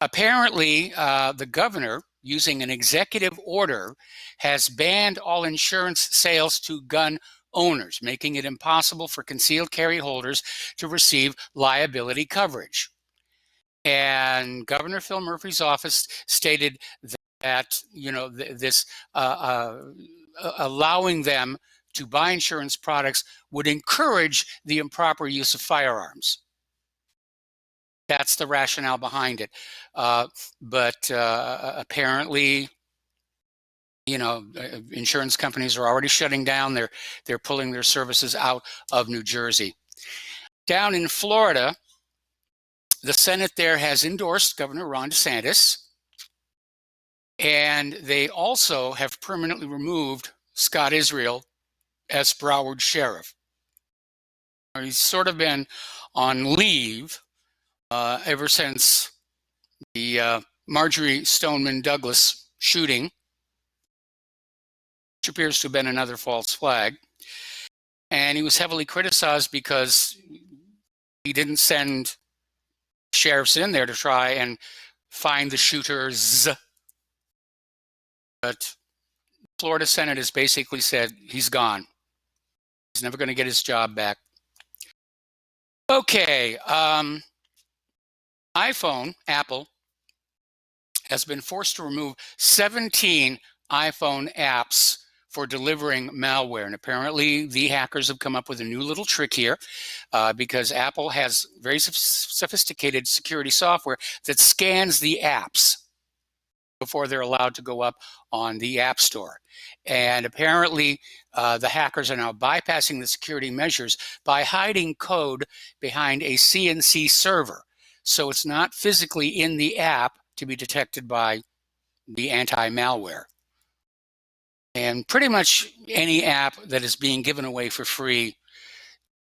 apparently the governor, using an executive order, has banned all insurance sales to gun owners, making it impossible for concealed carry holders to receive liability coverage. And Governor Phil Murphy's office stated that this allowing them to buy insurance products would encourage the improper use of firearms. That's the rationale behind it. But apparently, insurance companies are already shutting down. They're pulling their services out of New Jersey. Down in Florida, the Senate there has endorsed Governor Ron DeSantis, and they also have permanently removed Scott Israel as Broward sheriff. He's sort of been on leave ever since the Marjorie Stoneman Douglas shooting, which appears to have been another false flag. And he was heavily criticized because he didn't send sheriffs in there to try and find the shooters. But Florida Senate has basically said he's gone. He's never going to get his job back. Okay. Apple has been forced to remove 17 iPhone apps for delivering malware. And apparently the hackers have come up with a new little trick here because Apple has very sophisticated security software that scans the apps before they're allowed to go up on the App Store. And apparently, the hackers are now bypassing the security measures by hiding code behind a CNC server. So it's not physically in the app to be detected by the anti-malware. And pretty much any app that is being given away for free,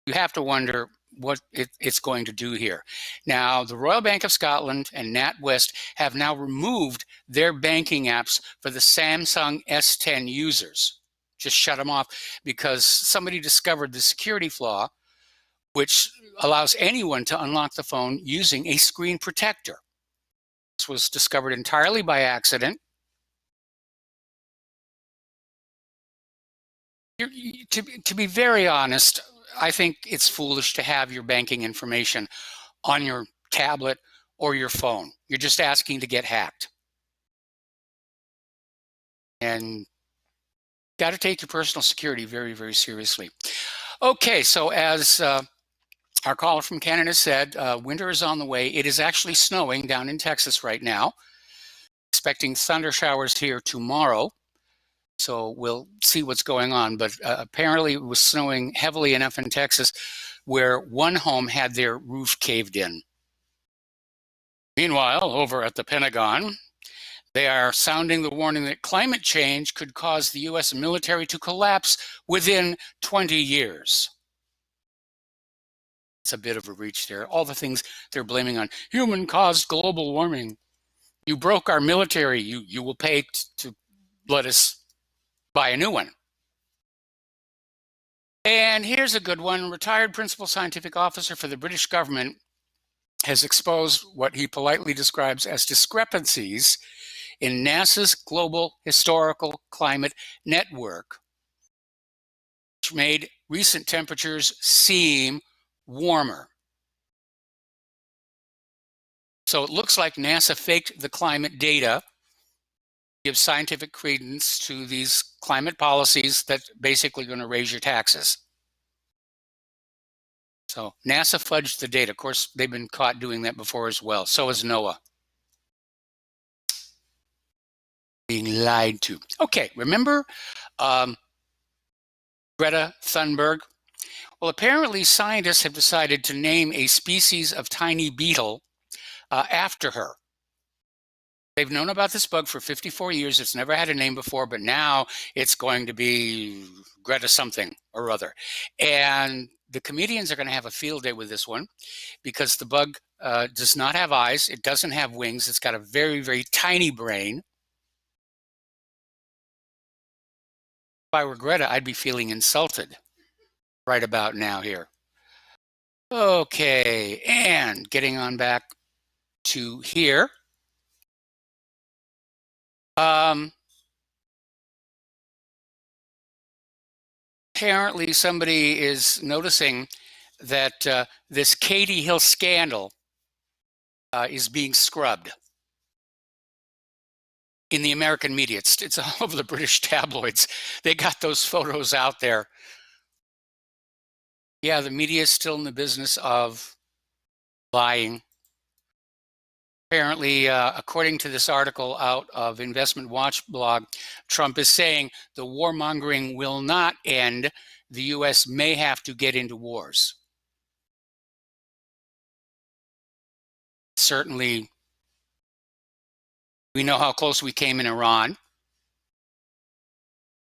you have to wonder what it's going to do here. Now, the Royal Bank of Scotland and NatWest have now removed their banking apps for the Samsung S10 users. Just shut them off because somebody discovered the security flaw, which allows anyone to unlock the phone using a screen protector. This was discovered entirely by accident. To be very honest, I think it's foolish to have your banking information on your tablet or your phone. You're just asking to get hacked. And got to take your personal security very, very seriously. Okay, so as our caller from Canada said, winter is on the way. It is actually snowing down in Texas right now. Expecting thunder showers here tomorrow. So we'll see what's going on. But apparently it was snowing heavily enough in Texas where one home had their roof caved in. Meanwhile, over at the Pentagon, they are sounding the warning that climate change could cause the U.S. military to collapse within 20 years. It's a bit of a reach there. All the things they're blaming on human-caused global warming. You broke our military. You will pay to let us buy a new one. And here's a good one. Retired principal scientific officer for the British government has exposed what he politely describes as discrepancies in NASA's Global Historical Climate Network, which made recent temperatures seem warmer. So it looks like NASA faked the climate data, give scientific credence to these climate policies that basically going to raise your taxes. So NASA fudged the data. Of course, they've been caught doing that before as well. So is NOAA. Being lied to. Okay, remember Greta Thunberg? Well, apparently scientists have decided to name a species of tiny beetle after her. They've known about this bug for 54 years. It's never had a name before, but now it's going to be Greta something or other. And the comedians are going to have a field day with this one because the bug does not have eyes. It doesn't have wings. It's got a very, very tiny brain. If I were Greta, I'd be feeling insulted right about now here. Okay, and getting on back to here. Apparently somebody is noticing that this Katie Hill scandal is being scrubbed in the American media. It's all over the British tabloids. They got those photos out there. Yeah, the media is still in the business of lying. Apparently, according to this article out of Investment Watch blog, Trump is saying the warmongering will not end. The U.S. may have to get into wars. Certainly, we know how close we came in Iran.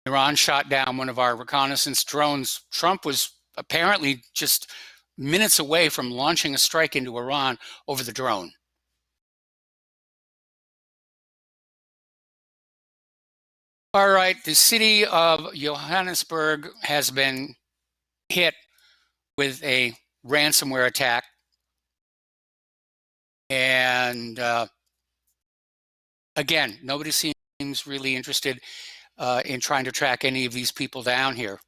Iran shot down one of our reconnaissance drones. Trump was apparently just minutes away from launching a strike into Iran over the drone. All right, the city of Johannesburg has been hit with a ransomware attack. And again, nobody seems really interested in trying to track any of these people down here.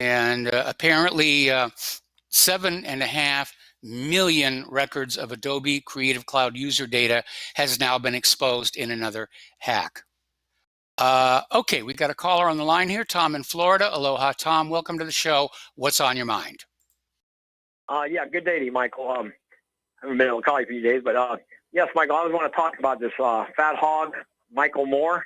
And apparently 7.5 million records of Adobe Creative Cloud user data has now been exposed in another hack. Okay, we've got a caller on the line here, Tom in Florida. Aloha, Tom. Welcome to the show. What's on your mind? Yeah, good day to you, Michael. I haven't been able to call you for a few days, but Yes, Michael, I always want to talk about this fat hog, Michael Moore.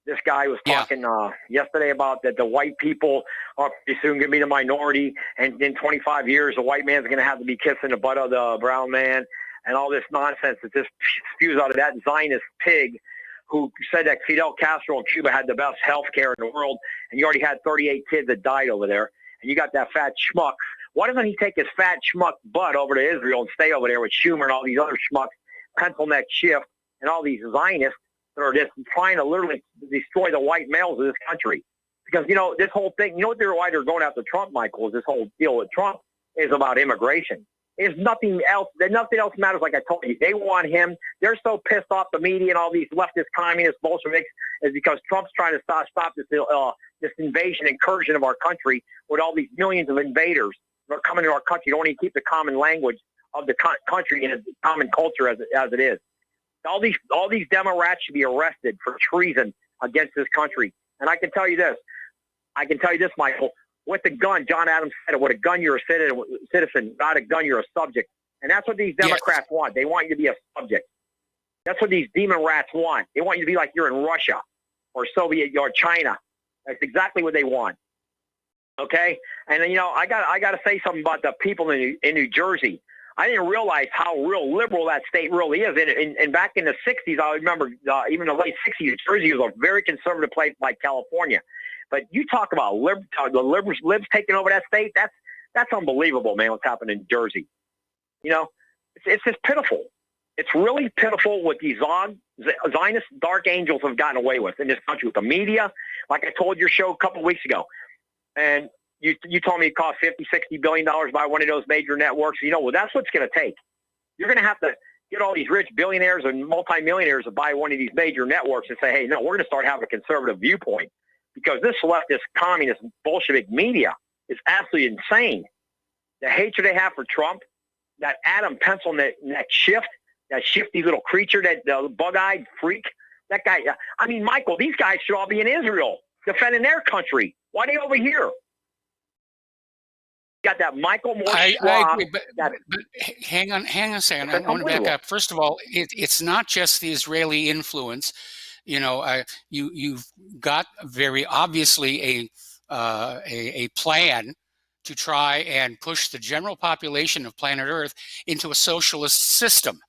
This guy was talking yesterday about that the white people are pretty soon going to be the minority, and in 25 years, the white man's going to have to be kissing the butt of the brown man, and all this nonsense that just spews out of that Zionist pig who said that Fidel Castro in Cuba had the best health care in the world, and you already had 38 kids that died over there, and you got that fat schmuck. Why doesn't he take his fat schmuck butt over to Israel and stay over there with Schumer and all these other schmucks, pencil neck Schiff, and all these Zionists that are just trying to literally destroy the white males of this country? Because, this whole thing, why they're going after Trump, Michael, is this whole deal with Trump is about immigration. There's nothing else. Nothing else matters, like I told you. They want him. They're so pissed off, the media and all these leftist communist Bolsheviks, is because Trump's trying to stop this invasion, incursion of our country with all these millions of invaders that are coming to our country. Don't even keep the common language of the country and its common culture as it is. All these Democrats should be arrested for treason against this country. And I can tell you this, Michael, with the gun, John Adams said it, with a gun you're a citizen, not a gun you're a subject. And that's what these Democrats want. They want you to be a subject. That's what these demon rats want. They want you to be like you're in Russia or Soviet or China. That's exactly what they want. Okay? And then, I got to say something about the people in New Jersey. I didn't realize how real liberal that state really is. And back in the 60s, I remember even the late 60s, New Jersey was a very conservative place like California. But you talk about the libs taking over that state, that's unbelievable, man, what's happening in Jersey. It's just pitiful. It's really pitiful what these Zionist dark angels have gotten away with in this country with the media, like I told your show a couple of weeks ago. And you told me it cost $50-60 billion by one of those major networks. Well, that's what it's going to take. You're going to have to get all these rich billionaires and multimillionaires to buy one of these major networks and say, hey, no, we're going to start having a conservative viewpoint, because this leftist, communist, Bolshevik media is absolutely insane. The hatred they have for Trump, that Adam pencil neck Schiff, that shifty little creature, that bug-eyed freak, that guy. I mean, Michael, these guys should all be in Israel defending their country. Why are they over here? Got that Michael Moore. I agree, but hang on a second. I want to back up. First of all, it's not just the Israeli influence. You've got very obviously a plan to try and push the general population of planet Earth into a socialist system.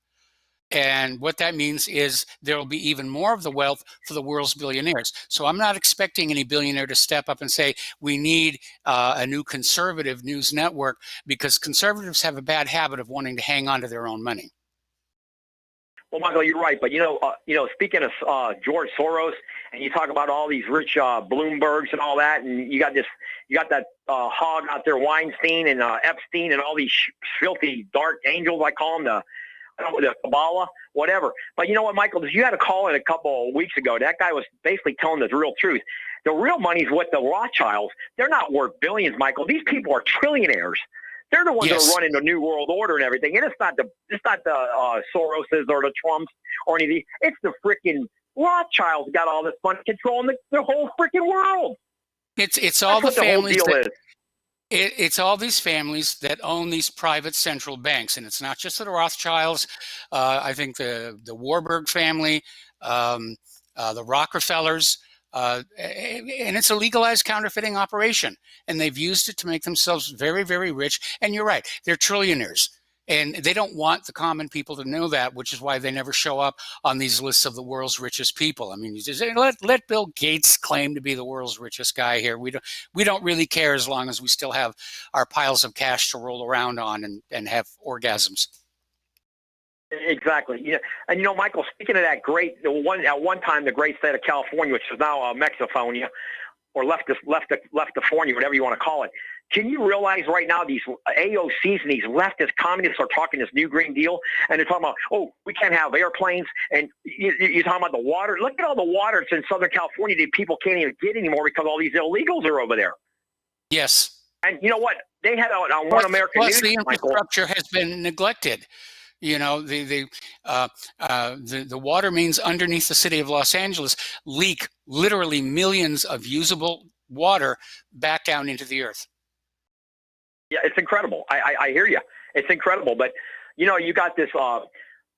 And what that means is there will be even more of the wealth for the world's billionaires. So I'm not expecting any billionaire to step up and say, we need a new conservative news network, because conservatives have a bad habit of wanting to hang on to their own money. Well, Michael, you're right. But, speaking of George Soros, and you talk about all these rich Bloombergs and all that, and you got that hog out there, Weinstein and Epstein and all these filthy dark angels, I call them, the Kabbalah, whatever. But you know what, Michael, you had a call in a couple of weeks ago. That guy was basically telling the real truth. The real money's with the Rothschilds. They're not worth billions, Michael. These people are trillionaires. They're the ones that are running the New World Order and everything. And it's not the Soroses or the Trumps or any of these. It's the freaking Rothschilds got all this money controlling the whole freaking world. It's all the families. It's all these families that own these private central banks, and it's not just the Rothschilds. I think the Warburg family, the Rockefellers, and it's a legalized counterfeiting operation, and they've used it to make themselves very, very rich. And you're right, they're trillionaires. And they don't want the common people to know that, which is why they never show up on these lists of the world's richest people. I mean, you just let Bill Gates claim to be the world's richest guy here. We don't really care as long as we still have our piles of cash to roll around on and have orgasms. Exactly. Yeah. And Michael, speaking of that at one time the great state of California, which is now Mexiphonia, or leftifornia, whatever you want to call it. Can you realize right now these AOCs and these leftist communists are talking this new Green Deal, and they're talking about, oh, we can't have airplanes, and you're talking about the water. Look at all the water that's in Southern California that people can't even get anymore because all these illegals are over there. Yes. And you know what? They had on One American News, the infrastructure Michael, has been neglected. The water mains underneath the city of Los Angeles leak literally millions of usable water back down into the earth. Yeah, it's incredible. I hear you. It's incredible. But, you got this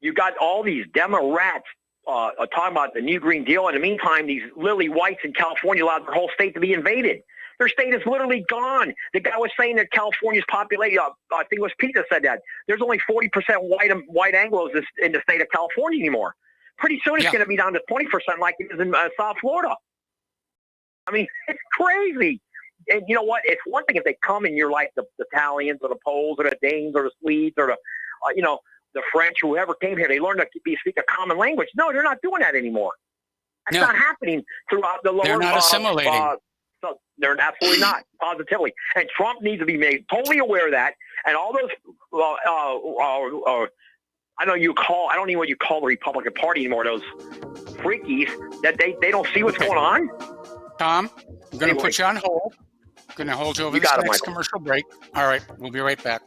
You got all these Democrats talking about the new Green Deal. In the meantime, these lily whites in California allowed their whole state to be invaded. Their state is literally gone. The guy was saying that California's population, I think it was Pete that said that, there's only 40% white Anglos in the state of California anymore. Pretty soon it's going to be down to 20% like it is in South Florida. I mean, it's crazy. And you know what? It's one thing if they come and you're like the Italians or the Poles or the Danes or the Swedes or the French, whoever came here, they learned to speak a common language. No, they're not doing that anymore. That's not happening throughout the lower. They're not assimilating. So they're absolutely not, positively. And Trump needs to be made totally aware of that. And all those, I don't even know what you call the Republican Party anymore, those freakies, that they don't see what's going on. Tom, I'm going to put you on hold. I'm going to hold you over this next commercial break. All right, we'll be right back.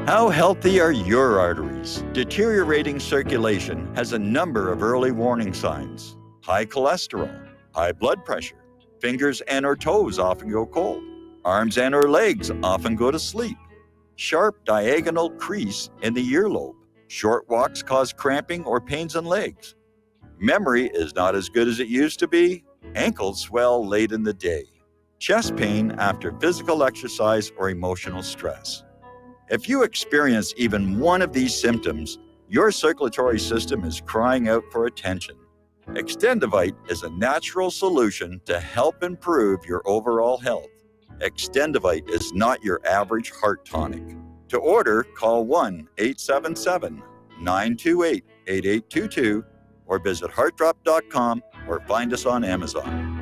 How healthy are your arteries? Deteriorating circulation has a number of early warning signs. High cholesterol, high blood pressure, fingers and or toes often go cold, arms and or legs often go to sleep, sharp diagonal crease in the earlobe, short walks cause cramping or pains in legs, memory is not as good as it used to be, ankles swell late in the day, chest pain after physical exercise or emotional stress. If you experience even one of these symptoms, your circulatory system is crying out for attention. Extendivite is a natural solution to help improve your overall health. Extendivite is not your average heart tonic. To order, call 1-877-928-8822 or visit heartdrop.com or find us on Amazon.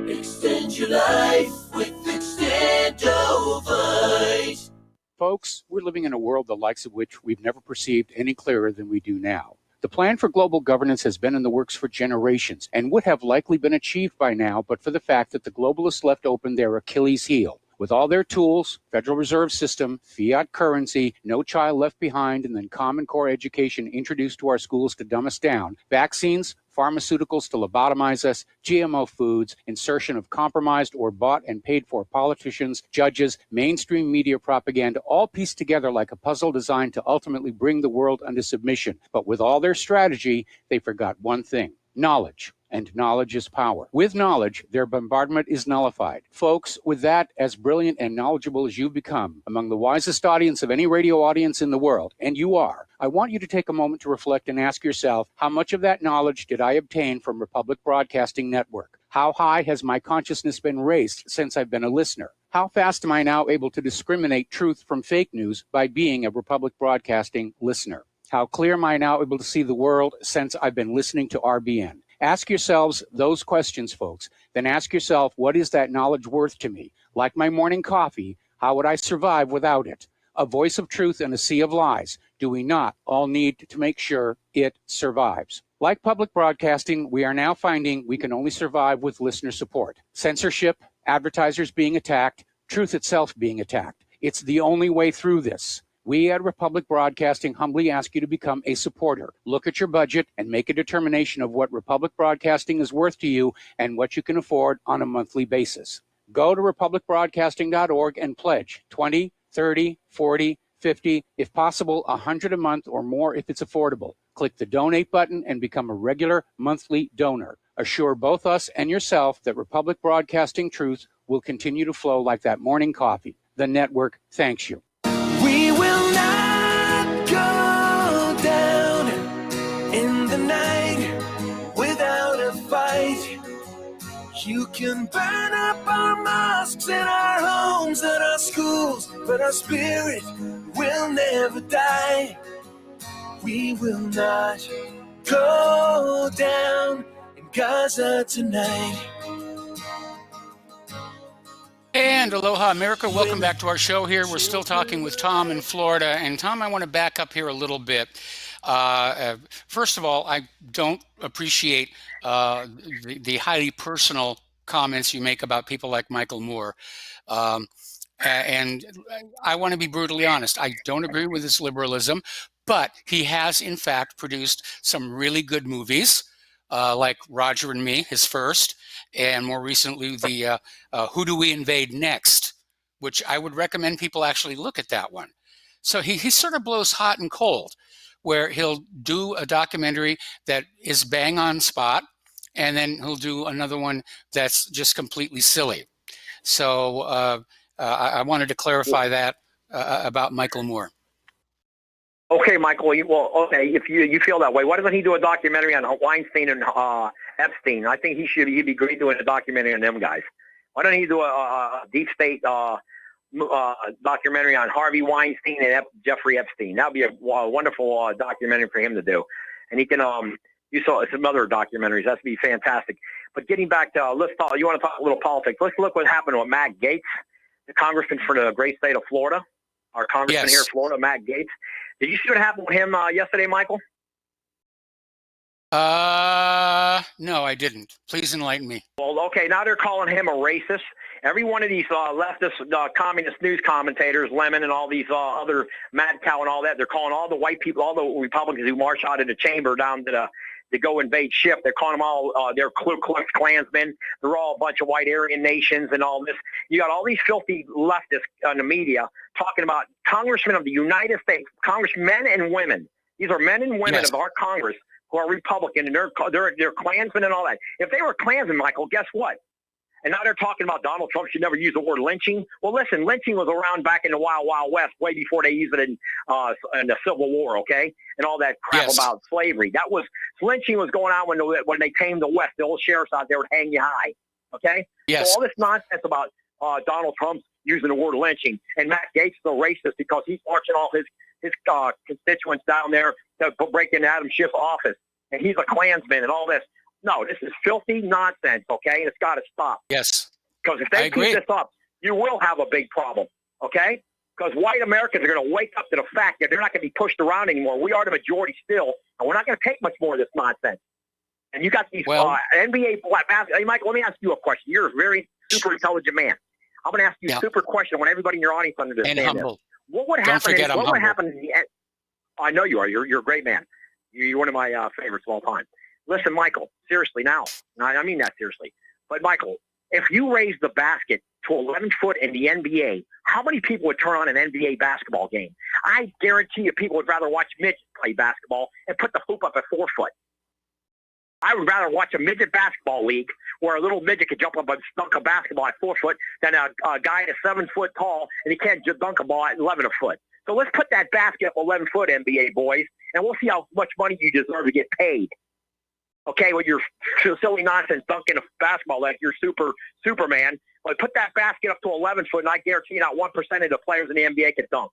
Extend your life with Extendovite. Folks, we're living in a world the likes of which we've never perceived any clearer than we do now. The plan for global governance has been in the works for generations and would have likely been achieved by now but for the fact that the globalists left open their Achilles heel. With all their tools, Federal Reserve System, fiat currency, no child left behind, and then Common Core education introduced to our schools to dumb us down, vaccines, pharmaceuticals to lobotomize us, GMO foods, insertion of compromised or bought and paid for politicians, judges, mainstream media propaganda, all pieced together like a puzzle designed to ultimately bring the world under submission. But with all their strategy, they forgot one thing: knowledge. And knowledge is power. With knowledge, their bombardment is nullified. Folks, with that, as brilliant and knowledgeable as you've become, among the wisest audience of any radio audience in the world, and you are, I want you to take a moment to reflect and ask yourself, how much of that knowledge did I obtain from Republic Broadcasting Network? How high has my consciousness been raised since I've been a listener? How fast am I now able to discriminate truth from fake news by being a Republic Broadcasting listener? How clear am I now able to see the world since I've been listening to RBN? Ask yourselves those questions, folks. Then ask yourself, what is that knowledge worth to me? Like my morning coffee, how would I survive without it? A voice of truth in a sea of lies. Do we not all need to make sure it survives? Like public broadcasting, we are now finding we can only survive with listener support. Censorship, advertisers being attacked, truth itself being attacked. It's the only way through this. We at Republic Broadcasting humbly ask you to become a supporter. Look at your budget and make a determination of what Republic Broadcasting is worth to you and what you can afford on a monthly basis. Go to republicbroadcasting.org and pledge $20, $30, $40, $50, if possible, $100 a month or more if it's affordable. Click the donate button and become a regular monthly donor. Assure both us and yourself that Republic Broadcasting truth will continue to flow like that morning coffee. The network thanks you. We will not go down in the night without a fight. You can burn up our mosques and our homes and our schools, but our spirit will never die. We will not go down in Gaza tonight. And aloha, America. Welcome back to our show here. We're still talking with Tom in Florida. And Tom, I want to back up here a little bit. First of all, I don't appreciate the highly personal comments you make about people like Michael Moore. And I want to be brutally honest. I don't agree with his liberalism, but he has, in fact, produced some really good movies, like Roger and Me, his first, and more recently, the Who Do We Invade Next, which I would recommend people actually look at that one. So he sort of blows hot and cold, where he'll do a documentary that is bang on spot, and then he'll do another one that's just completely silly. So I wanted to clarify that about Michael Moore. Okay, Michael. Okay, if you feel that way, why doesn't he do a documentary on Weinstein and Epstein? I think he'd be great doing a documentary on them guys. Why don't he do a deep state documentary on Harvey Weinstein and Jeffrey Epstein? That'd be a wonderful documentary for him to do, and he can you saw some other documentaries. That'd be fantastic. But getting back to let's talk. You want to talk a little politics? Let's look what happened with Matt Gaetz, the congressman for the great state of Florida. Our congressman here in Florida, Matt Gaetz. Did you see what happened with him yesterday, Michael? No, I didn't. Please enlighten me. Well, okay, now they're calling him a racist. Every one of these leftist communist news commentators, Lemon and all these other Mad Cow and all that, they're calling all the white people, all the Republicans who march out of the chamber down to go invade SHIP. They're calling them all, they're Ku Klux Klansmen. They're all a bunch of white Aryan nations and all this. You got all these filthy leftists in the media talking about congressmen of the United States, congressmen and women. These are men and women of our Congress who are Republican, and they're Klansmen and all that. If they were Klansmen, Michael, guess what? And now they're talking about Donald Trump should never use the word lynching. Well, listen, lynching was around back in the Wild Wild West, way before they used it in the Civil War, okay, and all that crap about slavery. Lynching was going on when they tamed the West. The old sheriffs out there would hang you high, okay? Yes. So all this nonsense about Donald Trump using the word lynching, and Matt Gaetz is a racist because he's marching all his constituents down there to break into Adam Schiff's office, and he's a Klansman and all this. No, this is filthy nonsense, okay? And it's got to stop. Yes. Because if they keep this up, you will have a big problem, okay? Because white Americans are going to wake up to the fact that they're not going to be pushed around anymore. We are the majority still, and we're not going to take much more of this nonsense. And you got these NBA basketball. Hey, Michael, let me ask you a question. You're a very super intelligent man. I'm going to ask you a super question. I want everybody in your audience to understand and humble. this. What would happen? What would happen in the end? I know you are. You're a great man. You're one of my favorites of all time. Listen, Michael, seriously now. I mean that seriously. But, Michael, if you raise the basket to 11 foot in the NBA, how many people would turn on an NBA basketball game? I guarantee you people would rather watch midgets play basketball and put the hoop up at 4 foot. I would rather watch a midget basketball league where a little midget can jump up and dunk a basketball at 4 foot than a guy at 7 foot tall and he can't dunk a ball at 11 foot. So let's put that basket up 11 foot, NBA boys, and we'll see how much money you deserve to get paid. Okay, with your silly nonsense dunking a basketball like you're Superman. But put that basket up to 11 foot, and I guarantee you not 1% of the players in the NBA can dunk.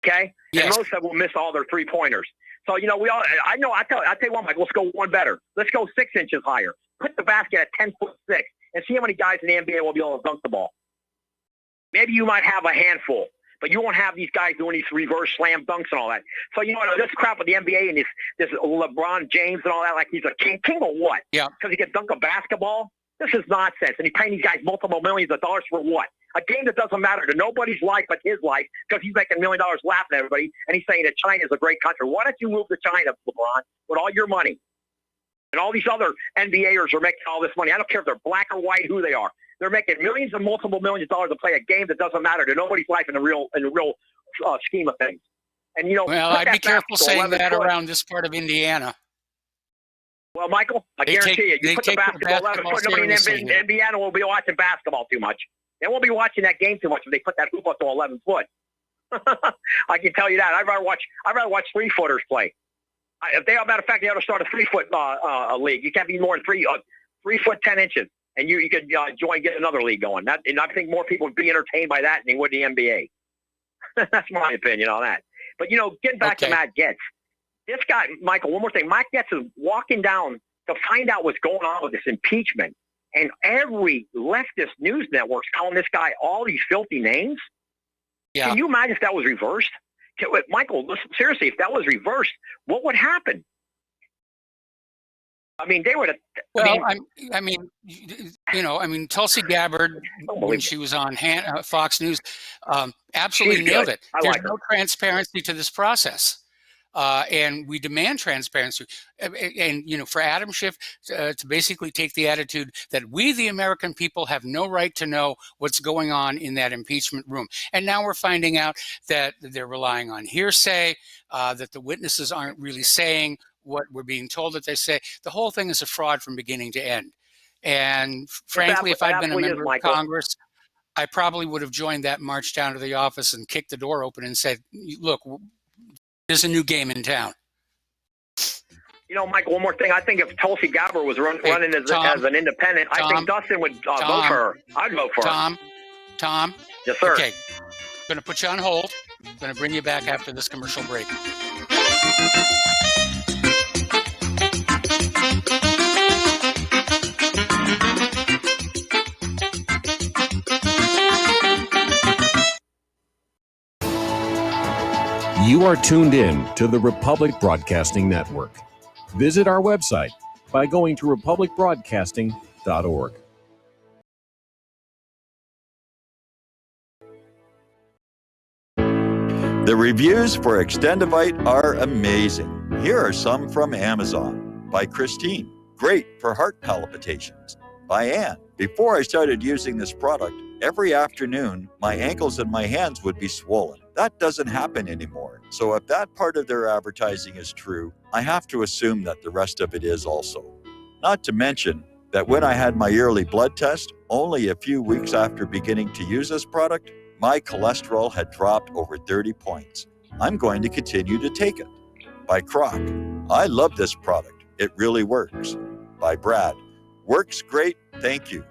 Okay? Yes. And most of them will miss all their three-pointers. So, you know, I tell you what, Mike, let's go one better. Let's go 6 inches higher. Put the basket at 10'6" and see how many guys in the NBA will be able to dunk the ball. Maybe you might have a handful, but you won't have these guys doing these reverse slam dunks and all that. So, you know what, this crap with the NBA and this LeBron James and all that, like he's a king. King of what? Yeah. Because he can dunk a basketball? This is nonsense. And he's paying these guys multiple millions of dollars for what? A game that doesn't matter to nobody's life but his life because he's making $1 million laughing at everybody, and he's saying that China is a great country. Why don't you move to China, LeBron, with all your money? And all these other NBAers are making all this money. I don't care if they're black or white, who they are. They're making millions and multiple millions of dollars to play a game that doesn't matter to nobody's life in the real scheme of things. And you know, well, I'd be careful saying that around this part of Indiana. Well, Michael, I guarantee you put the basketball 11 foot. Nobody in Indiana will be watching basketball too much. They won't be watching that game too much if they put that hoop up to 11 foot. I can tell you that. I'd rather watch 3-footers play. Matter of fact, they ought to start a 3-foot league. You can't be more than 3 foot 10 inches, and you could get another league going. And I think more people would be entertained by that than they would the NBA. That's my opinion on that. But you know, getting back to Matt Gaetz, this guy, Michael. One more thing, Matt Gaetz is walking down to find out what's going on with this impeachment, and every leftist news network's calling this guy all these filthy names. Yeah. Can you imagine if that was reversed? Michael, listen, seriously, if that was reversed, what would happen? I mean, they would have. Well, Tulsi Gabbard, when she was on Fox News, absolutely nailed it. There's no transparency to this process. And we demand transparency. And for Adam Schiff to basically take the attitude that we, the American people, have no right to know what's going on in that impeachment room. And now we're finding out that they're relying on hearsay, that the witnesses aren't really saying what we're being told that they say. The whole thing is a fraud from beginning to end. And frankly, if I'd been a member of Congress, I probably would have joined that march down to the office and kicked the door open and said, look, there's a new game in town. Michael, one more thing. I think if Tulsi Gabbard was running as an independent, I think Dustin would vote for her. I'd vote for her. Tom? Yes, sir. Okay. I'm going to put you on hold. I'm going to bring you back after this commercial break. You are tuned in to the Republic Broadcasting Network. Visit our website by going to republicbroadcasting.org. The reviews for Extendivite are amazing. Here are some from Amazon. By Christine, great for heart palpitations. By Ann, before I started using this product, every afternoon, my ankles and my hands would be swollen. That doesn't happen anymore. So if that part of their advertising is true, I have to assume that the rest of it is also. Not to mention that when I had my yearly blood test, only a few weeks after beginning to use this product, my cholesterol had dropped over 30 points. I'm going to continue to take it. By Croc, I love this product. It really works. By Brad, works great, thank you.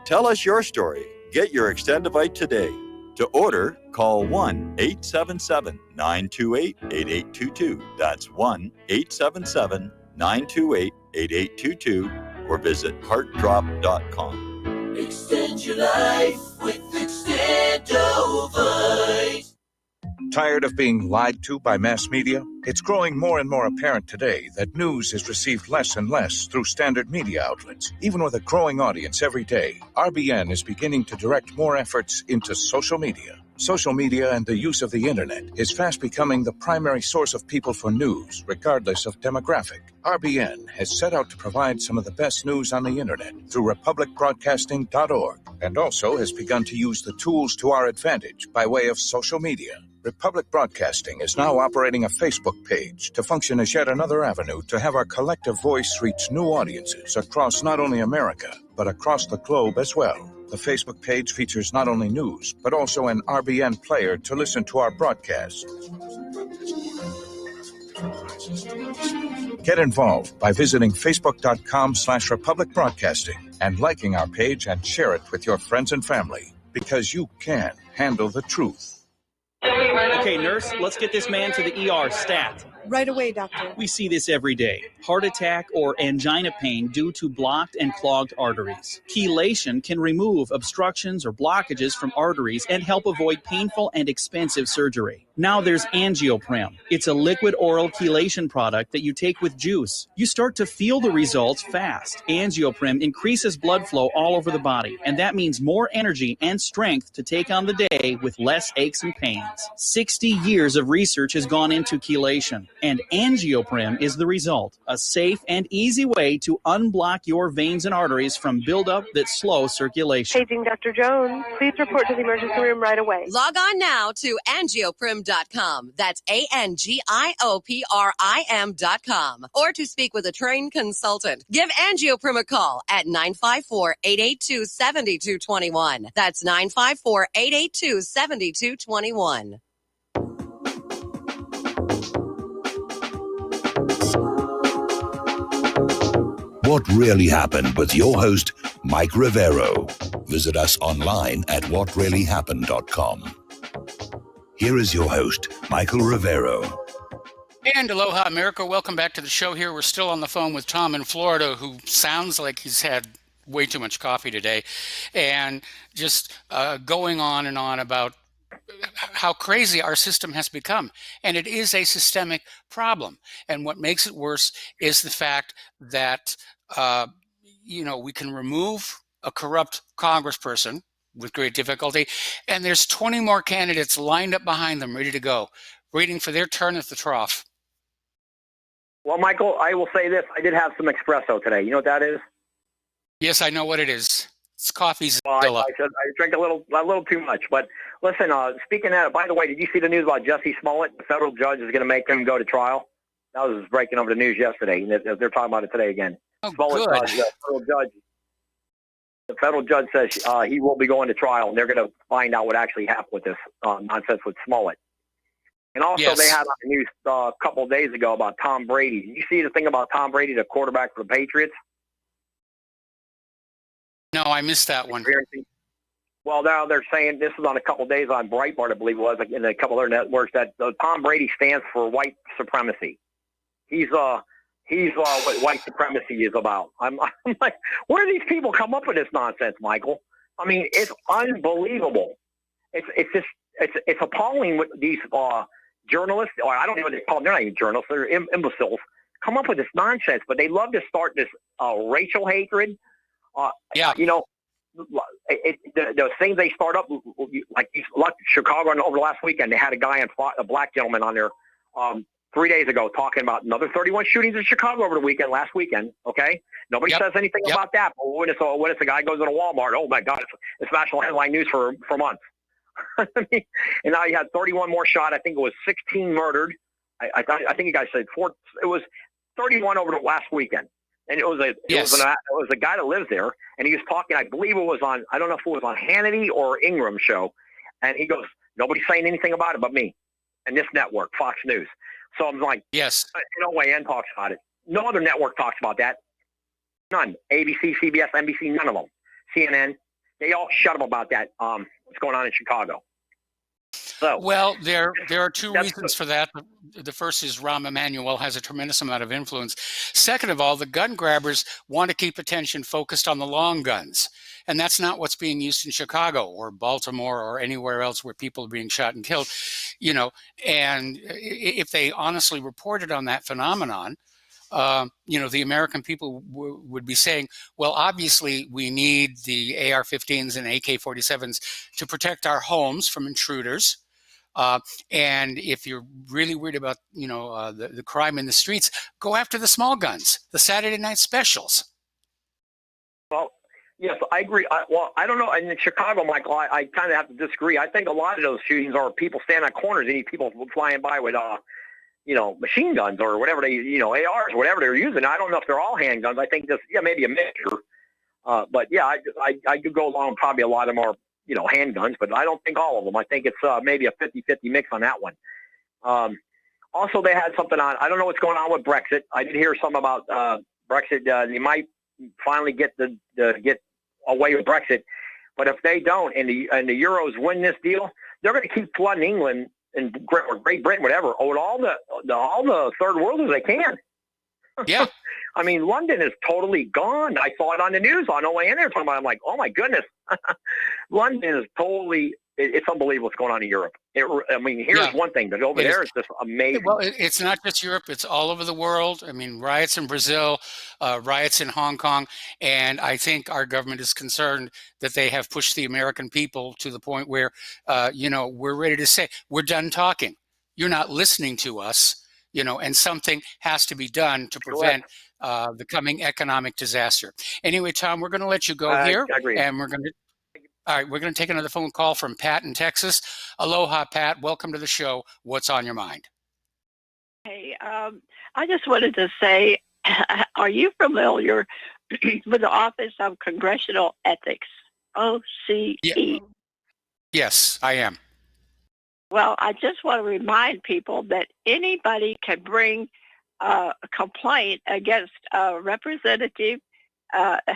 Tell us your story. Get your Extendivite today. To order, call 1-877-928-8822. That's 1-877-928-8822 or visit heartdrop.com. Extend your life with Extendovite. Tired of being lied to by mass media? It's growing more and more apparent today that news is received less and less through standard media outlets. Even with a growing audience every day, RBN is beginning to direct more efforts into social media. Social media and the use of the internet is fast becoming the primary source of people for news, regardless of demographic. RBN has set out to provide some of the best news on the internet through republicbroadcasting.org and also has begun to use the tools to our advantage by way of social media. Republic Broadcasting is now operating a Facebook page to function as yet another avenue to have our collective voice reach new audiences across not only America, but across the globe as well. The Facebook page features not only news, but also an RBN player to listen to our broadcasts. Get involved by visiting facebook.com/Republic Broadcasting and liking our page and share it with your friends and family, because you can handle the truth. Okay, nurse, let's get this man to the ER stat. Right away, doctor. We see this every day. Heart attack or angina pain due to blocked and clogged arteries. Chelation can remove obstructions or blockages from arteries and help avoid painful and expensive surgery. Now there's Angioprim. It's a liquid oral chelation product that you take with juice. You start to feel the results fast. Angioprim increases blood flow all over the body, and that means more energy and strength to take on the day with less aches and pains. 60 years of research has gone into chelation, and Angioprim is the result. A safe and easy way to unblock your veins and arteries from buildup that slow circulation. Paging Dr. Jones. Please report to the emergency room right away. Log on now to angioprim.com. That's ANGIOPRIM.com. Or to speak with a trained consultant. Give Angioprim a call at 954-882-7221. That's 954-882-7221. What really happened with your host, Mike Rivero. Visit us online at whatreallyhappened.com. Here is your host, Michael Rivero. And aloha, America. Welcome back to the show here. We're still on the phone with Tom in Florida, who sounds like he's had way too much coffee today, and just going on and on about how crazy our system has become. And it is a systemic problem. And what makes it worse is the fact that we can remove a corrupt congressperson with great difficulty, and there's 20 more candidates lined up behind them, ready to go, waiting for their turn at the trough. Well, Michael, I will say this. I did have some espresso today. You know what that is? Yes, I know what it is. It's coffee. Well, I drink a little too much. But listen, speaking of that, by the way, did you see the news about Jesse Smollett? The federal judge is going to make him go to trial. That was breaking over the news yesterday. They're talking about it today again. Oh, Smollett, good. The federal judge says he will be going to trial, and they're going to find out what actually happened with this nonsense with Smollett. And also, they had on the news a couple of days ago about Tom Brady. Did you see the thing about Tom Brady, the quarterback for the Patriots? No, I missed that one. Well, now they're saying, this was on a couple of days on Breitbart, I believe it was, in a couple other networks, that Tom Brady stands for white supremacy. He's what white supremacy is about. I'm like, where do these people come up with this nonsense, Michael? I mean, it's unbelievable. It's appalling what these journalists, or I don't know what they call them, they're not even journalists, they're imbeciles, come up with this nonsense, but they love to start this racial hatred. The things they start up, like Chicago over the last weekend, they had a black gentleman on there 3 days ago talking about another 31 shootings in Chicago over the last weekend, okay? Nobody says anything about that, but when it's a guy goes into Walmart, oh my God, it's national headline news for months. And now you had 31 more shot. I think it was 16 murdered. I think you guys said it was 31 over the last weekend. And it was a guy that lives there, and he was talking, I believe it was on, I don't know if it was on Hannity or Ingram show, and he goes, nobody's saying anything about it but me and this network, Fox News. So I'm like, yes, no way N talks about it. No other network talks about that. None. ABC, CBS, NBC, none of them. CNN, they all shut up about that, what's going on in Chicago. So, well, there are two reasons for that. The first is Rahm Emanuel has a tremendous amount of influence. Second of all, the gun grabbers want to keep attention focused on the long guns. And that's not what's being used in Chicago or Baltimore or anywhere else where people are being shot and killed. And if they honestly reported on that phenomenon, the American people would be saying, well, obviously we need the AR-15s and AK-47s to protect our homes from intruders. And if you're really worried about, the crime in the streets, go after the small guns, the Saturday night specials. Well, yes, I agree. I don't know. In Chicago, Michael, I kind of have to disagree. I think a lot of those shootings are people standing on corners and people flying by with, machine guns or whatever ARs, whatever they're using. I don't know if they're all handguns. I think maybe a mixture. But yeah, I could go along. Probably a lot of them are, handguns, but I don't think all of them. I think it's maybe a 50-50 mix on that one. Also, they had something on. I don't know what's going on with Brexit. I did hear something about Brexit. They might finally get away with Brexit, but if they don't, and the Euros win this deal, they're going to keep flooding England and Great Britain, whatever, with all the third worlders they can. Yeah. I mean, London is totally gone. I saw it on the news on the way in there. Talking about, I'm like, oh my goodness, London is totally. It's unbelievable what's going on in Europe. Here's one thing, but over there it's just amazing. Well, it's not just Europe; it's all over the world. I mean, riots in Brazil, riots in Hong Kong, and I think our government is concerned that they have pushed the American people to the point where, we're ready to say we're done talking. You're not listening to us, and something has to be done to prevent the coming economic disaster. Anyway, Tom, we're going to let you go here, and we're going to take another phone call from Pat in Texas. Aloha, Pat. Welcome to the show. What's on your mind? Hey, I just wanted to say, are you familiar with the Office of Congressional Ethics, OCE? Yes, I am. Well, I just want to remind people that anybody can bring a complaint against a representative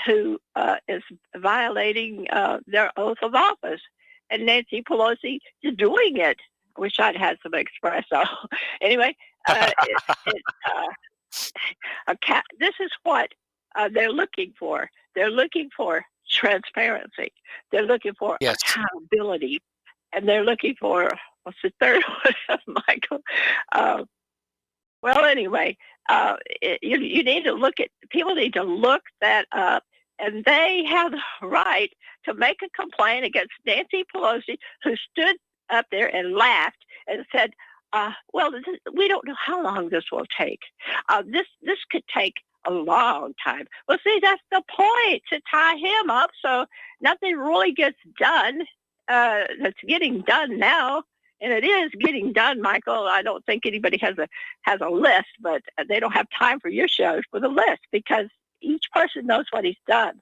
who is violating their oath of office. And Nancy Pelosi is doing it. I wish I'd had some espresso. Anyway, this is what they're looking for. They're looking for transparency. They're looking for accountability. And they're looking for, what's the third one, Michael? Well, anyway, you need to look at, people need to look that up, and they have the right to make a complaint against Nancy Pelosi, who stood up there and laughed and said, well, we don't know how long this will take. This could take a long time. Well, see, that's the point, to tie him up so nothing really gets done that's getting done now. And it is getting done, Michael. I don't think anybody has a list, but they don't have time for your show for the list, because each person knows what he's done,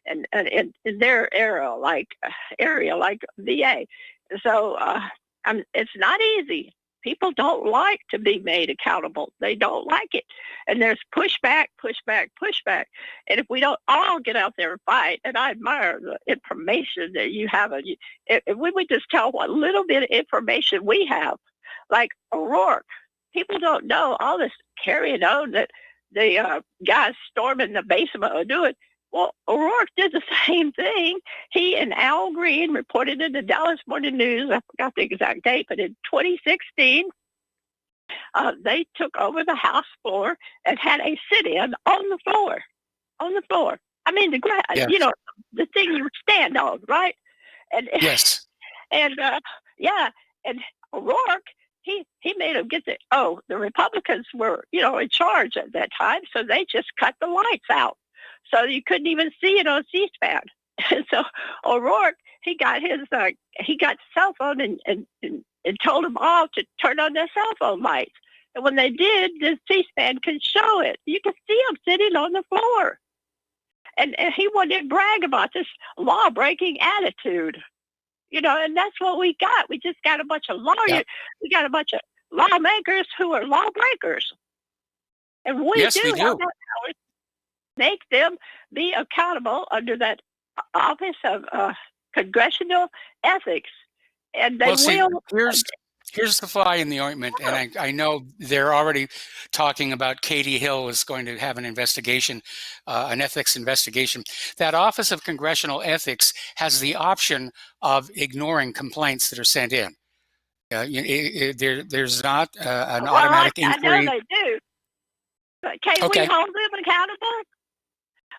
and in their area, like VA. So it's not easy. People don't like to be made accountable. They don't like it. And there's pushback. And if we don't all get out there and fight, and I admire the information that you have, if we would just tell what little bit of information we have, like O'Rourke, people don't know all this carrying on that the guys storming the basement are doing. Well, O'Rourke did the same thing. He and Al Green reported in the Dallas Morning News, I forgot the exact date, but in 2016, they took over the House floor and had a sit-in on the floor. I mean, Yes. The thing you stand on, right? And Yes. And and O'Rourke, he made him get the Republicans were, in charge at that time, so they just cut the lights out. So you couldn't even see it on C-SPAN. And so O'Rourke, he got cell phone and told them all to turn on their cell phone lights. And when they did, the C-SPAN could show it. You could see him sitting on the floor. And he wanted to brag about this law-breaking attitude. And that's what we got. We just got a bunch of lawyers. Yeah. We got a bunch of lawmakers who are lawbreakers. And we do have that power. Make them be accountable under that Office of Congressional Ethics, and they will. Here's the fly in the ointment, and I know they're already talking about Katie Hill is going to have an investigation, an ethics investigation. That Office of Congressional Ethics has the option of ignoring complaints that are sent in. There's not an automatic inquiry. I know they do. But can we hold them accountable?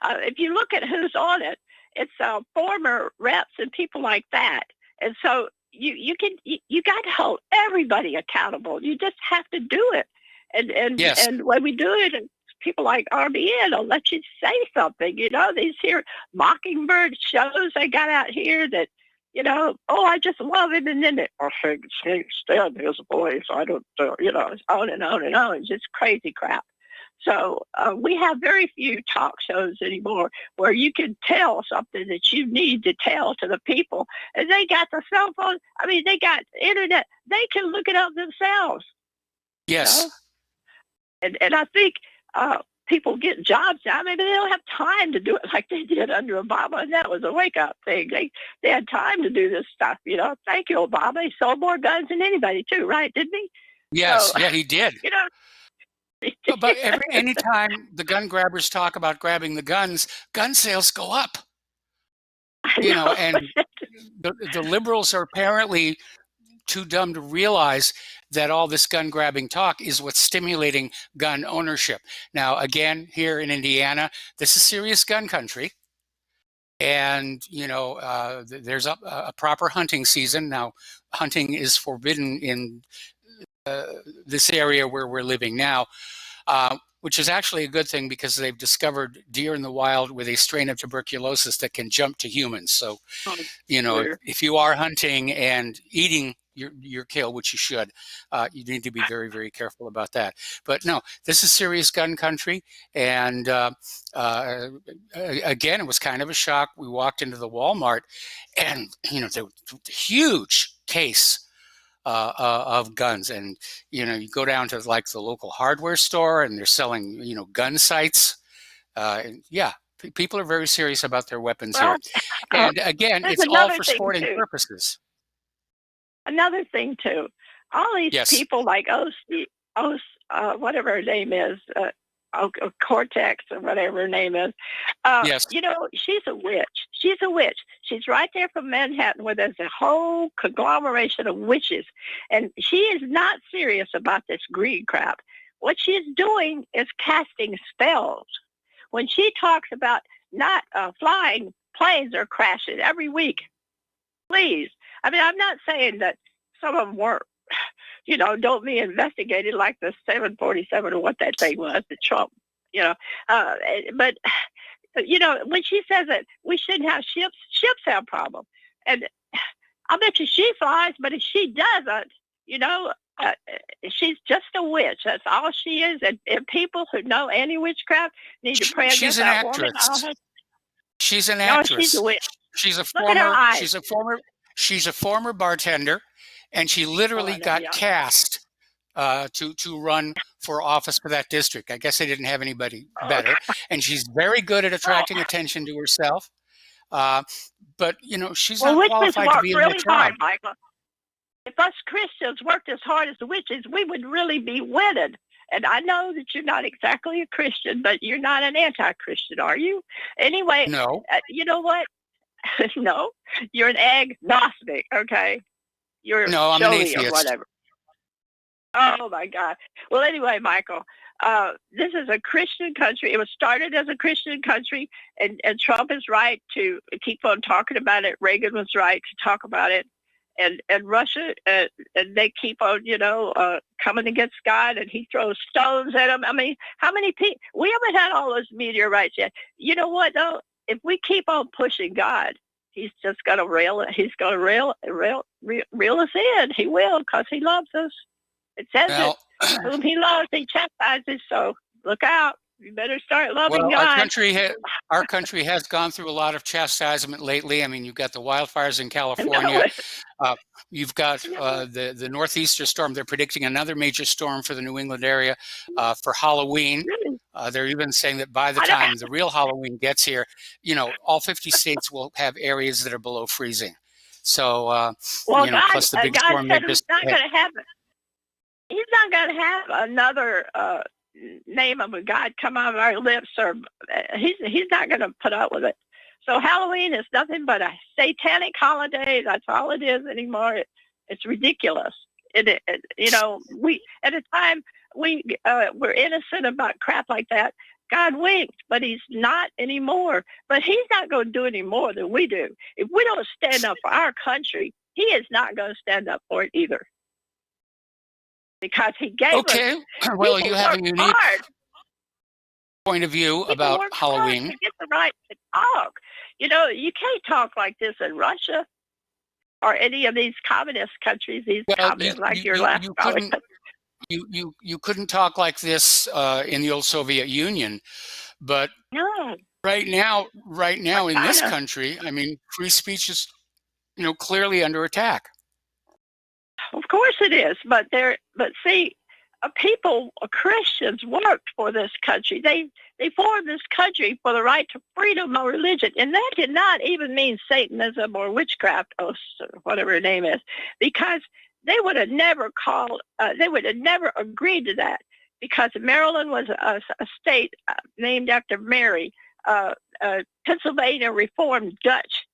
If you look at who's on it, it's former reps and people like that. And so you got to hold everybody accountable. You just have to do it. And when we do it, and people like RBN will let you say something. These here Mockingbird shows they got out here that, I just love him, and then I can't stand his voice. I don't, on and on and on. It's just crazy crap. So we have very few talk shows anymore where you can tell something that you need to tell to the people. And they got the cell phone. I mean, they got internet. They can look it up themselves. Yes. And I think people get jobs now. Maybe they don't have time to do it like they did under Obama. And that was a wake-up thing. They had time to do this stuff. Thank you, Obama. He sold more guns than anybody, too, right? Didn't he? Yes. Yeah, he did. But anytime the gun grabbers talk about grabbing the guns, gun sales go up. And the liberals are apparently too dumb to realize that all this gun grabbing talk is what's stimulating gun ownership. Now, again, here in Indiana, this is serious gun country. And, there's a proper hunting season. Now, hunting is forbidden in this area where we're living now, which is actually a good thing because they've discovered deer in the wild with a strain of tuberculosis that can jump to humans. So, if you are hunting and eating your kill, which you should, you need to be very, very careful about that. But no, this is serious gun country. And again, it was kind of a shock. We walked into the Walmart and, the huge case of guns, and you go down to like the local hardware store and they're selling gun sights. People are very serious about their weapons here, and again, it's all for sporting purposes. Another thing too, all these people like whatever her name is, Cortex or whatever her name is. She's a witch. She's a witch. She's right there from Manhattan where there's a whole conglomeration of witches. And she is not serious about this greed crap. what she's doing is casting spells. When she talks about not flying planes are crashing every week, please. I mean, I'm not saying that some of them weren't, don't be investigated like the 747 or what that thing was, the Trump, but, when she says that we shouldn't have ships have problems. And I bet you she flies, but if she doesn't, she's just a witch. That's all she is. And people who know anti-witchcraft need to pray against that woman. She's an No, actress. she's a witch. She's a Look at her eyes. she's a former bartender, and she literally got cast to run for office for that district. I guess they didn't have anybody better, and she's very good at attracting attention to herself. But she's not qualified to be in the job. Hard, Michael. If us Christians worked as hard as the witches, we would really be winning. And I know that you're not exactly a Christian, but you're not an anti-Christian, are you? Anyway, no. You know what? No, you're an agnostic, okay? No, I'm an atheist. Or whatever. Oh, my God. Well, anyway, Michael, this is a Christian country. It was started as a Christian country, and Trump is right to keep on talking about it. Reagan was right to talk about it. And Russia, and they keep on, coming against God, and he throws stones at them. I mean, how many people? We haven't had all those meteorites yet. You know what, though? If we keep on pushing God, he's just going to reel us in. He will, because he loves us. It says it. Whom he loves, he chastises. So look out. You better start loving God. Our country has gone through a lot of chastisement lately. I mean, you've got the wildfires in California. You've got the northeaster storm. They're predicting another major storm for the New England area for Halloween. They're even saying that by the time the real Halloween gets here, all 50 states will have areas that are below freezing. So, plus the big storm they just not going to have it. He's not going to have another name of a God come out of our lips, or he's not going to put up with it. So Halloween is nothing but a satanic holiday. That's all it is anymore. It's ridiculous. We at a time we're innocent about crap like that. God winked, but he's not anymore. But he's not going to do any more than we do. If we don't stand up for our country, he is not going to stand up for it either. Because he gave us. Well, you have a unique point of view about Halloween. To get the right to talk. You can't talk like this in Russia or any of these communist countries. You couldn't talk like this in the old Soviet Union, but right now in this country, I mean, free speech is, clearly under attack. Of course it is, but see, Christians worked for this country. They formed this country for the right to freedom of religion, and that did not even mean Satanism or witchcraft, or whatever her name is, because they would have never agreed to that, because Maryland was a state named after Mary, Pennsylvania Reformed Dutch,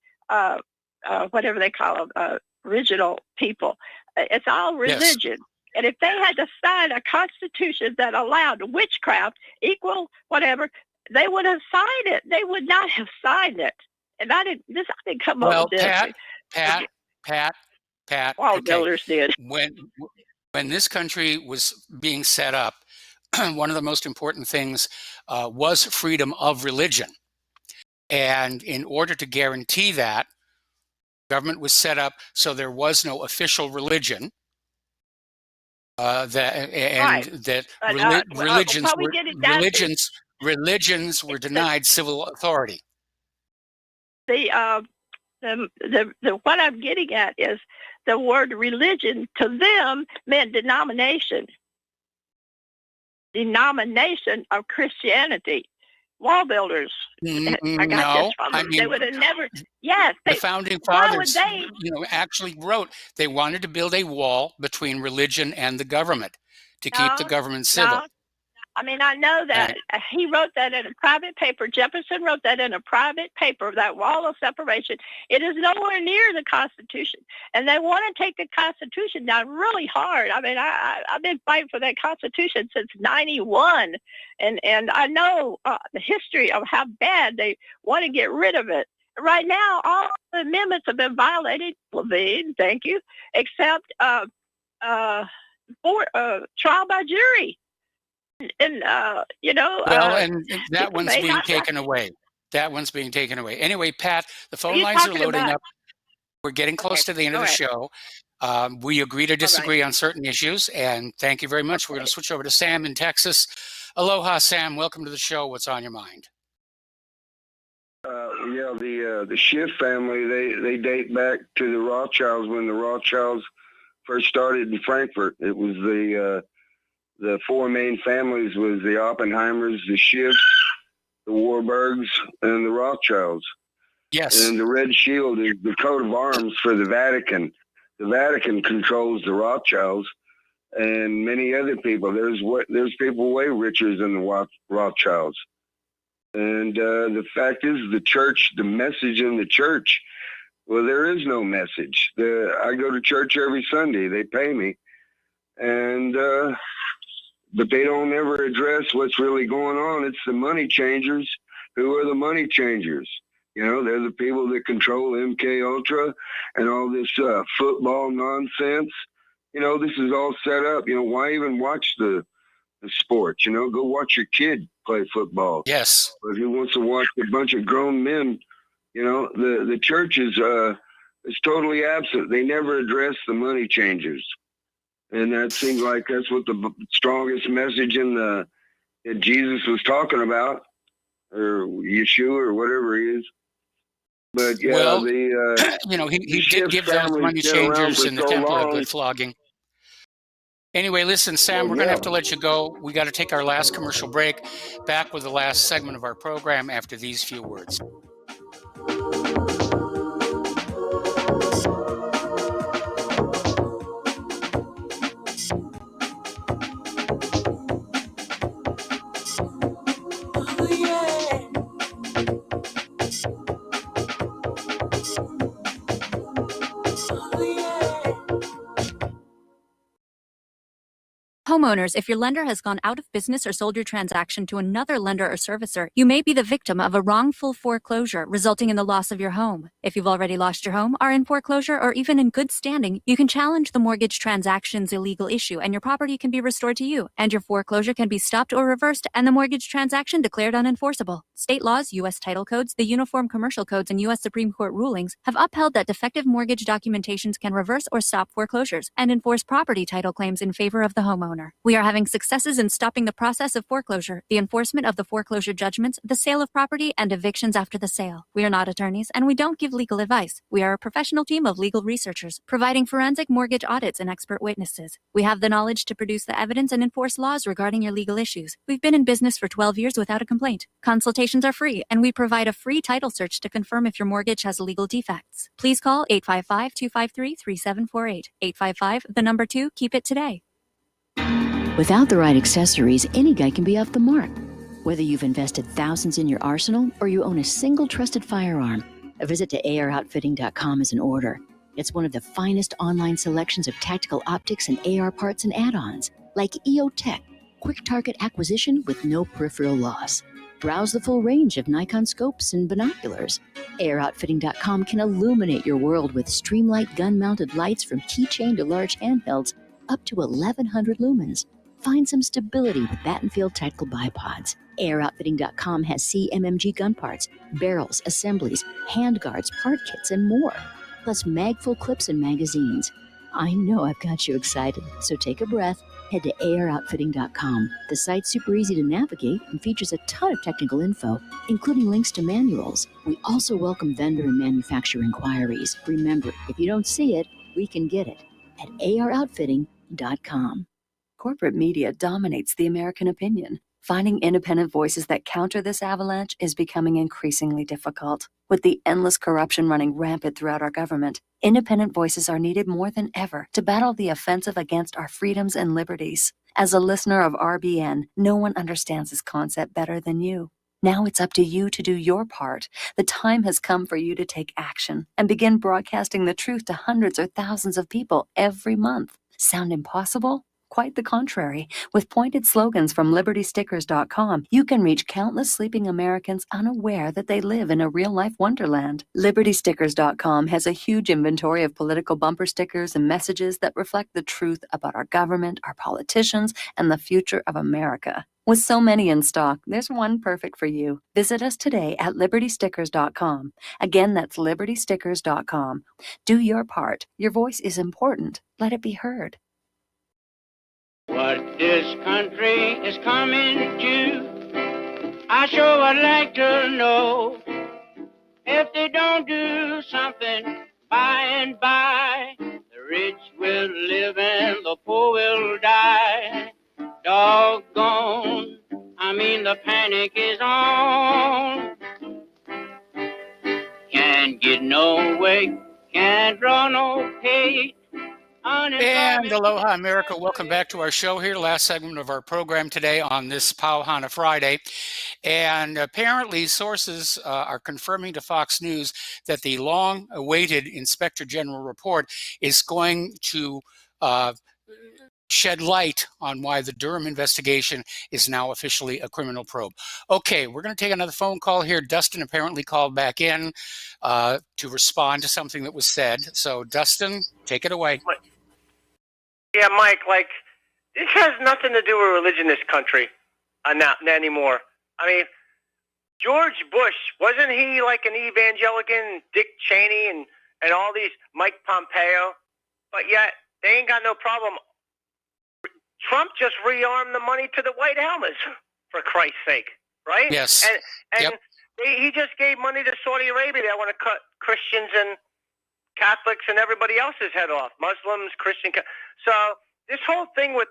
whatever they call them, original people. It's all religion. Yes. And if they had to sign a constitution that allowed witchcraft, equal, whatever, they would have signed it. They would not have signed it. And I didn't come up with this. Pat. All builders did. When this country was being set up, one of the most important things was freedom of religion. And in order to guarantee that, government was set up so there was no official religion. Religions were denied civil authority. What I'm getting at is the word religion to them meant denomination of Christianity. Wall builders. I got this from them. They would have never. Yes, the founding fathers, actually wrote they wanted to build a wall between religion and the government to keep the government civil. I mean, I know that he wrote that in a private paper. Jefferson wrote that in a private paper, that wall of separation. It is nowhere near the Constitution. And they want to take the Constitution down really hard. I mean, I've been fighting for that Constitution since 91. And I know the history of how bad they want to get rid of it. Right now, all the amendments have been violated, Levine, thank you, except trial by jury. And and that one's being taken away. That one's being taken away. Anyway, Pat, the phone lines are loading up. We're getting close to the end of the show. We agree to disagree on certain issues, and thank you very much. We're going to switch over to Sam in Texas. Aloha, Sam. Welcome to the show. What's on your mind? The Schiff family, they date back to the Rothschilds when the Rothschilds first started in Frankfurt. It was the four main families was the Oppenheimers, the Schiffs, the Warburgs, and the Rothschilds. Yes. And the Red Shield is the coat of arms for the Vatican. The Vatican controls the Rothschilds and many other people. There's people way richer than the Rothschilds. And the fact is, the church, the message in the church, well, there is no message. I go to church every Sunday. They pay me. And but they don't ever address what's really going on. It's the money changers. Who are the money changers? You know, they're the people that control MK Ultra and all this football nonsense. You know, this is all set up. You know, why even watch the sports? You know, go watch your kid play football. Yes. But who wants to watch a bunch of grown men? You know, the church is totally absent. They never address the money changers. And that seems like that's what the strongest message that Jesus was talking about, or Yeshua, or whatever he is. But yeah, he did give those money changers in the temple a good flogging. Anyway, listen, Sam, we're going to have to let you go. We got to take our last commercial break. Back with the last segment of our program after these few words. Homeowners, if your lender has gone out of business or sold your transaction to another lender or servicer, you may be the victim of a wrongful foreclosure, resulting in the loss of your home. If you've already lost your home, are in foreclosure, or even in good standing, you can challenge the mortgage transaction's illegal issue, and your property can be restored to you, and your foreclosure can be stopped or reversed, and the mortgage transaction declared unenforceable. State laws, U.S. title codes, the Uniform Commercial Codes, and U.S. Supreme Court rulings have upheld that defective mortgage documentations can reverse or stop foreclosures and enforce property title claims in favor of the homeowner. We are having successes in stopping the process of foreclosure, the enforcement of the foreclosure judgments, the sale of property, and evictions after the sale. We are not attorneys, and we don't give legal advice. We are a professional team of legal researchers, providing forensic mortgage audits and expert witnesses. We have the knowledge to produce the evidence and enforce laws regarding your legal issues. We've been in business for 12 years without a complaint. Consultations are free, and we provide a free title search to confirm if your mortgage has legal defects. Please call 855-253-3748. 855, 2, keep it today. Without the right accessories, any guy can be off the mark. Whether you've invested thousands in your arsenal or you own a single trusted firearm, a visit to AROutfitting.com is in order. It's one of the finest online selections of tactical optics and AR parts and add-ons, like EOTech, quick target acquisition with no peripheral loss. Browse the full range of Nikon scopes and binoculars. AROutfitting.com can illuminate your world with Streamlight gun-mounted lights from keychain to large handhelds up to 1,100 lumens. Find some stability with Battenfield Tactical Bipods. AirOutfitting.com has CMMG gun parts, barrels, assemblies, handguards, part kits, and more. Plus mag-full clips and magazines. I know I've got you excited, so take a breath. Head to AirOutfitting.com. The site's super easy to navigate and features a ton of technical info, including links to manuals. We also welcome vendor and manufacturer inquiries. Remember, if you don't see it, we can get it at AirOutfitting.com. Corporate media dominates the American opinion. Finding independent voices that counter this avalanche is becoming increasingly difficult. With the endless corruption running rampant throughout our government, independent voices are needed more than ever to battle the offensive against our freedoms and liberties. As a listener of RBN, no one understands this concept better than you. Now it's up to you to do your part. The time has come for you to take action and begin broadcasting the truth to hundreds or thousands of people every month. Sound impossible? Quite the contrary. With pointed slogans from LibertyStickers.com, you can reach countless sleeping Americans unaware that they live in a real-life wonderland. LibertyStickers.com has a huge inventory of political bumper stickers and messages that reflect the truth about our government, our politicians, and the future of America. With so many in stock, there's one perfect for you. Visit us today at LibertyStickers.com. Again, that's LibertyStickers.com. Do your part. Your voice is important. Let it be heard. What this country is coming to, I sure would like to know. If they don't do something by and by, the rich will live and the poor will die. Doggone, I mean the panic is on. Can't get no way, can't draw no pay. And aloha, America. Welcome back to our show here. Last segment of our program today on this Pauhana Friday. And apparently sources are confirming to Fox News that the long-awaited Inspector General report is going to shed light on why the Durham investigation is now officially a criminal probe. Okay, we're going to take another phone call here. Dustin apparently called back in to respond to something that was said. So, Dustin, take it away. Yeah, Mike, like, this has nothing to do with religion in this country not anymore. I mean, George Bush, wasn't he like an evangelical, Dick Cheney and all these, Mike Pompeo? But yet, they ain't got no problem. Trump just rearmed the money to the white helmets, for Christ's sake, right? Yes. And he just gave money to Saudi Arabia. They want to cut Christians and Catholics and everybody else's head off. Muslims, Christian. So this whole thing with,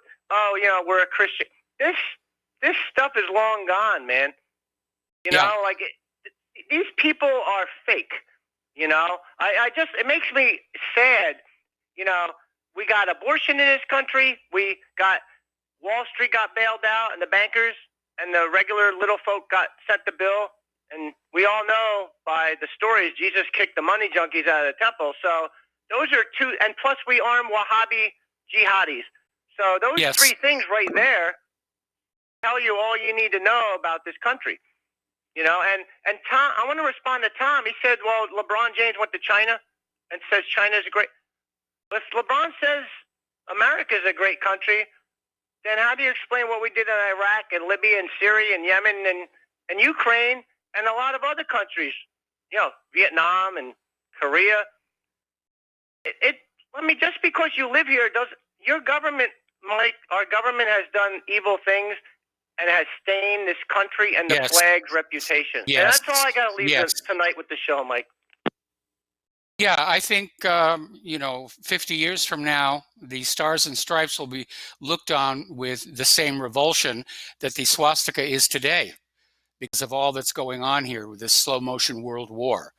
we're a Christian. This stuff is long gone, man. You know, like these people are fake. You know, it makes me sad. You know, we got abortion in this country. We got Wall Street got bailed out, and the bankers and the regular little folk got sent the bill. And we all know by the stories, Jesus kicked the money junkies out of the temple. So those are two, and plus we arm Wahhabi jihadis. So those three things right there tell you all you need to know about this country. You know, and Tom, I want to respond to Tom. He said, well, LeBron James went to China and says China's a great. If LeBron says America's a great country, then how do you explain what we did in Iraq and Libya and Syria and Yemen and Ukraine and a lot of other countries, you know, Vietnam and Korea? Just because you live here, your government, Mike, our government has done evil things and has stained this country and the flag's reputation. Yes. And that's all I got to leave tonight with the show, Mike. Yeah, I think, 50 years from now, the Stars and Stripes will be looked on with the same revulsion that the swastika is today because of all that's going on here with this slow motion world war.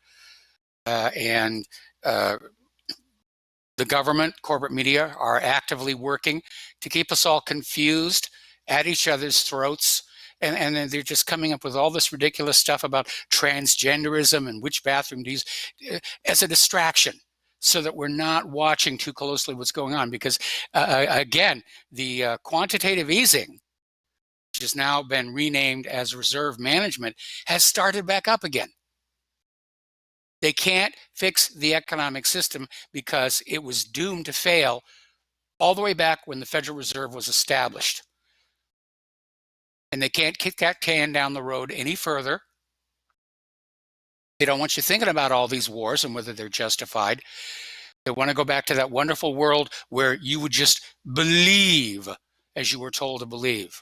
The government, corporate media are actively working to keep us all confused at each other's throats. And then they're just coming up with all this ridiculous stuff about transgenderism and which bathroom to use as a distraction so that we're not watching too closely what's going on. Because, again, the quantitative easing, which has now been renamed as reserve management, has started back up again. They can't fix the economic system because it was doomed to fail all the way back when the Federal Reserve was established. And they can't kick that can down the road any further. They don't want you thinking about all these wars and whether they're justified. They want to go back to that wonderful world where you would just believe as you were told to believe.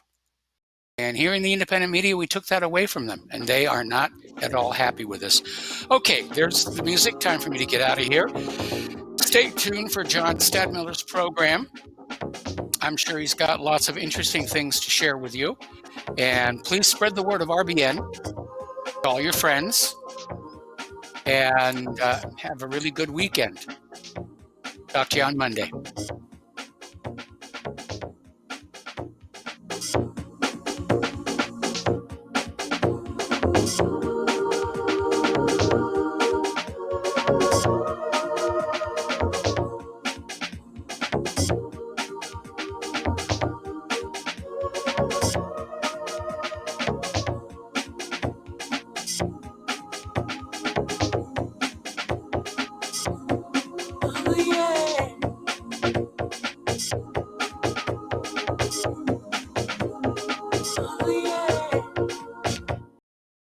And here in the independent media, we took that away from them, and they are not at all happy with us. Okay, there's the music. Time for me to get out of here. Stay tuned for John Stadtmiller's program. I'm sure he's got lots of interesting things to share with you. And please spread the word of RBN to all your friends. And have a really good weekend. Talk to you on Monday.